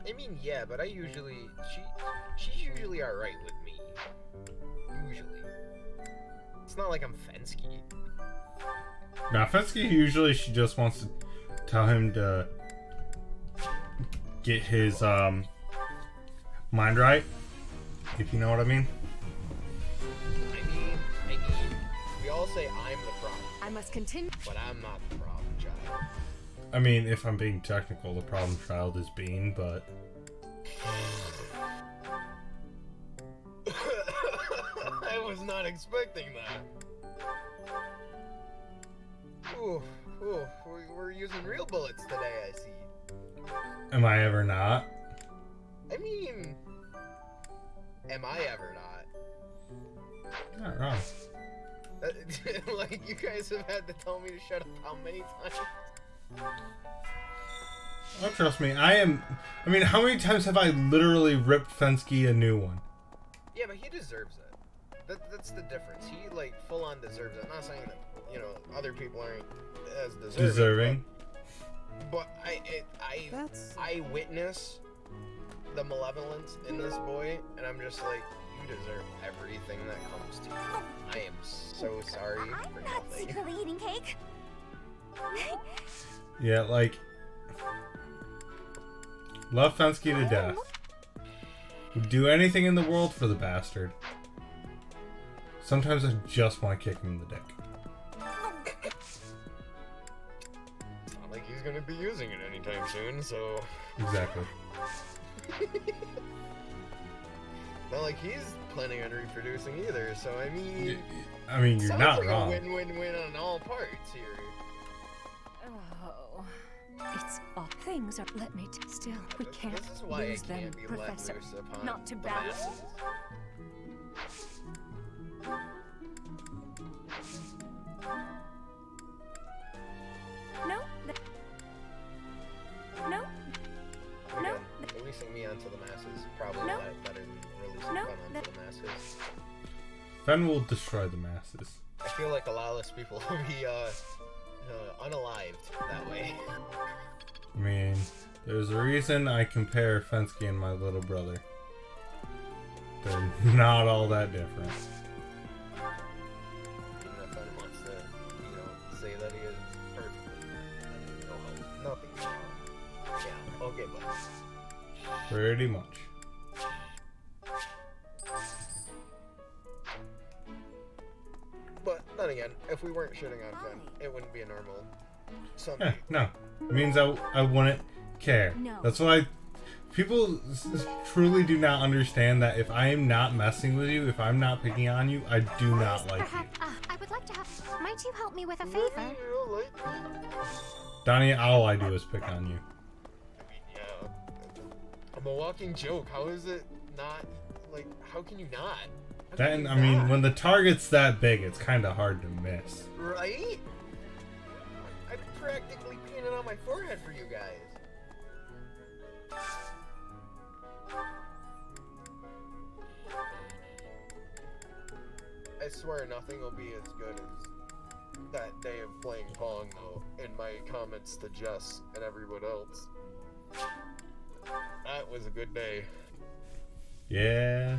I mean, yeah, but she's usually alright with me. Usually. It's not like I'm Fensky. Now, Fensky, usually she just wants to tell him to get his mind right, if you know what I mean. I mean, we all say I'm the problem. I must continue. But I'm not the problem child. I mean, if I'm being technical, the problem child is Bean, but... I was not expecting that. Ooh, we're using real bullets today, I see. Am I ever not? I mean... Am I ever not? Not wrong. Like, you guys have had to tell me to shut up how many times? Oh, trust me, I mean, how many times have I literally ripped Fensky a new one? Yeah, but he deserves it. That's the difference. He, like, full-on deserves it. I'm not saying that, you know, other people aren't as deserving. But I witness the malevolence in this boy, and I'm just like, you deserve everything that comes to you. I am so sorry for nothing. Secretly eating cake. Yeah, like... Love Fensky to death. Would do anything in the world for the bastard. Sometimes I just want to kick him in the dick. It's not like he's gonna be using it anytime soon, so... Exactly. Not like he's planning on reproducing either, so I mean... You're not wrong. Sounds like a win-win-win on all parts here. Oh, it's all things are. Let me still. We can't This is why lose I them, can't be Professor. let loose upon Not to the balance. masses. No. No. No. Releasing me onto the masses probably No. a lot better than releasing No. Fen onto the masses. Fen will destroy the masses. I feel like a lot less people will be unalived that way. I mean, there's a reason I compare Fensky and my little brother. They're not all that different. Even if Fen wants to, say that he is perfect, nothing's wrong. Yeah, okay, but... Pretty much. But then again, if we weren't shitting on Fen, it wouldn't be a normal Sunday. Yeah, no. It means I wouldn't care. No. That's why people truly do not understand that if I am not messing with you, if I'm not picking on you, I do not like you. I would like to have. Might you help me with a favor? Donnie, all I do is pick on you. Yeah. I'm a walking joke. How is it not? Like, how can you not? Then, I mean, when the target's that big, it's kind of hard to miss. Right? I'm practically peeing on my forehead for you guys. I swear nothing will be as good as that day of playing Pong, though, in my comments to Jess and everyone else. That was a good day. Yeah.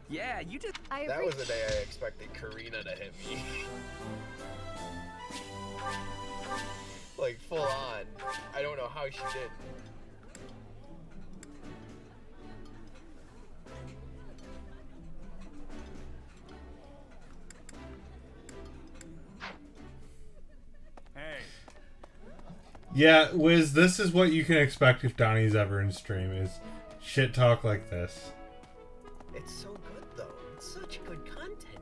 Yeah, you just... That was the day I expected Karina to hit me. Like, full on. I don't know how she did. Yeah, Wiz, this is what you can expect if Donnie's ever in stream, is shit talk like this. It's so good, though. It's such good content.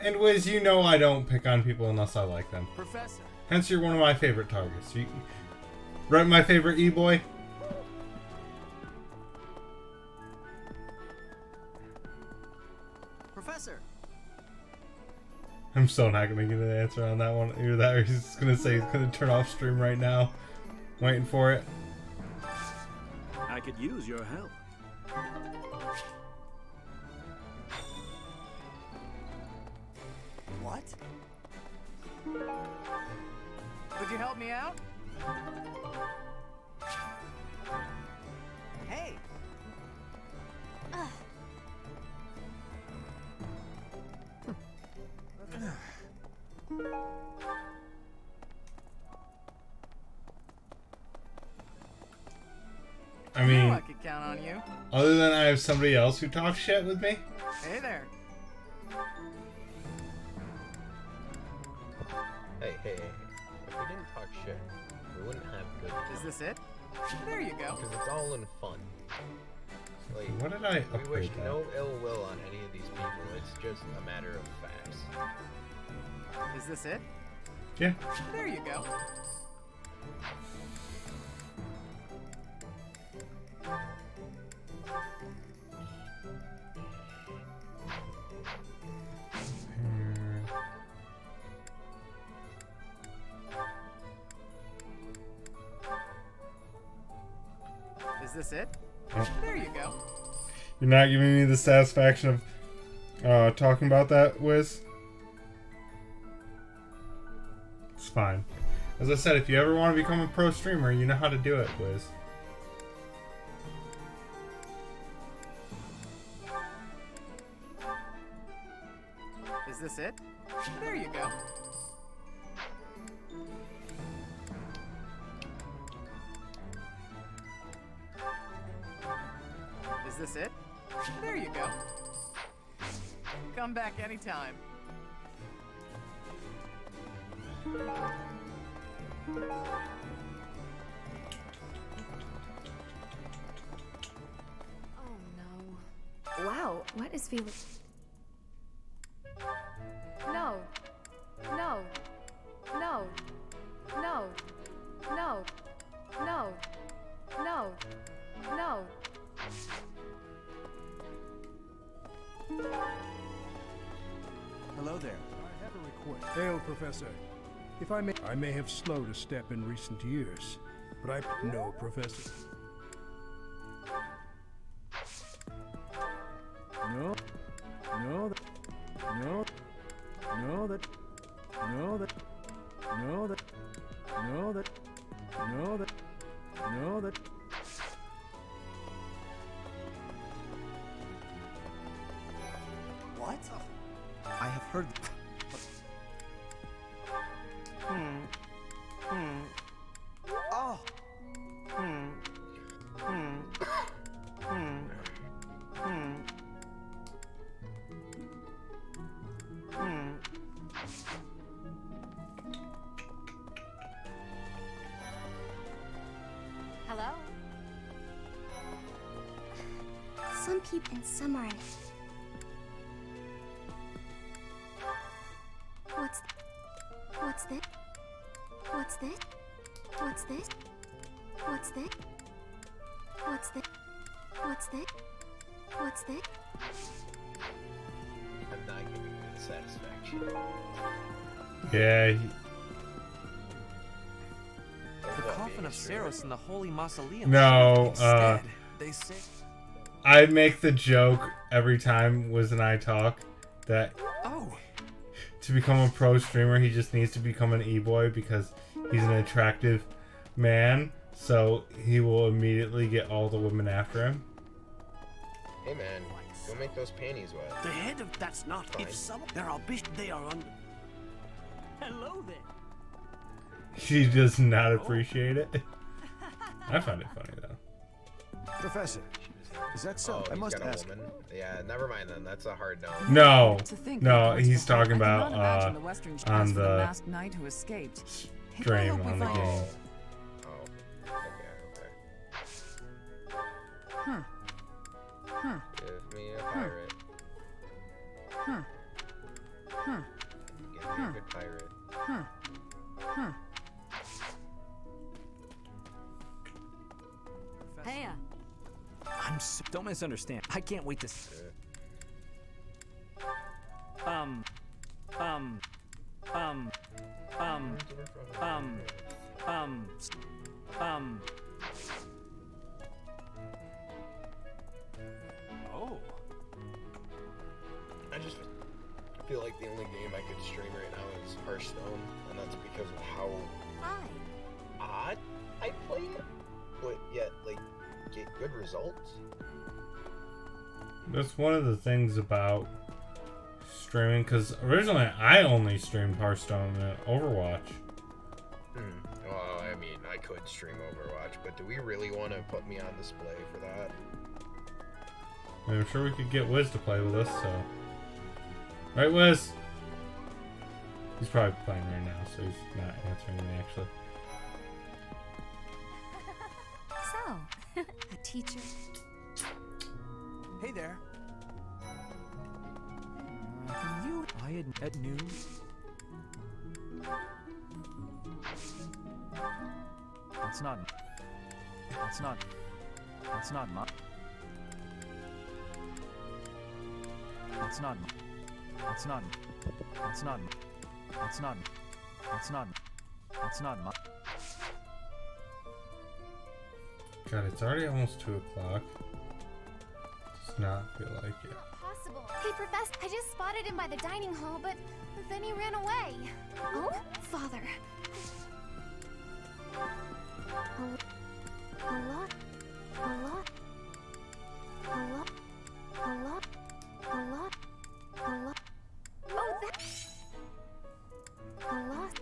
And Wiz, you know I don't pick on people unless I like them. Professor. Hence, you're one of my favorite targets. Right, my favorite E-boy? Professor. I'm still not gonna get an answer on that one. Either that or he's just gonna say he's gonna turn off stream right now. Waiting for it. I could use your help. What? Would you help me out? Hey. I mean, I could count on you. other than I have somebody else who talks shit with me. Hey there. Hey. If we didn't talk shit, we wouldn't have good times. Is this it? There you go. Because it's all in fun. Like, What did I we wish upgrade that? no ill will on any of these people. It's just a matter of facts. Is this it? Yeah. There you go. Is this it? Oh. There you go. You're not giving me the satisfaction of talking about that, Wiz? It's fine. As I said, if you ever want to become a pro streamer, you know how to do it, Wiz. Is this it? There you go. Is this it? There you go. Come back anytime. Oh no. Wow, what is Felix? No. No. No. No. No. No. No. No. Hello there. I have a request. Hail, Professor. If I may have slowed a step in recent years, but I... No, Professor. No. No. No. No, that... No, that... No, that... No, that... No, that... No, that... What? I have heard... Oh. Hello? Some people and some aren't. What's this? What's this? What's this? What's this? What's this? What's this? What's this? I'm not giving you the satisfaction. Yeah. The coffin of Saros in the holy mausoleum. No, Instead, they say... I make the joke every time Wiz and I talk that to become a pro streamer, he just needs to become an e-boy because he's an attractive man, so he will immediately get all the women after him. Hey man, go make those panties wet. The head of that's not. Fine. If some there are they are under. Hello there. She does not appreciate it. I find it funny though. Professor, is that so? Oh, I must got a ask. woman. Yeah, never mind then. That's a hard no. No, To think no, that he's talking I about cannot imagine the Western on chance for the the masked knight who escaped. I stream hope we on the find- game. Oh, okay. Huh. Huh. Give me a pirate. Huh. Huh. Give me a good pirate. Huh. Huh. Hey, Don't misunderstand. I can't wait to. Oh. I just feel like the only game I could stream right now is Hearthstone, and that's because of how odd I play it, but yet like get good results. That's one of the things about streaming, because originally I only streamed Hearthstone and Overwatch. Well, I mean, I could stream Overwatch, but do we really want to put me on display for that? I'm sure we could get Wiz to play with us, so. Right, Wiz? He's probably playing right now, so he's not answering me, actually. so, a teacher. Hey there. You at noon. That's not my. That's not my. God, it's already almost 2 o'clock. Does not feel like it. Possible. Hey, Professor, I just spotted him by the dining hall, but then he ran away. Oh, Father. A lot. Oh, that. A lot.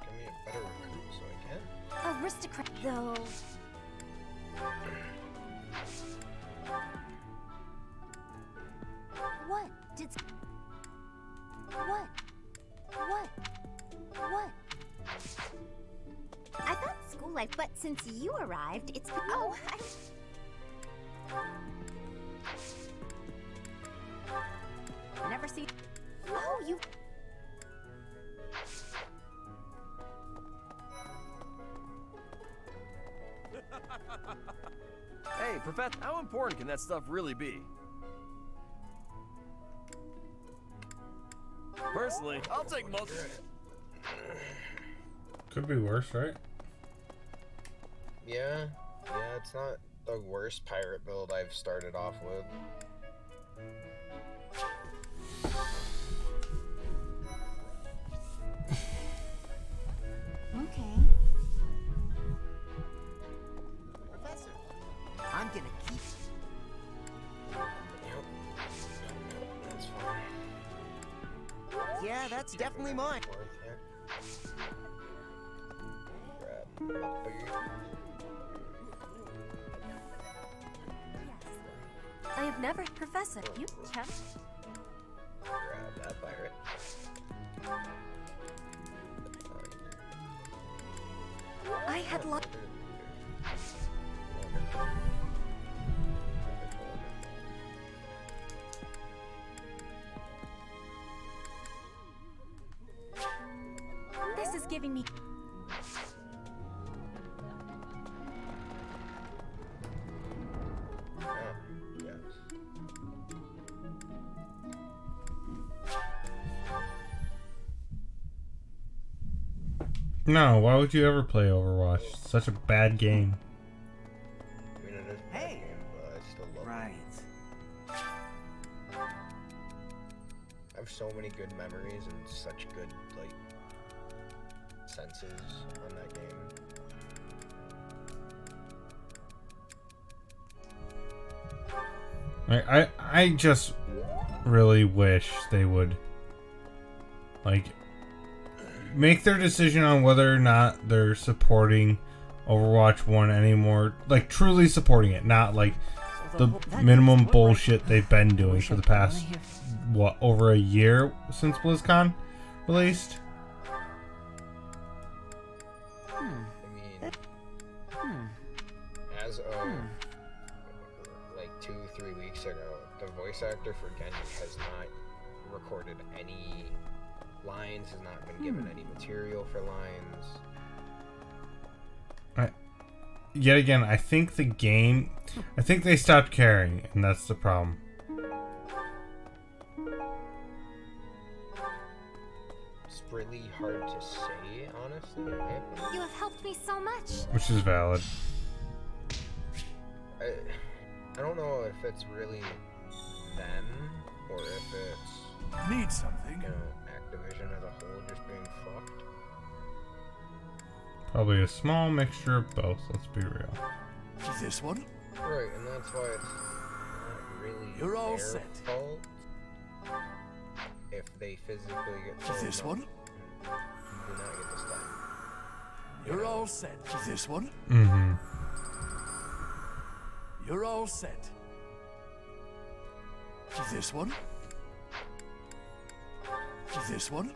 Give me a better recruit so I can. Aristocrat, though. What did? What? I thought school life, but since you arrived, it's. Oh, I never see. Oh, you. Hey, Professor, how important can that stuff really be? Personally, I'll take most of it. Could be worse, right? Yeah, it's not the worst pirate build I've started off with. Okay. Professor, I'm gonna keep. That's fine. Yeah, that's definitely mine. I have never, Professor. You check. Grab that pirate. I had lost. This is giving me. No, why would you ever play Overwatch? It's such a bad game. Hey! But I still love right. have so many good memories and such good, like, senses on that game. I just really wish they would, like, make their decision on whether or not they're supporting Overwatch 1 anymore. Like, truly supporting it, not like the minimum bullshit they've been doing for the past, what, over a year since BlizzCon released? As of like 2-3 weeks ago, the voice actor for Genji has not recorded any lines, has not been given any material for lines. Yet again, I think they stopped caring, and that's the problem. It's really hard to say, honestly, in my opinion. You have helped me so much. Which is valid. I don't know if it's really them, or if it's... Need something? You know, Activision as a whole just being fucked. Probably a small mixture of both, let's be real. This one? Right, and that's why it's not really You're all their set. fault if they physically get told This no, one? you do not get this done. You're all set. This one? Mm-hmm. You're all set. This one? This one?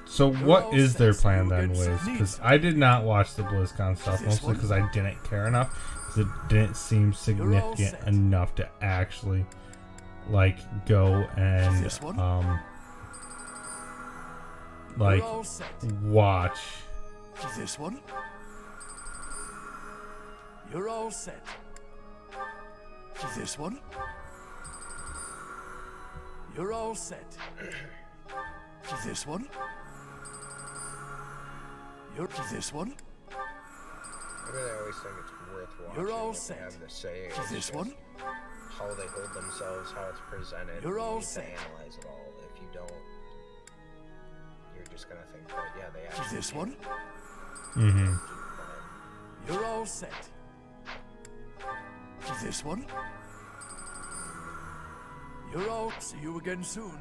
So what is their plan then, Wiz? Because I did not watch the BlizzCon stuff, mostly because I didn't care enough. Because it didn't seem significant enough to actually, like, go and, like, watch. This one? You're all set. This one? You're all set. This one? You're this one? I mean, I always think it's worth watching. You're all what set. They have to say. It's This just one? How they hold themselves, how it's presented. You're all you need set. to analyze it all. If you don't, you're just gonna think that yeah, they actually. This one? Mm-hmm. You're all set. This one? You're all. See you again soon.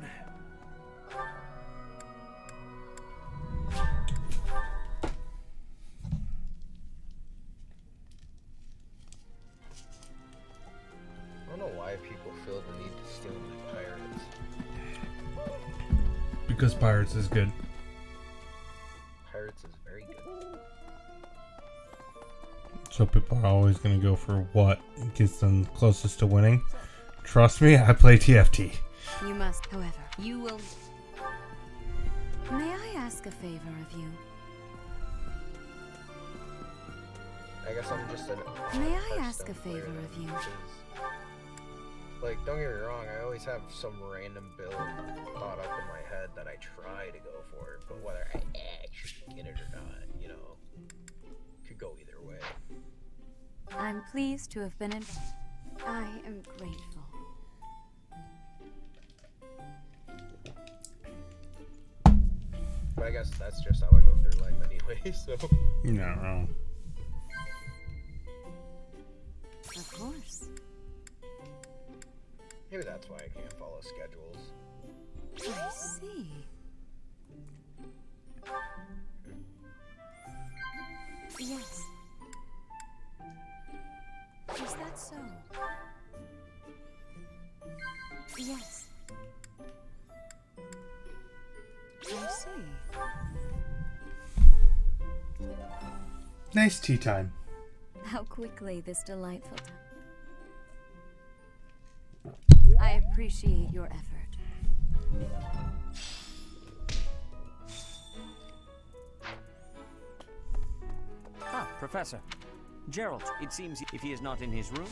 I don't know why people feel the need to steal my pirates. Because Pirates is good. Pirates is very good. So people are always going to go for what gets them closest to winning. Trust me, I play TFT. You must, however, you will... May I ask a favor of you? I guess I'm just an. May I ask a favor of you? Like, don't get me wrong, I always have some random build thought up in my head that I try to go for, but whether I actually get it or not, you know, could go either way. I'm pleased to have been in... I am grateful. But I guess that's just how I go through life anyway, so... You're not wrong. Of course. Maybe that's why I can't follow schedules. I see. Yes. Is that so? Yes. I see. Nice tea time. How quickly this delightful time. I appreciate your effort. Ah, Professor. Gerald, it seems if he is not in his room.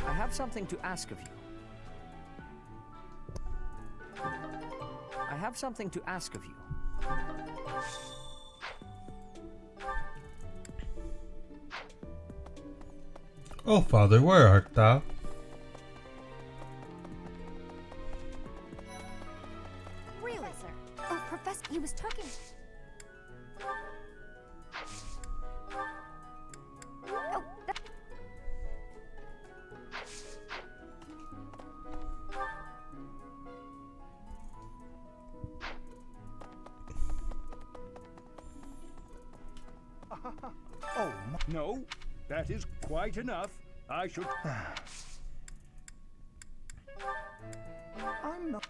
I have something to ask of you. I have something to ask of you. Oh, Father, where art thou? Oh, No, that is quite enough. I should... I'm not.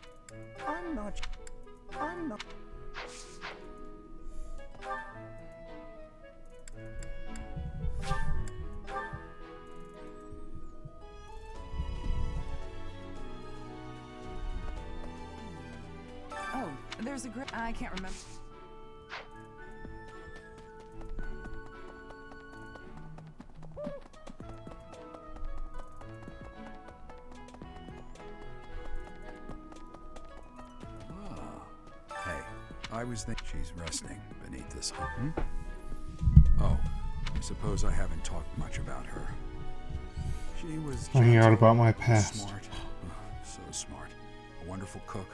Oh, there's a great... I can't remember. Hey, I was thinking she's resting beneath this hump. Oh, I suppose I haven't talked much about her. She was Finding out gentle, about my past. Smart, so smart. A wonderful cook,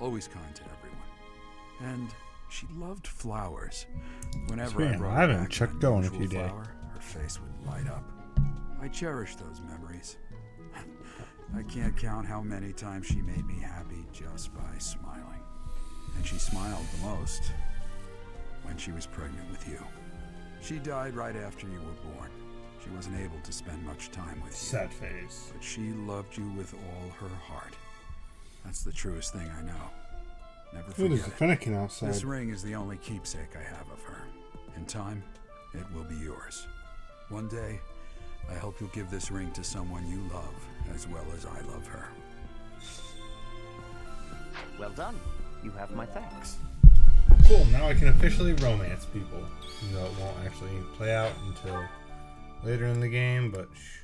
always kind to everyone, and she loved flowers. Whenever I brought I haven't her back checked an going a unusual few days. flower, her face would light up. I cherish those memories. I can't count how many times she made me happy just by smiling. And she smiled the most when she was pregnant with you. She died right after you were born. She wasn't able to spend much time with you. Sad face. But she loved you with all her heart. That's the truest thing I know. Never forget There's a fennekin outside. This ring is the only keepsake I have of her. In time, it will be yours. One day, I hope you'll give this ring to someone you love as well as I love her. Well done. You have my thanks. Cool, now I can officially romance people. Even though it won't actually play out until later in the game, but shh.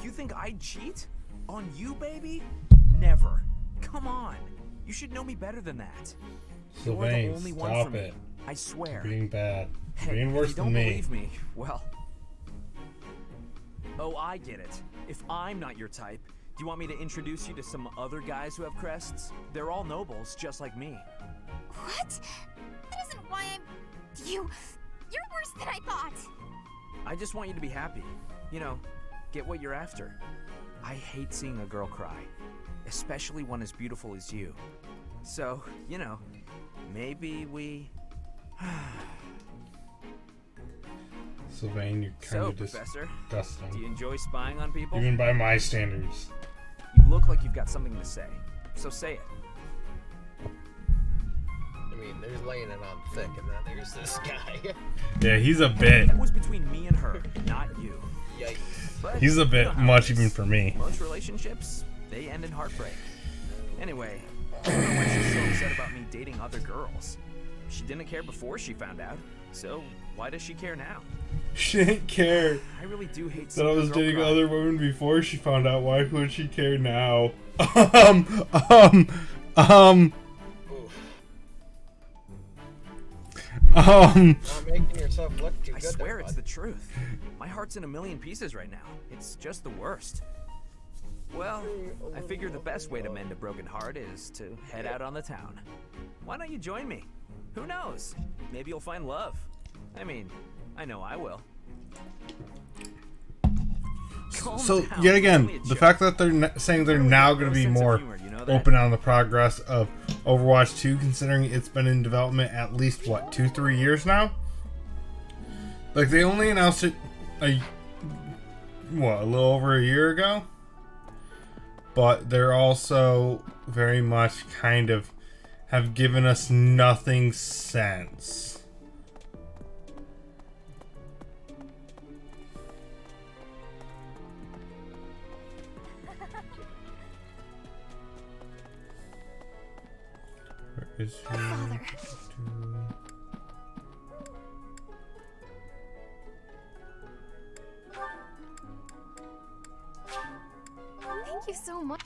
You think I'd cheat? On you, baby? Never. Come on. You should know me better than that. You're the Sylvain, only one stop for me. it. I swear. You're being bad. You're Hey, being worse if you than don't me. believe me, well... Oh, I get it. If I'm not your type, do you want me to introduce you to some other guys who have crests? They're all nobles, just like me. What? That isn't why I'm... You're worse than I thought. I just want you to be happy. You know, get what you're after. I hate seeing a girl cry, especially one as beautiful as you. So, you know, maybe we... Sylvain, you're kind So, of Professor, disgusting. do you enjoy spying on people? Even by my standards. You look like you've got something to say, so say it. I mean, there's laying it on thick, and then there's this guy. Yeah, he's a bit. That was between me and her, not you. Yikes. But He's a you know bit how much it is. even for me. Most relationships, they end in heartbreak. Anyway, I don't know why she's so upset about me dating other girls. She didn't care before she found out, so why does she care now? She didn't care I really do hate that I seeing a was girl dating cry. other women before she found out. Why would she care now? Not making yourself look too I good. swear there, it's bud. the truth. My heart's in a million pieces right now. It's just the worst. Well, I figure the best way to mend a broken heart is to head out on the town. Why don't you join me? Who knows? Maybe you'll find love. I mean, I know I will. Calm So down, yet it's again, only a the joke. fact that they're saying they're now going to be sense of more humor, you know that? open on the progress of Overwatch 2, considering it's been in development at least what 2-3 years now. Like they only announced it a little over a year ago, but they're also very much kind of have given us nothing since. Where is he? Father. Thank you so much.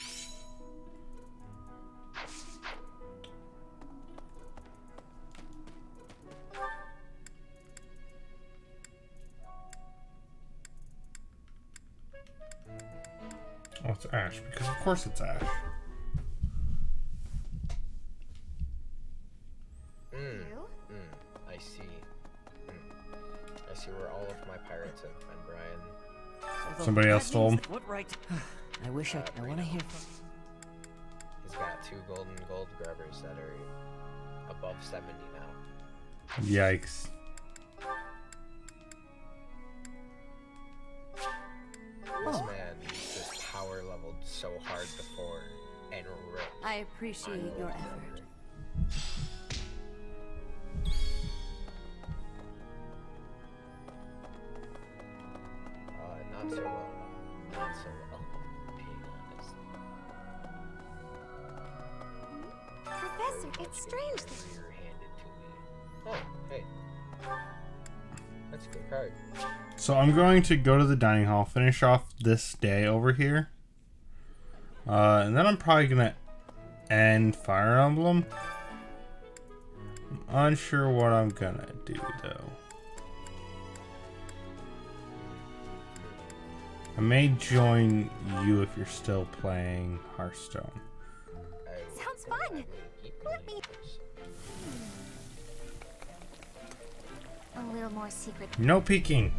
Oh, it's Ash, because of course it's Ash. I see. I see where all of my pirates have been, Brian. Somebody else stole them. What right? I wish I want to hear from. He's got 2 golden gold grubbers that are above 70 now. Yikes. This man just power leveled so hard before and ripped. I appreciate your effort. Not so well. Not so well, being honest. Professor, it's strange that... Rear-handed to me. Oh, hey. That's a good card. So I'm going to go to the dining hall, finish off this day over here. And then I'm probably going to end Fire Emblem. I'm unsure what I'm going to do, though. I may join you if you're still playing Hearthstone. Sounds fun. Let me... A little more secret. No peeking.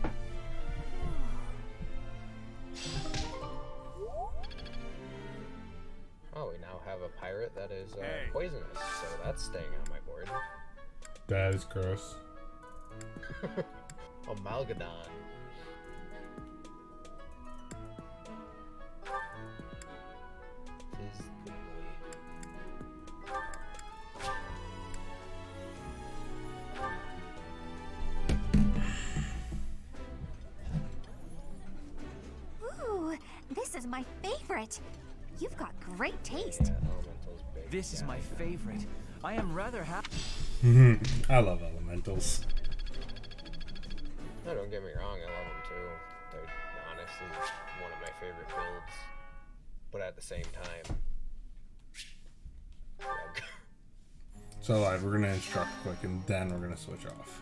Oh, we now have a pirate that is poisonous, so that's staying on my board. That is gross. Amalgadon. Ooh, this is my favorite. You've got great taste. This is my favorite. I am rather happy. I love elementals. No, don't get me wrong, I love them too. They're honestly one of my favorite builds. But at the same time, So we're going to instruct quick and then we're going to switch off.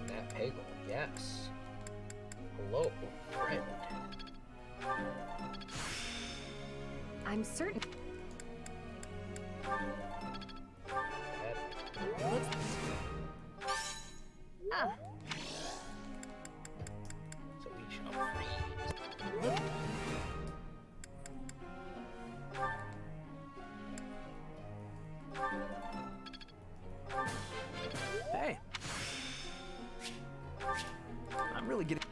Nat Pagel, yes. Hello, friend. I'm certain. Ah. So we shall freeze. Hey. I'm really getting...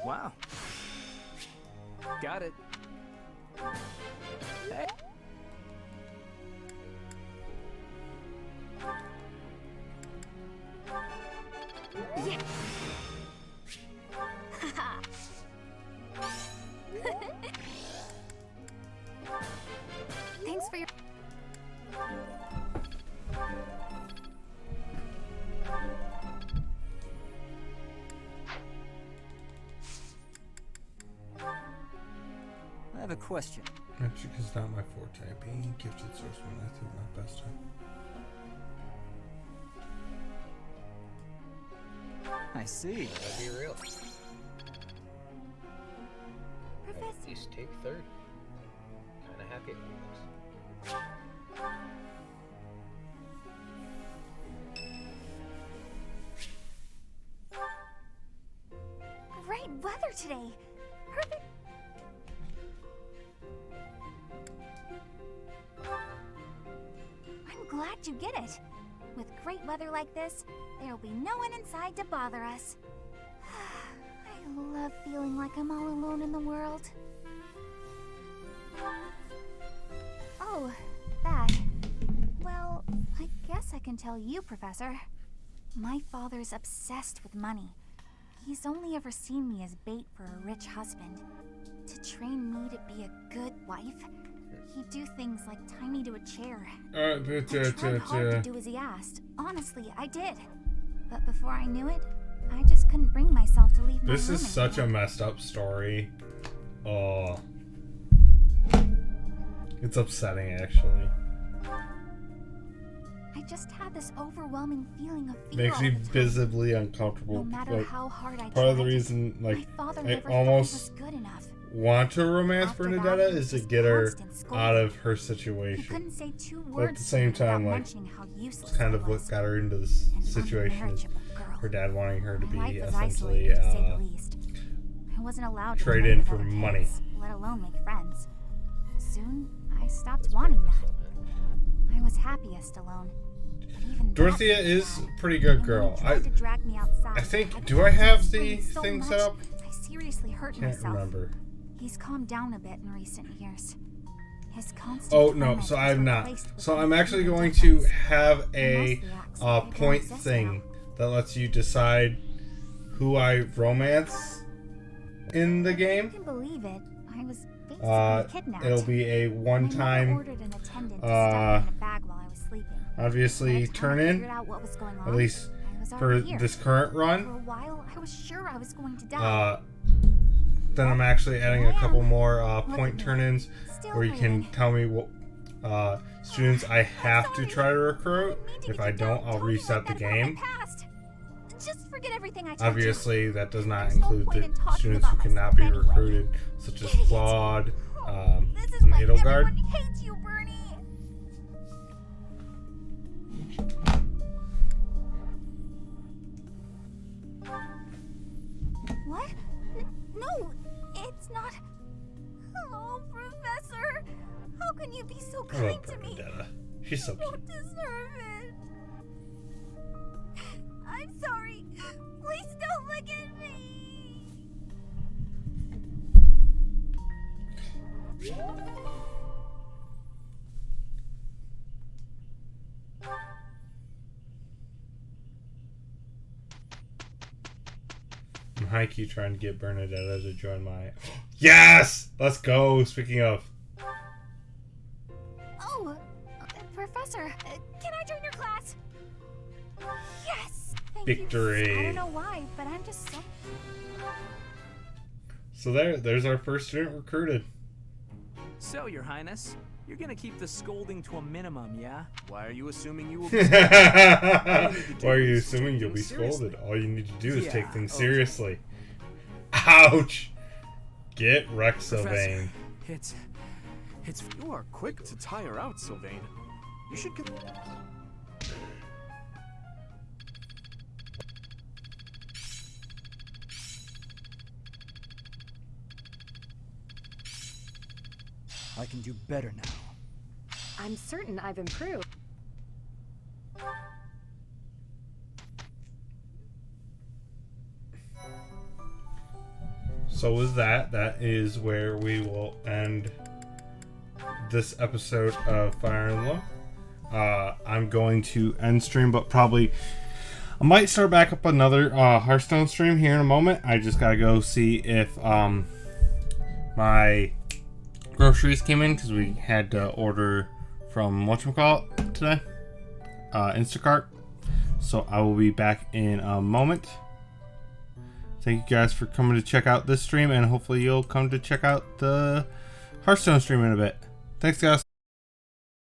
Wow. Got it. Hey. Yeah. Thanks for your... I have a question. Actually, because it's not my forte. Being gifted swordsman, I think my best time. I see. That'd be real. At least take third. Kinda happy about this. Great weather today. Perfect. I'm glad you get it. With great weather like this, there'll be no one inside to bother us. I love feeling like I'm all alone in the world. Oh, that. Well, I guess I can tell you, Professor. My father's obsessed with money. He's only ever seen me as bait for a rich husband. To train me to be a good wife, He'd do things like tie me to a chair. Uh, I tried hard to do as he asked. Honestly, I did. But before I knew it, I just couldn't bring myself to leave my This room is such a anymore. messed up story. Oh. It's upsetting, actually. I just had this overwhelming feeling of fear Makes all me the time. visibly uncomfortable. No matter Like, how hard I part of the tried, reason, like, my father I never thought almost was good enough. want to romance After Bernadetta that, is to just get her constant scolding. out of her He situation. couldn't say two But words at the same to me time, without like, mentioning how useless it's kind I of what was. got her into this An situation is unmarriageable girl. her dad wanting her to My be life was essentially isolated, to say the least. I wasn't allowed to trade play in with for other money. kids, let alone make friends. Soon, I stopped wanting that. I was happiest alone. But even that Dorothea was is bad. a pretty good And when girl. he tried to drag me outside, I think, do kept I have the screaming so thing much, set up? I seriously hurt Can't myself. remember. He's calmed down a bit in recent years. His constant Oh no, torment so was I'm not. replaced with So I'm actually complete going to indifference. have He a mostly acts like I don't point exist thing that lets you decide who I romance in the You game. can believe it. I was basically kidnapped. It'll be a My mother one-time, ordered an attendant to stuff me in a bag while I was sleeping. obviously By the time turn I in, figured out what was going at on, least I was for already here. this current For a run. while, I was sure I was going to die. Then I'm actually adding a couple more Look point at me. turn-ins Still where you can waiting. tell me what students I have to try to recruit. If I don't, I'll reset the game. Past. Just forget everything I told Obviously, that does not There's no include point in the talking students who about cannot be myself anyway. recruited, such as Claude, This is and why Edelgard. everyone hates you, Bernie. What? No, it's not. Oh, Professor, how can you be so I love kind to me? Bernadetta. She's so I cute. don't deserve it. I'm sorry. Please don't look at me. I'm high-key trying to get Bernadetta to join my... Yes! Let's go! Speaking of... Oh, Professor, can I join your class? Yes! Thank Victory. You. I don't know why, but I'm just so... So there's our first student recruited. So, Your Highness, you're gonna keep the scolding to a minimum, yeah? Why are you assuming you will be Why are you assuming you'll be scolded? All you need to do is take things seriously. Ouch! Get wrecked, Sylvain. It's... You are quick to tire out, Sylvain. You should... I can do better now. I'm certain I've improved. So with that is where we will end this episode of Fire Emblem. I'm going to end stream, but probably I might start back up another Hearthstone stream here in a moment. I just gotta go see if my groceries came in because we had to order from whatchamacallit today, Instacart. So I will be back in a moment. Thank you guys for coming to check out this stream, and hopefully you'll come to check out the Hearthstone stream in a bit. Thanks, guys.